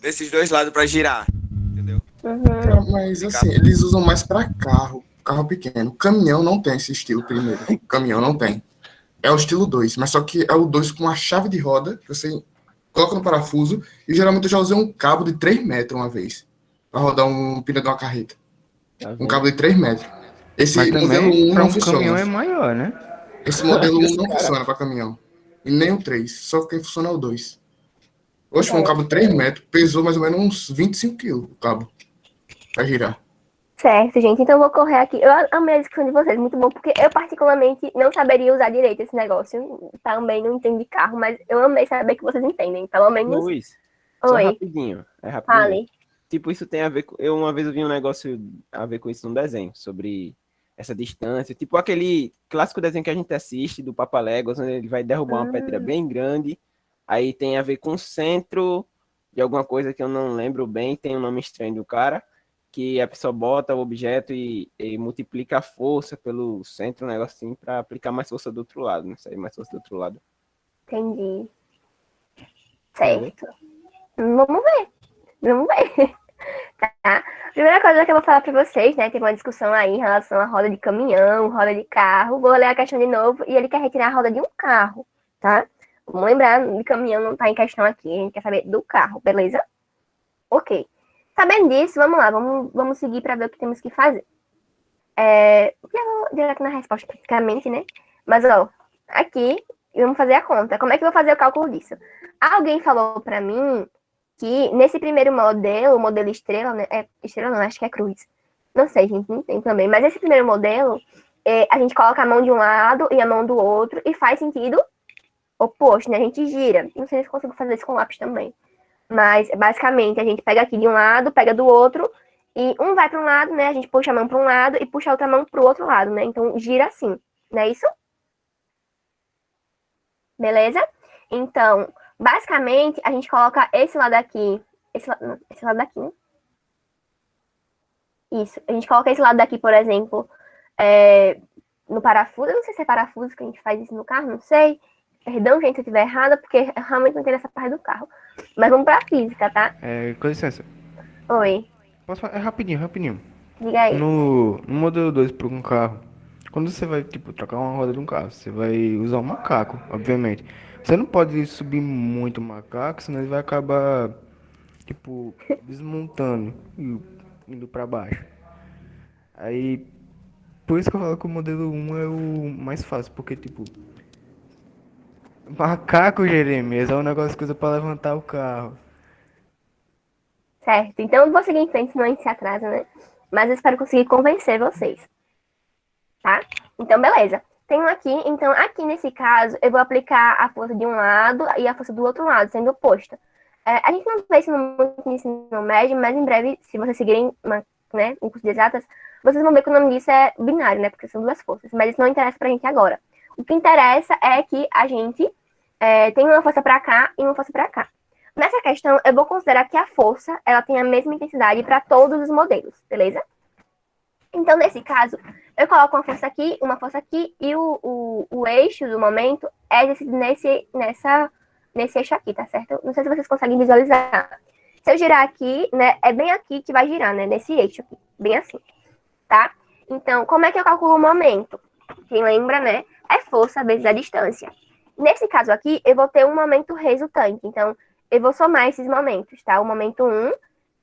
Speaker 4: Nesses dois lados para girar, entendeu?
Speaker 7: Mas assim, eles usam mais para carro pequeno. Caminhão não tem esse estilo primeiro. Caminhão não tem. É o estilo 2, mas só que é o 2 com a chave de roda, que você coloca no parafuso, e geralmente eu já usei um cabo de 3 metros uma vez, para rodar um pneu de uma carreta. Um cabo de 3 metros. Esse
Speaker 9: Mas
Speaker 7: modelo
Speaker 9: também
Speaker 7: 1
Speaker 9: para
Speaker 7: não
Speaker 9: um
Speaker 7: funciona.
Speaker 9: caminhão é maior, né?
Speaker 7: Esse modelo 1 não funciona para caminhão. E nem o 3, só quem funciona é o 2. Hoje foi um cabo de 3 metros, pesou mais ou menos uns 25 quilos o cabo, para girar.
Speaker 1: Certo, gente. Então eu vou correr aqui. Eu amei a discussão de vocês, muito bom, porque eu particularmente não saberia usar direito esse negócio. Também não entendo de carro, mas eu amei saber que vocês entendem. Pelo menos.
Speaker 5: Luiz, só
Speaker 1: Oi,
Speaker 5: rapidinho. É rapidinho.
Speaker 1: fale.
Speaker 5: tipo, isso tem a ver com... Uma vez eu vi um negócio a ver com isso num desenho, sobre essa distância. Tipo aquele clássico desenho que a gente assiste, do Papaléguas, onde ele vai derrubar uma pedra bem grande. Aí tem a ver com o centro de alguma coisa que eu não lembro bem, tem um nome estranho do cara, que a pessoa bota o objeto e multiplica a força pelo centro, um negócio assim, para aplicar mais força do outro lado, né? Sair mais força do outro lado.
Speaker 1: Entendi.
Speaker 5: Quer ver?
Speaker 1: Certo. Vamos ver. Vamos ver. Tá? Primeira coisa que eu vou falar pra vocês, né? Teve uma discussão aí em relação à roda de caminhão, roda de carro. Vou ler a questão de novo e ele quer retirar a roda de um carro, tá? Vamos lembrar, de caminhão não tá em questão aqui, a gente quer saber do carro, beleza? Ok. Sabendo disso, vamos lá, vamos seguir para ver o que temos que fazer. Já vou direto na resposta praticamente, né? Mas, ó, aqui, vamos fazer a conta. Como é que eu vou fazer o cálculo disso? Alguém falou para mim que nesse primeiro modelo, o modelo estrela, né? Estrela não, acho que é cruz. Não sei, gente, não tem também. Mas esse primeiro modelo, a gente coloca a mão de um lado e a mão do outro e faz sentido oposto, né? A gente gira. Não sei se eu consigo fazer isso com lápis também. Mas, basicamente, a gente pega aqui de um lado, pega do outro, e um vai para um lado, né? A gente puxa a mão para um lado e puxa a outra mão para o outro lado, né? Então, gira assim, não é isso? Beleza? Então, basicamente, a gente coloca esse lado aqui, esse lado daqui, né? Isso. A gente coloca esse lado daqui, por exemplo, no parafuso. Eu não sei se é parafuso que a gente faz isso no carro, não sei. Perdão, gente, se eu estiver errada, porque eu realmente não entendo essa parte do carro. Mas vamos pra física, tá?
Speaker 9: Com licença.
Speaker 1: Oi,
Speaker 9: Posso falar? Rapidinho.
Speaker 1: diga aí.
Speaker 9: No modelo 2 para um carro, quando você vai, tipo, trocar uma roda de um carro, você vai usar um macaco, obviamente. Você não pode subir muito o macaco, senão ele vai acabar, tipo, desmontando e indo para baixo. Aí, por isso que eu falo que o modelo um é o mais fácil, porque, tipo, macaco, Jeremias, é um negócio que usa para levantar o carro.
Speaker 1: Certo, então eu vou seguir em frente, senão a gente se atrasa, né? Mas eu espero conseguir convencer vocês, tá? Então, beleza. Tenho aqui, então aqui nesse caso, eu vou aplicar a força de um lado e a força do outro lado, sendo oposta. A gente não vê isso muito no ensino médio, mas em breve, se vocês seguirem um curso de exatas, vocês vão ver que o nome disso é binário, né? Porque são duas forças. Mas isso não interessa pra gente agora. O que interessa é que a gente tem uma força pra cá e uma força pra cá. Nessa questão, eu vou considerar que a força ela tem a mesma intensidade para todos os modelos, beleza? Então, nesse caso, eu coloco uma força aqui e o eixo do momento é nesse eixo aqui, tá certo? Não sei se vocês conseguem visualizar. Se eu girar aqui, né, é bem aqui que vai girar, né, nesse eixo aqui, bem assim, tá? Então, como é que eu calculo o momento? Quem lembra, né, é força vezes a distância. Nesse caso aqui, eu vou ter um momento resultante, então eu vou somar esses momentos, tá? O momento 1,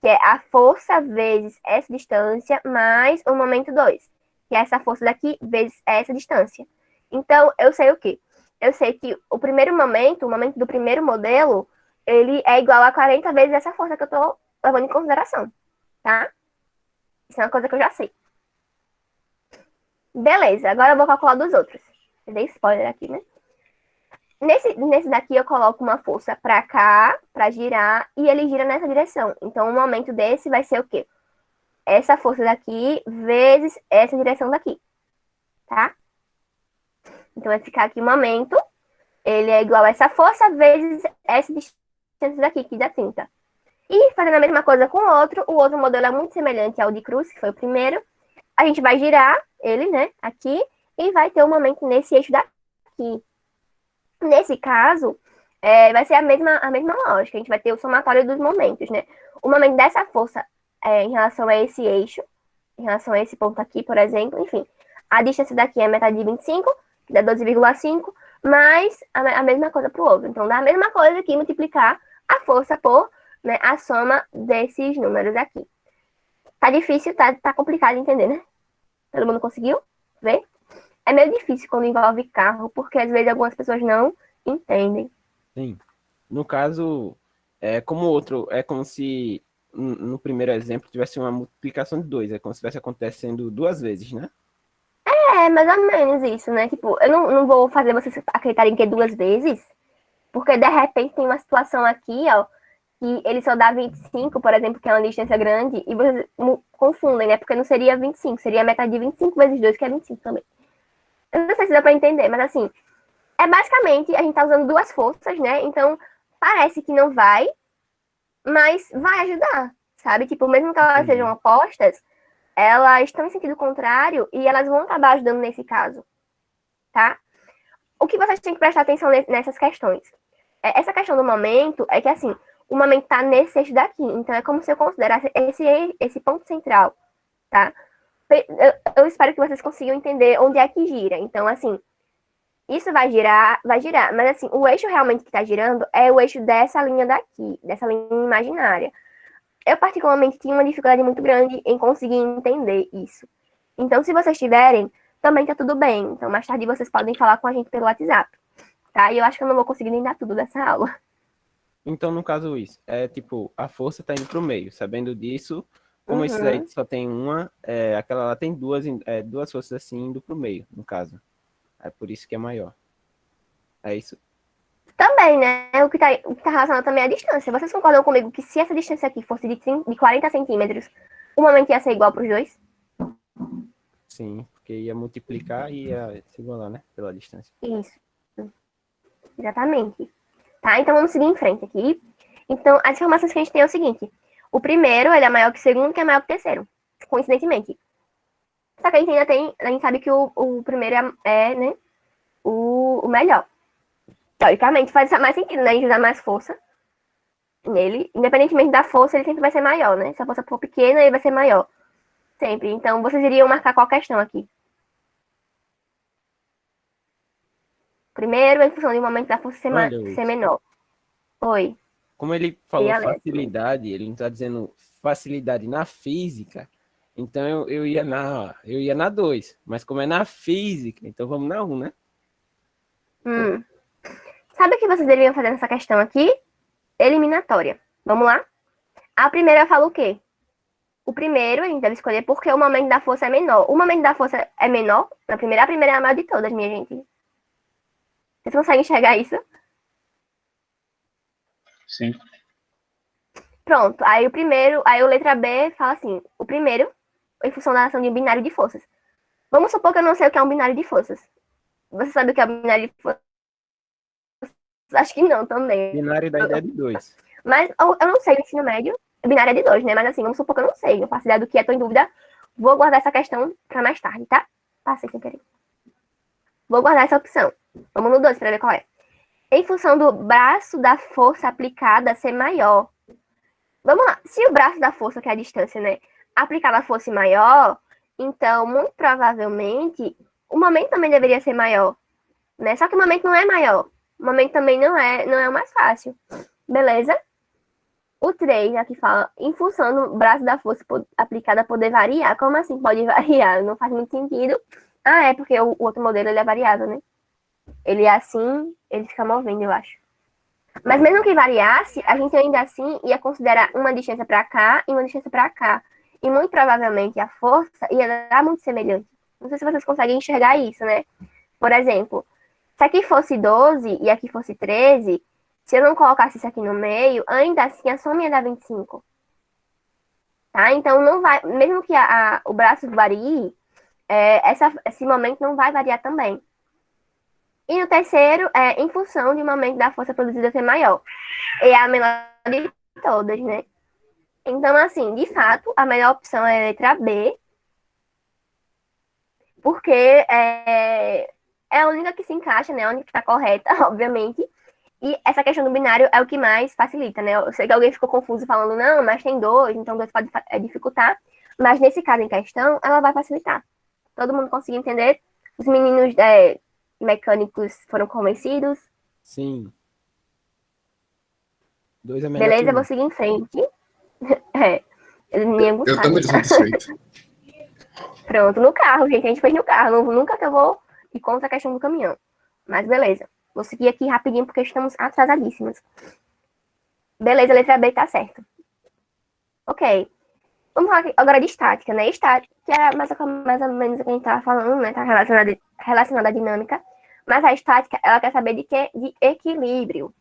Speaker 1: que é a força vezes essa distância, mais o momento 2, que é essa força daqui vezes essa distância. Então, eu sei o quê? Eu sei que o primeiro momento, o momento do primeiro modelo, ele é igual a 40 vezes essa força que eu tô levando em consideração, tá? Isso é uma coisa que eu já sei. Beleza, agora eu vou calcular dos outros. Eu dei spoiler aqui, né? Nesse daqui eu coloco uma força pra cá, pra girar, e ele gira nessa direção. Então, o momento desse vai ser o quê? Essa força daqui vezes essa direção daqui, tá? Então, vai ficar aqui o momento, ele é igual a essa força vezes essa distância daqui, que dá 30. E, fazendo a mesma coisa com o outro modelo é muito semelhante ao de Cruz, que foi o primeiro. A gente vai girar ele, né, aqui, e vai ter um momento nesse eixo daqui. Nesse caso, vai ser a mesma lógica. A gente vai ter o somatório dos momentos, né? O momento dessa força em relação a esse eixo, em relação a esse ponto aqui, por exemplo, enfim. A distância daqui é metade de 25, que dá 12,5, mais a mesma coisa para o outro. Então, dá a mesma coisa aqui, multiplicar a força por, né, a soma desses números aqui. Tá difícil, tá complicado de entender, né? Todo mundo conseguiu ver? É meio difícil quando envolve carro, porque às vezes algumas pessoas não entendem.
Speaker 5: Sim. No caso, como o outro, é como se no primeiro exemplo tivesse uma multiplicação de 2, é como se estivesse acontecendo 2 vezes, né?
Speaker 1: É, mais ou menos isso, né? Tipo, eu não vou fazer vocês acreditarem que é 2 vezes, porque de repente tem uma situação aqui, ó, que ele só dá 25, por exemplo, que é uma distância grande, e vocês confundem, né? Porque não seria 25, seria a metade de 25 vezes 2, que é 25 também. Eu não sei se dá pra entender, mas assim, é basicamente, a gente tá usando duas forças, né? Então, parece que não vai, mas vai ajudar, sabe? Tipo, mesmo que elas sejam opostas, elas estão em sentido contrário e elas vão acabar ajudando nesse caso, tá? O que vocês têm que prestar atenção nessas questões? Essa questão do momento é que, assim, o momento tá nesse eixo daqui, então é como se eu considerasse esse ponto central, tá? Eu espero que vocês consigam entender onde é que gira. Então, assim, isso vai girar, mas assim, o eixo realmente que tá girando é o eixo dessa linha daqui, dessa linha imaginária. Eu, particularmente, tinha uma dificuldade muito grande em conseguir entender isso. Então, se vocês tiverem, também tá tudo bem. Então, mais tarde vocês podem falar com a gente pelo WhatsApp, tá? E eu acho que eu não vou conseguir nem dar tudo dessa aula.
Speaker 5: Então, no caso, isso é tipo, a força tá indo pro meio. Sabendo disso, como esse daí só tem uma, aquela lá tem duas forças assim indo pro meio, no caso. É por isso que é maior. É isso?
Speaker 1: Também, né? O que tá relacionado também é a distância. Vocês concordam comigo que se essa distância aqui fosse de 40 centímetros, o momento ia ser igual para os dois?
Speaker 5: Sim, porque ia multiplicar e ia se igualar, né? Pela distância.
Speaker 1: Isso. Exatamente. Tá? Então vamos seguir em frente aqui. Então, as informações que a gente tem é o seguinte. O primeiro, ele é maior que o segundo, que é maior que o terceiro. Coincidentemente. Só que a gente ainda tem, a gente sabe que o primeiro é né, o melhor. Teoricamente, faz mais sentido, né? A gente usar mais força nele. Independentemente da força, ele sempre vai ser maior, né? Se a força for pequena, ele vai ser maior. Sempre. Então, vocês iriam marcar qual questão aqui? Primeiro, em função do momento da força ser menor. Oi.
Speaker 5: Como ele falou facilidade, ele não está dizendo facilidade na física, então eu ia na 2. Mas como é na física, então vamos na 1, né?
Speaker 1: Sabe o que vocês deveriam fazer nessa questão aqui? Eliminatória. Vamos lá? A primeira fala o quê? O primeiro a gente deve escolher porque o momento da força é menor. O momento da força é menor? A primeira é a maior de todas, minha gente. Vocês conseguem enxergar isso?
Speaker 6: Sim.
Speaker 1: Pronto. Aí o letra B fala assim, o primeiro, em função da ação de um binário de forças. Vamos supor que eu não sei o que é um binário de forças. Você sabe o que é um binário de forças? Acho que não também.
Speaker 5: Binário da ideia de 2.
Speaker 1: Mas eu não sei o ensino médio. Binário é de 2, né? Mas assim, vamos supor que eu não sei. Não faço ideia do que é, tô em dúvida. Vou guardar essa questão para mais tarde, tá? Passei sem querer. Vou guardar essa opção. Vamos no 2 para ver qual é. Em função do braço da força aplicada ser maior. Vamos lá. Se o braço da força, que é a distância, né? Aplicada fosse maior, então, muito provavelmente, o momento também deveria ser maior. Né? Só que o momento não é maior. O momento também não é o mais fácil. Beleza? O 3 aqui fala, em função do braço da força aplicada poder variar. Como assim pode variar? Não faz muito sentido. Ah, é porque o outro modelo ele é variável, né? Ele é assim, ele fica movendo, eu acho. Mas mesmo que variasse, a gente ainda assim ia considerar uma distância para cá e uma distância para cá. E muito provavelmente a força ia dar muito semelhante. Não sei se vocês conseguem enxergar isso, né? Por exemplo, se aqui fosse 12 e aqui fosse 13, se eu não colocasse isso aqui no meio, ainda assim a soma ia dar 25. Tá? Então, não vai, mesmo que o braço varie, esse momento não vai variar também. E no terceiro, em função de um momento da força produzida ser maior. É a menor de todas, né? Então, assim, de fato, a melhor opção é a letra B, porque é a única que se encaixa, né? A única que está correta, obviamente. E essa questão do binário é o que mais facilita, né? Eu sei que alguém ficou confuso falando, não, mas tem 2, então 2 pode dificultar. Mas nesse caso em questão, ela vai facilitar. Todo mundo conseguiu entender? Os meninos mecânicos foram convencidos?
Speaker 5: Sim. 2 é melhor.
Speaker 1: Beleza, eu vou seguir em frente.
Speaker 10: Eu tô muito satisfeito.
Speaker 1: Pronto, no carro, gente. A gente fez no carro. Nunca que eu vou ir contra a questão do caminhão. Mas beleza. Vou seguir aqui rapidinho porque estamos atrasadíssimas. Beleza, a letra B tá certo. Ok. Vamos falar agora de estática, né? Estática, que era mais ou menos o que a gente tava falando, né? Tá relacionada à dinâmica. Mas a estática, ela quer saber de quê? De equilíbrio.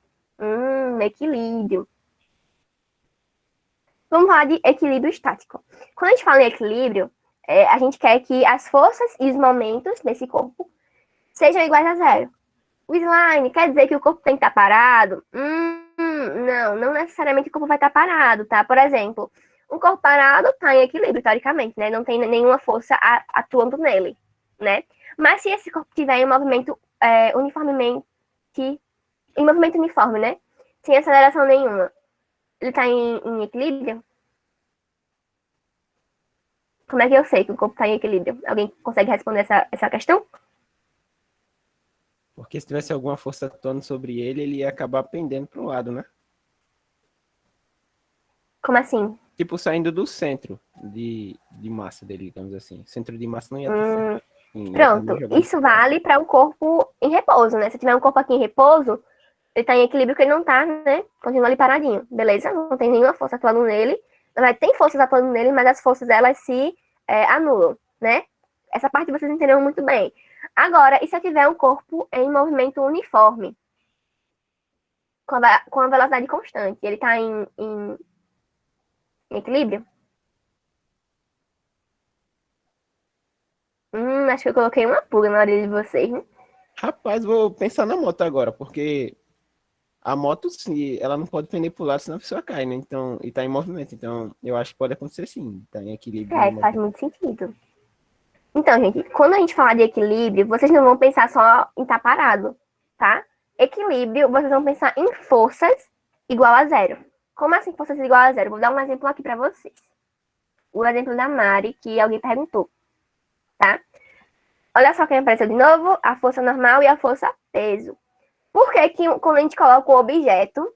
Speaker 1: Equilíbrio. Vamos falar de equilíbrio estático. Quando a gente fala em equilíbrio, a gente quer que as forças e os momentos desse corpo sejam iguais a zero. O slime quer dizer que o corpo tem que estar parado? Não necessariamente o corpo vai estar parado, tá? Por exemplo, um corpo parado está em equilíbrio, teoricamente, né? Não tem nenhuma força atuando nele, né? Mas se esse corpo tiver em movimento em movimento uniforme, né? Sem aceleração nenhuma, ele está em equilíbrio? Como é que eu sei que o corpo está em equilíbrio? Alguém consegue responder essa questão?
Speaker 5: Porque se tivesse alguma força atuando sobre ele, ele ia acabar pendendo para um lado, né?
Speaker 1: Como assim?
Speaker 5: Tipo, saindo do centro de massa dele, digamos assim. O centro de massa não ia ter força.
Speaker 1: Pronto, isso vale para um corpo em repouso, né? Se tiver um corpo aqui em repouso, ele está em equilíbrio porque ele não está, né? Continua ali paradinho, beleza? Não tem nenhuma força atuando nele. Na verdade, tem forças atuando nele, mas as forças, elas se anulam, né? Essa parte vocês entenderam muito bem. Agora, e se eu tiver um corpo em movimento uniforme? Com a velocidade constante, ele está em equilíbrio? Acho que eu coloquei uma pulga na orelha de vocês, né?
Speaker 5: Rapaz, vou pensar na moto agora, porque a moto, sim, ela não pode pender pro lado, senão a pessoa cai, né? Então, e tá em movimento. Então, eu acho que pode acontecer sim, tá em equilíbrio.
Speaker 1: Faz muito sentido. Então, gente, quando a gente falar de equilíbrio, vocês não vão pensar só em estar parado, tá? Equilíbrio, vocês vão pensar em forças igual a zero. Como assim forças igual a zero? Vou dar um exemplo aqui para vocês. O exemplo da Mari, que alguém perguntou, tá? Olha só quem apareceu de novo, a força normal e a força peso. Por que quando a gente coloca o objeto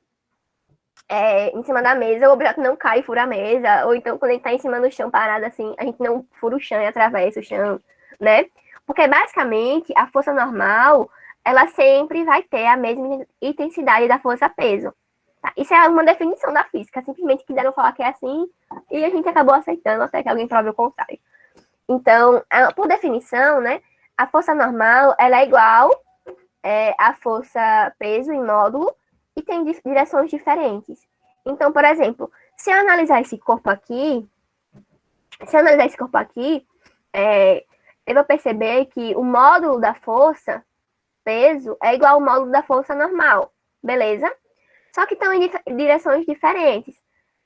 Speaker 1: em cima da mesa, o objeto não cai e fura a mesa? Ou então, quando ele está em cima do chão parado assim, a gente não fura o chão e atravessa o chão, né? Porque, basicamente, a força normal, ela sempre vai ter a mesma intensidade da força-peso. Tá? Isso é uma definição da física. Simplesmente quiseram falar que é assim e a gente acabou aceitando até que alguém prove o contrário. Então, por definição, né, a força normal, ela é igual à força peso em módulo e tem direções diferentes. Então, por exemplo, se eu analisar esse corpo aqui, eu vou perceber que o módulo da força, peso, é igual ao módulo da força normal, beleza? Só que estão em direções diferentes.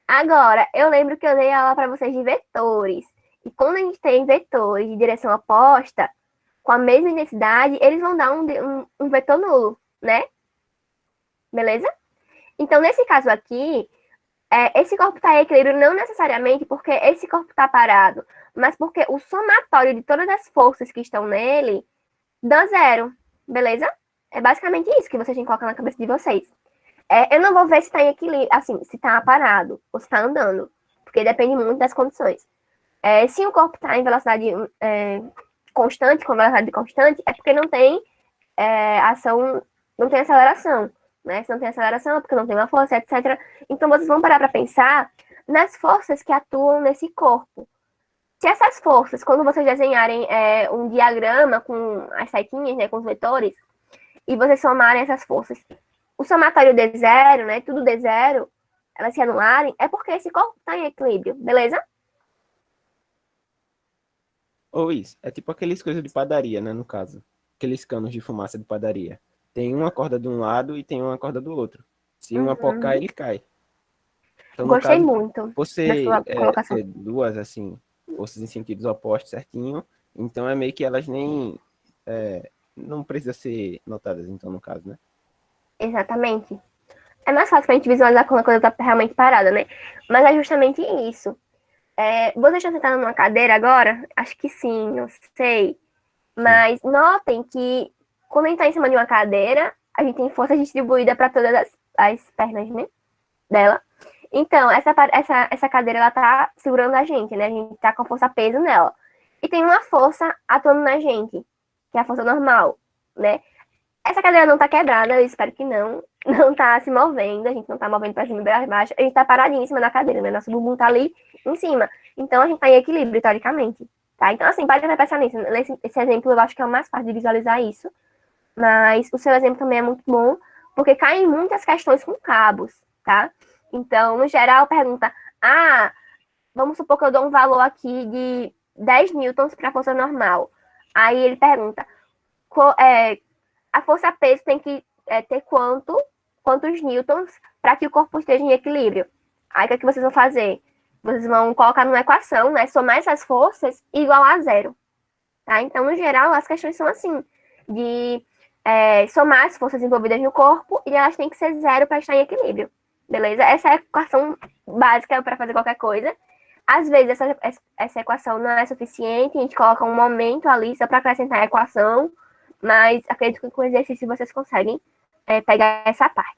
Speaker 1: Agora, eu lembro que eu dei aula para vocês de vetores. E quando a gente tem vetores de direção oposta, com a mesma intensidade, eles vão dar um vetor nulo, né? Beleza? Então, nesse caso aqui, esse corpo está em equilíbrio não necessariamente porque esse corpo está parado, mas porque o somatório de todas as forças que estão nele dá zero, beleza? É basicamente isso que vocês têm que colocar na cabeça de vocês. Eu não vou ver se está em equilíbrio, assim, se está parado ou se está andando, porque depende muito das condições. Se o corpo está em velocidade constante, com velocidade constante, é porque não tem ação, não tem aceleração, né? Se não tem aceleração, é porque não tem uma força, etc. Então, vocês vão parar para pensar nas forças que atuam nesse corpo. Se essas forças, quando vocês desenharem um diagrama com as setinhas, né, com os vetores, e vocês somarem essas forças, o somatório de zero, né, tudo de zero, elas se anularem, é porque esse corpo está em equilíbrio, beleza?
Speaker 5: Ou isso, é tipo aqueles coisas de padaria, né, no caso. Aqueles canos de fumaça de padaria. Tem uma corda de um lado e tem uma corda do outro. Se uma pocar, ele cai. Então,
Speaker 1: Gostei muito
Speaker 5: por
Speaker 1: da sua colocação.
Speaker 5: ser duas, assim, forças em sentidos opostos certinho, então é meio que elas nem... não precisa ser notadas, então, no caso, né?
Speaker 1: Exatamente. É mais fácil pra gente visualizar quando a coisa tá realmente parada, né? Mas é justamente isso. Vocês estão sentados numa cadeira agora? Acho que sim, não sei. Mas notem que quando a gente tá em cima de uma cadeira, a gente tem força distribuída para todas as pernas, né, dela. Então, essa cadeira, ela tá segurando a gente, né? A gente tá com força peso nela. E tem uma força atuando na gente, que é a força normal, né? Essa cadeira não tá quebrada, eu espero que não. Não tá se movendo, a gente não tá movendo pra cima e pra baixo. A gente tá paradinho em cima da cadeira, né? Nosso bumbum tá ali em cima. Então, a gente tá em equilíbrio, teoricamente. Tá? Então, assim, pode pensar nisso. Esse exemplo, eu acho que é o mais fácil de visualizar isso. Mas o seu exemplo também é muito bom, porque caem muitas questões com cabos, tá? Então, no geral, pergunta, Ah, vamos supor que eu dou um valor aqui de 10 newtons para a força normal. Aí ele pergunta, a força peso tem que ter quantos newtons para que o corpo esteja em equilíbrio? Aí o que é que vocês vão fazer? Vocês vão colocar numa equação, né? Somar essas forças igual a zero. Tá? Então, no geral, as questões são assim, de somar as forças envolvidas no corpo e elas têm que ser zero para estar em equilíbrio. Beleza? Essa é a equação básica para fazer qualquer coisa. Às vezes, essa equação não é suficiente, a gente coloca um momento ali só para acrescentar a equação, mas acredito que com o exercício vocês conseguem pegar essa parte.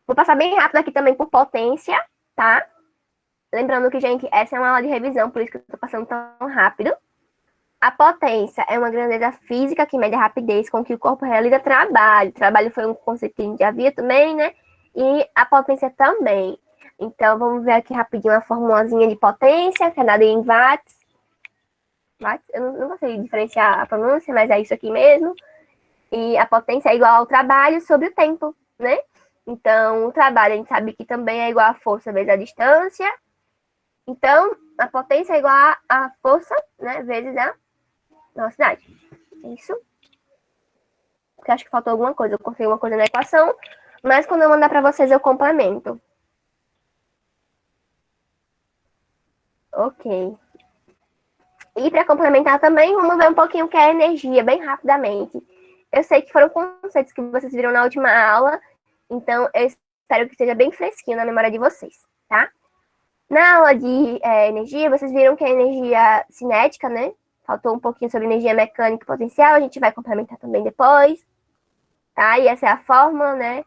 Speaker 1: Vou passar bem rápido aqui também por potência, tá? Lembrando que, gente, essa é uma aula de revisão, por isso que eu estou passando tão rápido. A potência é uma grandeza física que mede a rapidez com que o corpo realiza trabalho. Trabalho foi um conceito que a gente já via também, né? E a potência também. Então, vamos ver aqui rapidinho a formulazinha de potência, que é dada em watts. Watts? Eu não sei diferenciar a pronúncia, mas é isso aqui mesmo. E a potência é igual ao trabalho sobre o tempo, né? Então, o trabalho a gente sabe que também é igual a força vezes a distância. Então, a potência é igual a força, né, vezes a velocidade. Isso. Porque acho que faltou alguma coisa. Eu coloquei uma coisa na equação, mas quando eu mandar para vocês eu complemento. Ok. E para complementar também, vamos ver um pouquinho o que é energia, bem rapidamente. Eu sei que foram conceitos que vocês viram na última aula, então eu espero que esteja bem fresquinho na memória de vocês, tá? Na aula de energia, vocês viram que a energia cinética, né? Faltou um pouquinho sobre energia mecânica e potencial, a gente vai complementar também depois, tá? E essa é a fórmula, né?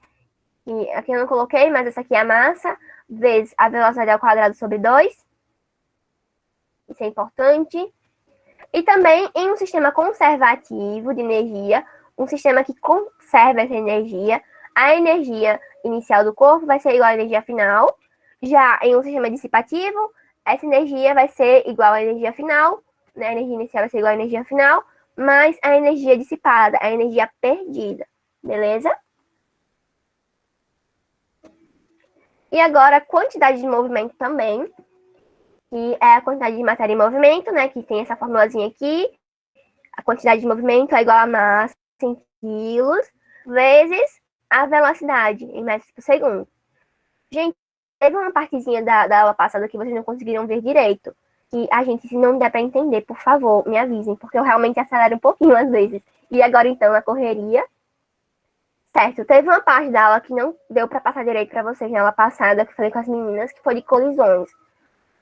Speaker 1: E aqui eu não coloquei, mas essa aqui é a massa, vezes a velocidade ao quadrado sobre 2. Isso é importante. E também em um sistema conservativo de energia, um sistema que conserva essa energia, a energia inicial do corpo vai ser igual à energia final. Já em um sistema dissipativo, essa energia vai ser igual à energia final, né? A energia inicial vai ser igual à energia final, mais a energia dissipada, a energia perdida. Beleza? E agora, a quantidade de movimento também, que é a quantidade de matéria em movimento, né? Que tem essa formulazinha aqui. A quantidade de movimento é igual a massa em quilos, vezes a velocidade em metros por segundo. Gente, teve uma partezinha da aula passada que vocês não conseguiram ver direito. Que a gente, se não der para entender, por favor, me avisem, porque eu realmente acelero um pouquinho às vezes. E agora, então, na correria. Certo, teve uma parte da aula que não deu para passar direito para vocês na aula passada, que eu falei com as meninas, que foi de colisões.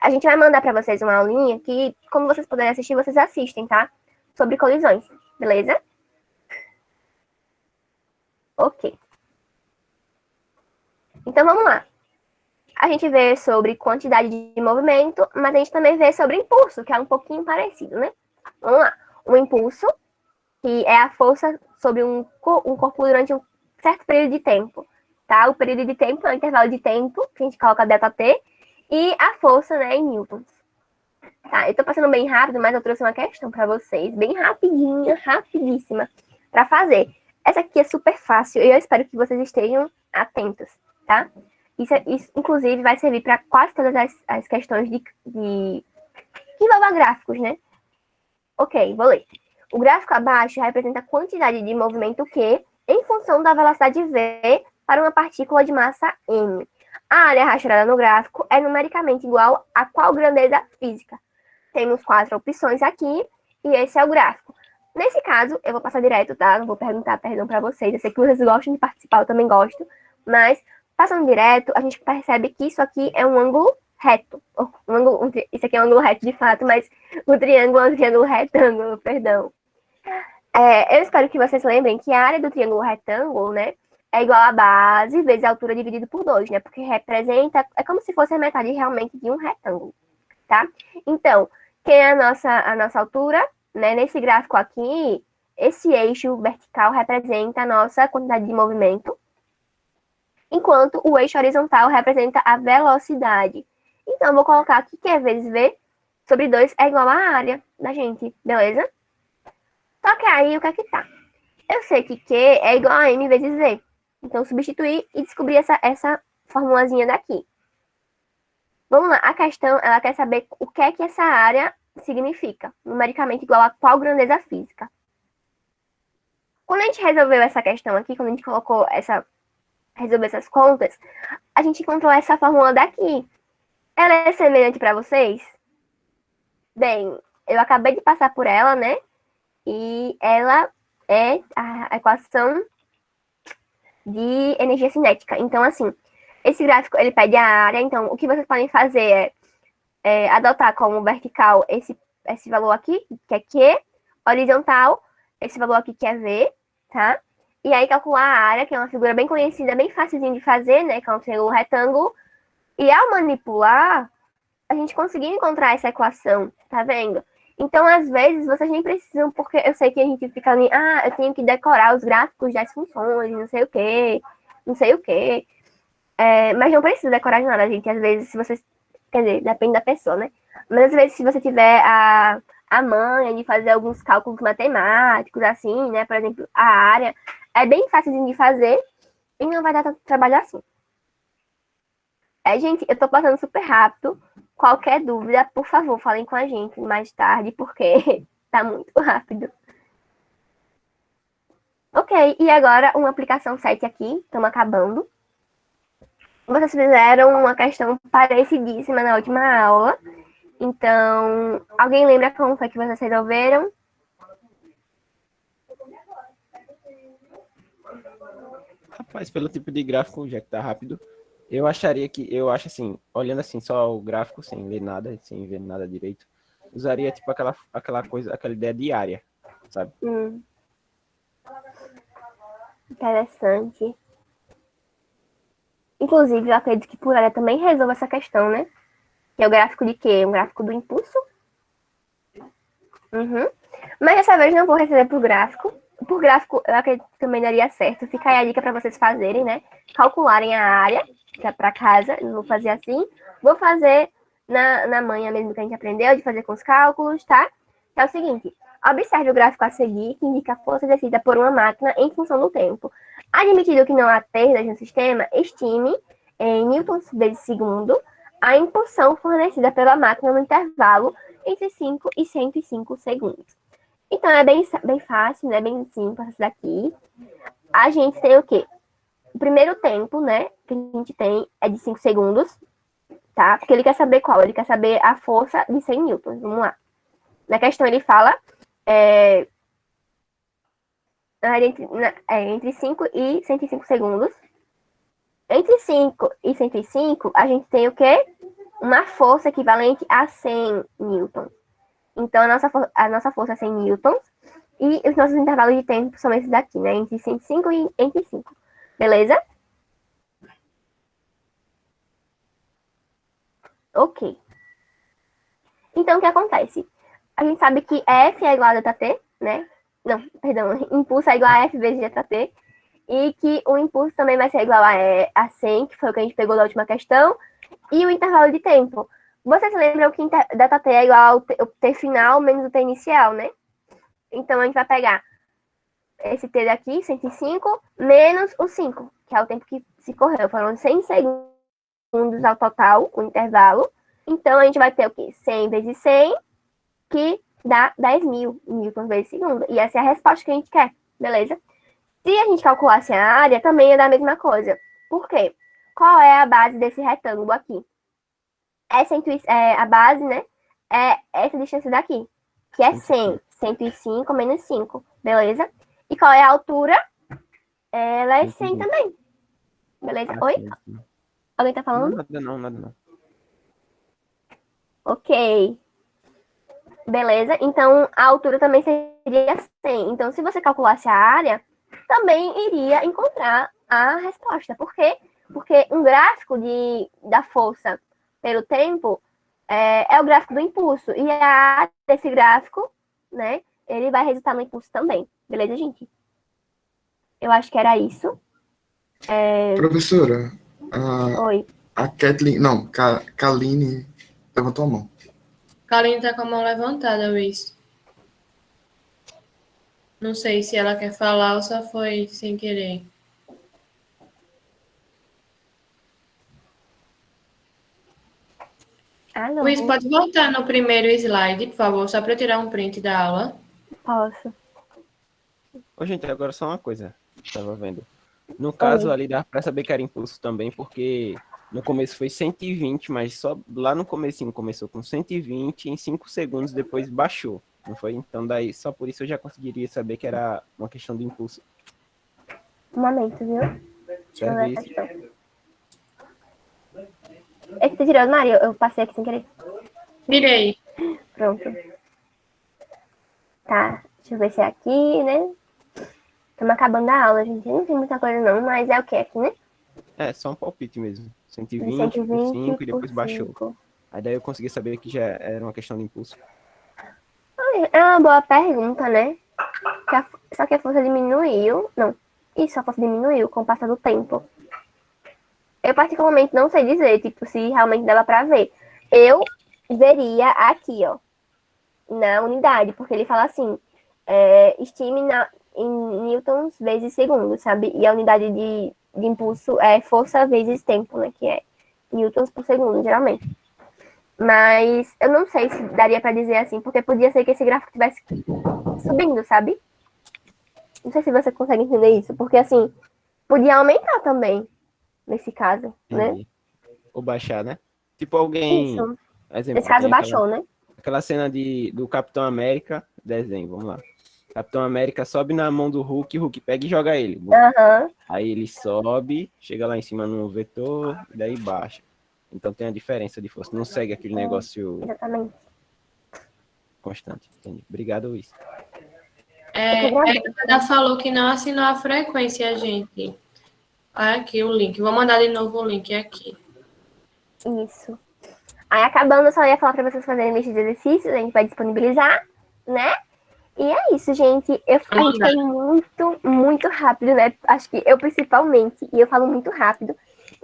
Speaker 1: A gente vai mandar para vocês uma aulinha que, como vocês puderem assistir, vocês assistem, tá? Sobre colisões, beleza? Ok. Então, vamos lá. A gente vê sobre quantidade de movimento, mas a gente também vê sobre impulso, que é um pouquinho parecido, né? Vamos lá. O impulso, que é a força sobre um corpo durante um certo período de tempo, tá? O período de tempo é o intervalo de tempo, que a gente coloca ΔT, e a força, né, em newtons. Tá, eu tô passando bem rápido, mas eu trouxe uma questão para vocês, bem rapidinha, rapidíssima, para fazer. Essa aqui é super fácil e eu espero que vocês estejam atentos, tá? Isso inclusive, vai servir para quase todas as questões que envolvam gráficos, né? Ok, vou ler. O gráfico abaixo representa a quantidade de movimento Q em função da velocidade V para uma partícula de massa M. A área rastreada no gráfico é numericamente igual a qual grandeza física? Temos 4 opções aqui e esse é o gráfico. Nesse caso, eu vou passar direto, tá? Não vou perguntar perdão para vocês. Eu sei que vocês gostam de participar, eu também gosto. Mas, passando direto, a gente percebe que isso aqui é um ângulo reto. Isso aqui é um ângulo reto de fato, mas o triângulo é um triângulo retângulo, perdão. Eu espero que vocês lembrem que a área do triângulo retângulo, né, é igual a base vezes a altura dividido por 2, né? Porque representa, é como se fosse a metade realmente de um retângulo, tá? Então, quem é a nossa altura, né? Nesse gráfico aqui, esse eixo vertical representa a nossa quantidade de movimento, enquanto o eixo horizontal representa a velocidade. Então, eu vou colocar aqui que é vezes V sobre 2 é igual à área da gente, beleza? Só que aí, o que é que tá? Eu sei que Q é igual a M vezes V. Então, substituir e descobrir essa formulazinha daqui. Vamos lá, a questão, ela quer saber o que é que essa área significa, numericamente igual a qual grandeza física. Quando a gente resolveu essa questão aqui, quando a gente resolveu essas contas, a gente encontrou essa fórmula daqui. Ela é semelhante para vocês? Bem, eu acabei de passar por ela, né? E ela é a equação de energia cinética. Então, assim, esse gráfico, ele pede a área. Então, o que vocês podem fazer é adotar como vertical esse valor aqui, que é Q, horizontal, esse valor aqui que é V, tá? E aí calcular a área, que é uma figura bem conhecida, bem facilzinho de fazer, né? Que é um triângulo retângulo. E ao manipular, a gente conseguiu encontrar essa equação, tá vendo? Então, às vezes, vocês nem precisam, porque eu sei que a gente fica ali, eu tenho que decorar os gráficos das funções, não sei o quê, não sei o quê. Mas não precisa decorar de nada, gente. Às vezes, se vocês... Quer dizer, depende da pessoa, né? Mas, às vezes, se você tiver a manha de fazer alguns cálculos matemáticos, assim, né? Por exemplo, a área, é bem fácil de fazer e não vai dar tanto trabalho assim. Gente, eu tô passando super rápido. Qualquer dúvida, por favor, falem com a gente mais tarde, porque tá muito rápido. Ok, e agora uma aplicação 7 aqui, estamos acabando. Vocês fizeram uma questão parecidíssima na última aula. Então, alguém lembra como foi que vocês resolveram?
Speaker 5: Rapaz, pelo tipo de gráfico, já que tá rápido, eu acho assim, olhando assim só o gráfico, sem ler nada, sem ver nada direito, usaria tipo aquela coisa, aquela ideia de área, sabe?
Speaker 1: Interessante. Inclusive, eu acredito que por área também resolve essa questão, né? Que é o gráfico de quê? Um gráfico do impulso? Mas dessa vez não vou receber por gráfico. Por gráfico, eu acredito que também daria certo. Fica aí a dica para vocês fazerem, né? Calcularem a área, que é para casa. Não vou fazer assim. Vou fazer na manhã mesmo que a gente aprendeu, de fazer com os cálculos, tá? Que é o seguinte. Observe o gráfico a seguir, que indica a força exercida por uma máquina em função do tempo. Admitido que não há perdas no sistema, estime em newtons vezes segundo a impulsão fornecida pela máquina no intervalo entre 5 e 105 segundos. Então, é bem fácil, né? Bem simples isso daqui. A gente tem o quê? O primeiro tempo, né? Que a gente tem é de 5 segundos, tá? Porque ele quer saber qual? Ele quer saber a força de 100 newtons. Vamos lá. Na questão, ele fala entre 5 e 105 segundos. Entre 5 e 105, a gente tem o quê? Uma força equivalente a 100 newtons. Então, a nossa força é 100 newtons. E os nossos intervalos de tempo são esses daqui, né? Entre 105 e entre 5. Beleza? Ok. Então, o que acontece? A gente sabe que F é igual a ΔT, né? Não, perdão. Impulso é igual a F vezes ΔT. E que o impulso também vai ser igual a 100, que foi o que a gente pegou da última questão. E o intervalo de tempo. Vocês lembram que ΔT é igual ao T final menos o T inicial, né? Então, a gente vai pegar esse T daqui, 105, menos o 5, que é o tempo que se correu. Foram 100 segundos ao total, o intervalo. Então, a gente vai ter o quê? 100 vezes 100, que dá 10.000 newtons vezes segundo. E essa é a resposta que a gente quer, beleza? Se a gente calculasse a área, também ia dar a mesma coisa. Por quê? Qual é a base desse retângulo aqui? A base, né? É essa distância daqui, que é 100. 105 menos 5, beleza? E qual é a altura? Ela é 100 também. Beleza? Oi? Alguém tá falando?
Speaker 5: Nada não.
Speaker 1: Ok. Beleza? Então, a altura também seria 100. Então, se você calculasse a área, também iria encontrar a resposta. Por quê? Porque um gráfico da força pelo tempo é o gráfico do impulso. E a área desse gráfico, né, ele vai resultar no impulso também. Beleza, gente? Eu acho que era isso.
Speaker 7: Professora,
Speaker 1: Oi.
Speaker 7: a Kathleen, não, Kaline levantou a mão.
Speaker 2: Kaline tá com a mão levantada, Luiz. Não sei se ela quer falar ou só foi sem querer.
Speaker 1: Ah, não.
Speaker 2: Luiz, pode voltar no primeiro slide, por favor, só para eu tirar um print da aula.
Speaker 1: Posso.
Speaker 5: Ô, gente, agora só uma coisa. Tava vendo. No caso ali, dá pra saber que era impulso também, porque no começo foi 120, mas só lá no comecinho começou com 120 e em 5 segundos depois baixou. Não foi? Então daí, só por isso eu já conseguiria saber que era uma questão de impulso.
Speaker 1: Um momento, viu? Deixa eu ver essa
Speaker 5: Serviço.
Speaker 1: questão. É que tu tirou, Maria, eu passei aqui sem querer.
Speaker 2: Virei.
Speaker 1: Pronto. Tá, deixa eu ver se é aqui, né? Estamos acabando a aula, gente. Não tem muita coisa não, mas é o que aqui, né?
Speaker 5: É, só um palpite mesmo. 120 por
Speaker 1: 120
Speaker 5: 5 e depois
Speaker 1: por
Speaker 5: baixou.
Speaker 1: 5.
Speaker 5: Aí daí eu consegui saber que já era uma questão de impulso.
Speaker 1: É uma boa pergunta, né? Só que a força diminuiu. Não, isso, a força diminuiu com o passar do tempo. Eu particularmente não sei dizer, tipo, se realmente dava pra ver. Eu veria aqui, ó, na unidade, porque ele fala assim, estime em newtons vezes segundo, sabe? E a unidade de impulso é força vezes tempo, né? Que é newtons por segundo, geralmente. Mas eu não sei se daria pra dizer assim, porque podia ser que esse gráfico estivesse subindo, sabe? Não sei se você consegue entender isso, porque assim, podia aumentar também, nesse caso, né?
Speaker 5: Entendi. Ou baixar, né? Tipo alguém.
Speaker 1: Isso.
Speaker 5: Exemplo,
Speaker 1: Nesse caso
Speaker 5: tem
Speaker 1: baixou, né?
Speaker 5: aquela cena do Capitão América, desenho, vamos lá. Capitão América sobe na mão do Hulk, o Hulk pega e joga ele.
Speaker 1: Aham.
Speaker 5: Aí ele sobe, chega lá em cima no vetor, e daí baixa. Então tem a diferença de força. Não segue aquele negócio
Speaker 1: Exatamente.
Speaker 5: constante. Entendi. Obrigado, Luiz.
Speaker 2: Ela falou que não assinou a frequência, gente. Olha aqui o link. Vou mandar de novo o link aqui.
Speaker 1: Isso. Aí acabando, eu só ia falar pra vocês fazerem lista de exercícios, a gente vai disponibilizar, né? E é isso, gente. A gente foi muito, muito rápido, né? Acho que eu principalmente, e eu falo muito rápido.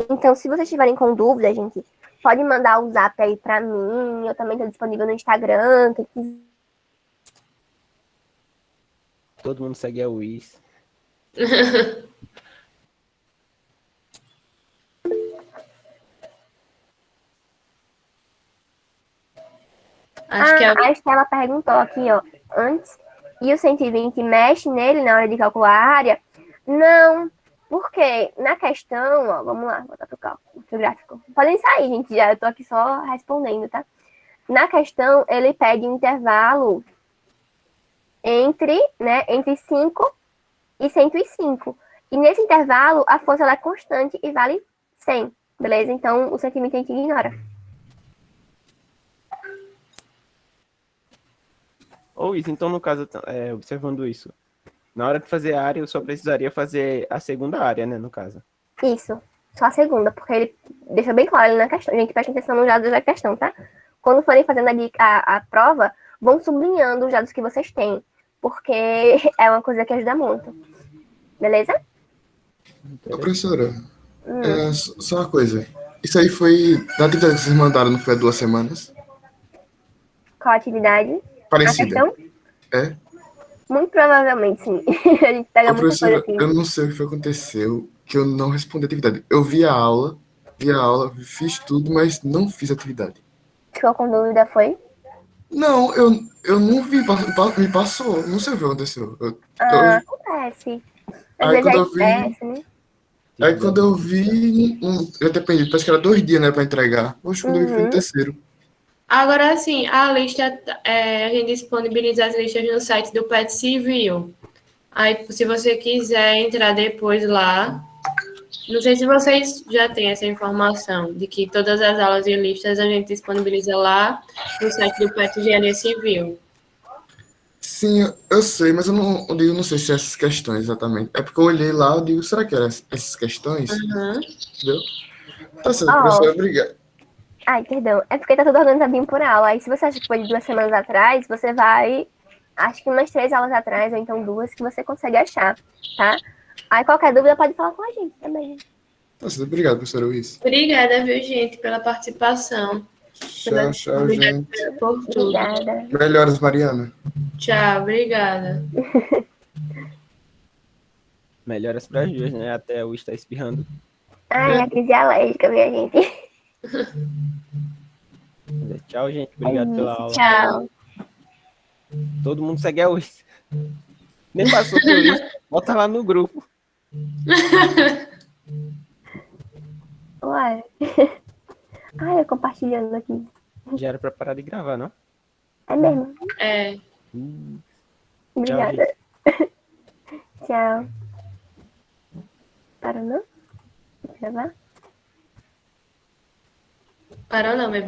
Speaker 1: Então, se vocês tiverem com dúvida, gente, pode mandar o zap aí pra mim. Eu também tô disponível no Instagram.
Speaker 5: Todo mundo segue a Luiz.
Speaker 1: A Estela perguntou aqui, ó, antes, e o 120 mexe nele na hora de calcular a área? Não, porque na questão, ó, vamos lá, botar pro cálculo, pro gráfico. Podem sair, gente, já, eu tô aqui só respondendo, tá? Na questão, ele pede um intervalo entre 5 e 105. E nesse intervalo, a força ela é constante e vale 100, beleza? Então, o 120 a gente ignora.
Speaker 5: Ou isso, então no caso, observando isso, na hora de fazer a área, eu só precisaria fazer a segunda área, né, no caso.
Speaker 1: Isso, só a segunda, porque ele deixa bem claro ali na questão. Gente, presta atenção nos dados da questão, tá? Quando forem fazendo a prova, vão sublinhando os dados que vocês têm, porque é uma coisa que ajuda muito. Beleza?
Speaker 10: Ô, professora, só uma coisa. Isso aí foi da atividade que vocês mandaram, não foi há 2 semanas?
Speaker 1: Qual a atividade?
Speaker 10: Parecida.
Speaker 1: A questão?
Speaker 10: É?
Speaker 1: Muito provavelmente, sim. A gente pega
Speaker 10: Ô,
Speaker 1: muita coisa
Speaker 10: professora,
Speaker 1: assim.
Speaker 10: eu não sei o que foi que aconteceu, que eu não respondi a atividade. Eu vi a aula, fiz tudo, mas não fiz a atividade.
Speaker 1: Ficou com dúvida, foi?
Speaker 10: Não, eu não vi, me passou, não sei o que aconteceu.
Speaker 1: Acontece. Às
Speaker 10: Aí
Speaker 1: vezes
Speaker 10: quando
Speaker 1: é
Speaker 10: eu vi,
Speaker 1: estresse, né?
Speaker 10: aí quando eu vi, eu até perdi, parece que era 2 dias, né, pra entregar. Oxe, quando eu vi foi no terceiro.
Speaker 2: Agora sim, a lista, a gente disponibiliza as listas no site do PET Civil. Aí, se você quiser entrar depois lá, não sei se vocês já têm essa informação, de que todas as aulas e listas a gente disponibiliza lá no site do PET Engenharia Civil.
Speaker 10: Sim, eu sei, mas eu não sei se é essas questões exatamente. É porque eu olhei lá, eu digo, será que eram essas questões? Entendeu? Tá certo, professor, obrigado.
Speaker 1: Ai, perdão. É porque tá tudo organizadinho por aula. Aí, se você acha que foi de 2 semanas atrás, você vai, acho que umas 3 aulas atrás, ou então 2, que você consegue achar, tá? Aí, qualquer dúvida, pode falar com a gente também.
Speaker 10: Tá certo, obrigado, professor Luiz.
Speaker 2: Obrigada, viu, gente, pela participação.
Speaker 10: Tchau, tchau, gente.
Speaker 2: Por tudo.
Speaker 1: Obrigada.
Speaker 10: Melhoras, Mariana.
Speaker 2: Tchau, obrigada.
Speaker 5: Melhoras para as duas, né? Até o está espirrando.
Speaker 1: Ai, a crise alérgica, minha gente.
Speaker 5: Tchau, gente. Obrigado pela aula.
Speaker 1: Tchau.
Speaker 5: Todo mundo segue a Luiz. Nem passou pelo Luiz. Bota lá no grupo.
Speaker 1: Ué. Ai, eu compartilhando aqui.
Speaker 5: Já era pra parar de gravar, não?
Speaker 1: É mesmo.
Speaker 2: É.
Speaker 1: Obrigada. Tchau. Parou não? Vou gravar?
Speaker 2: Parou não, bebê.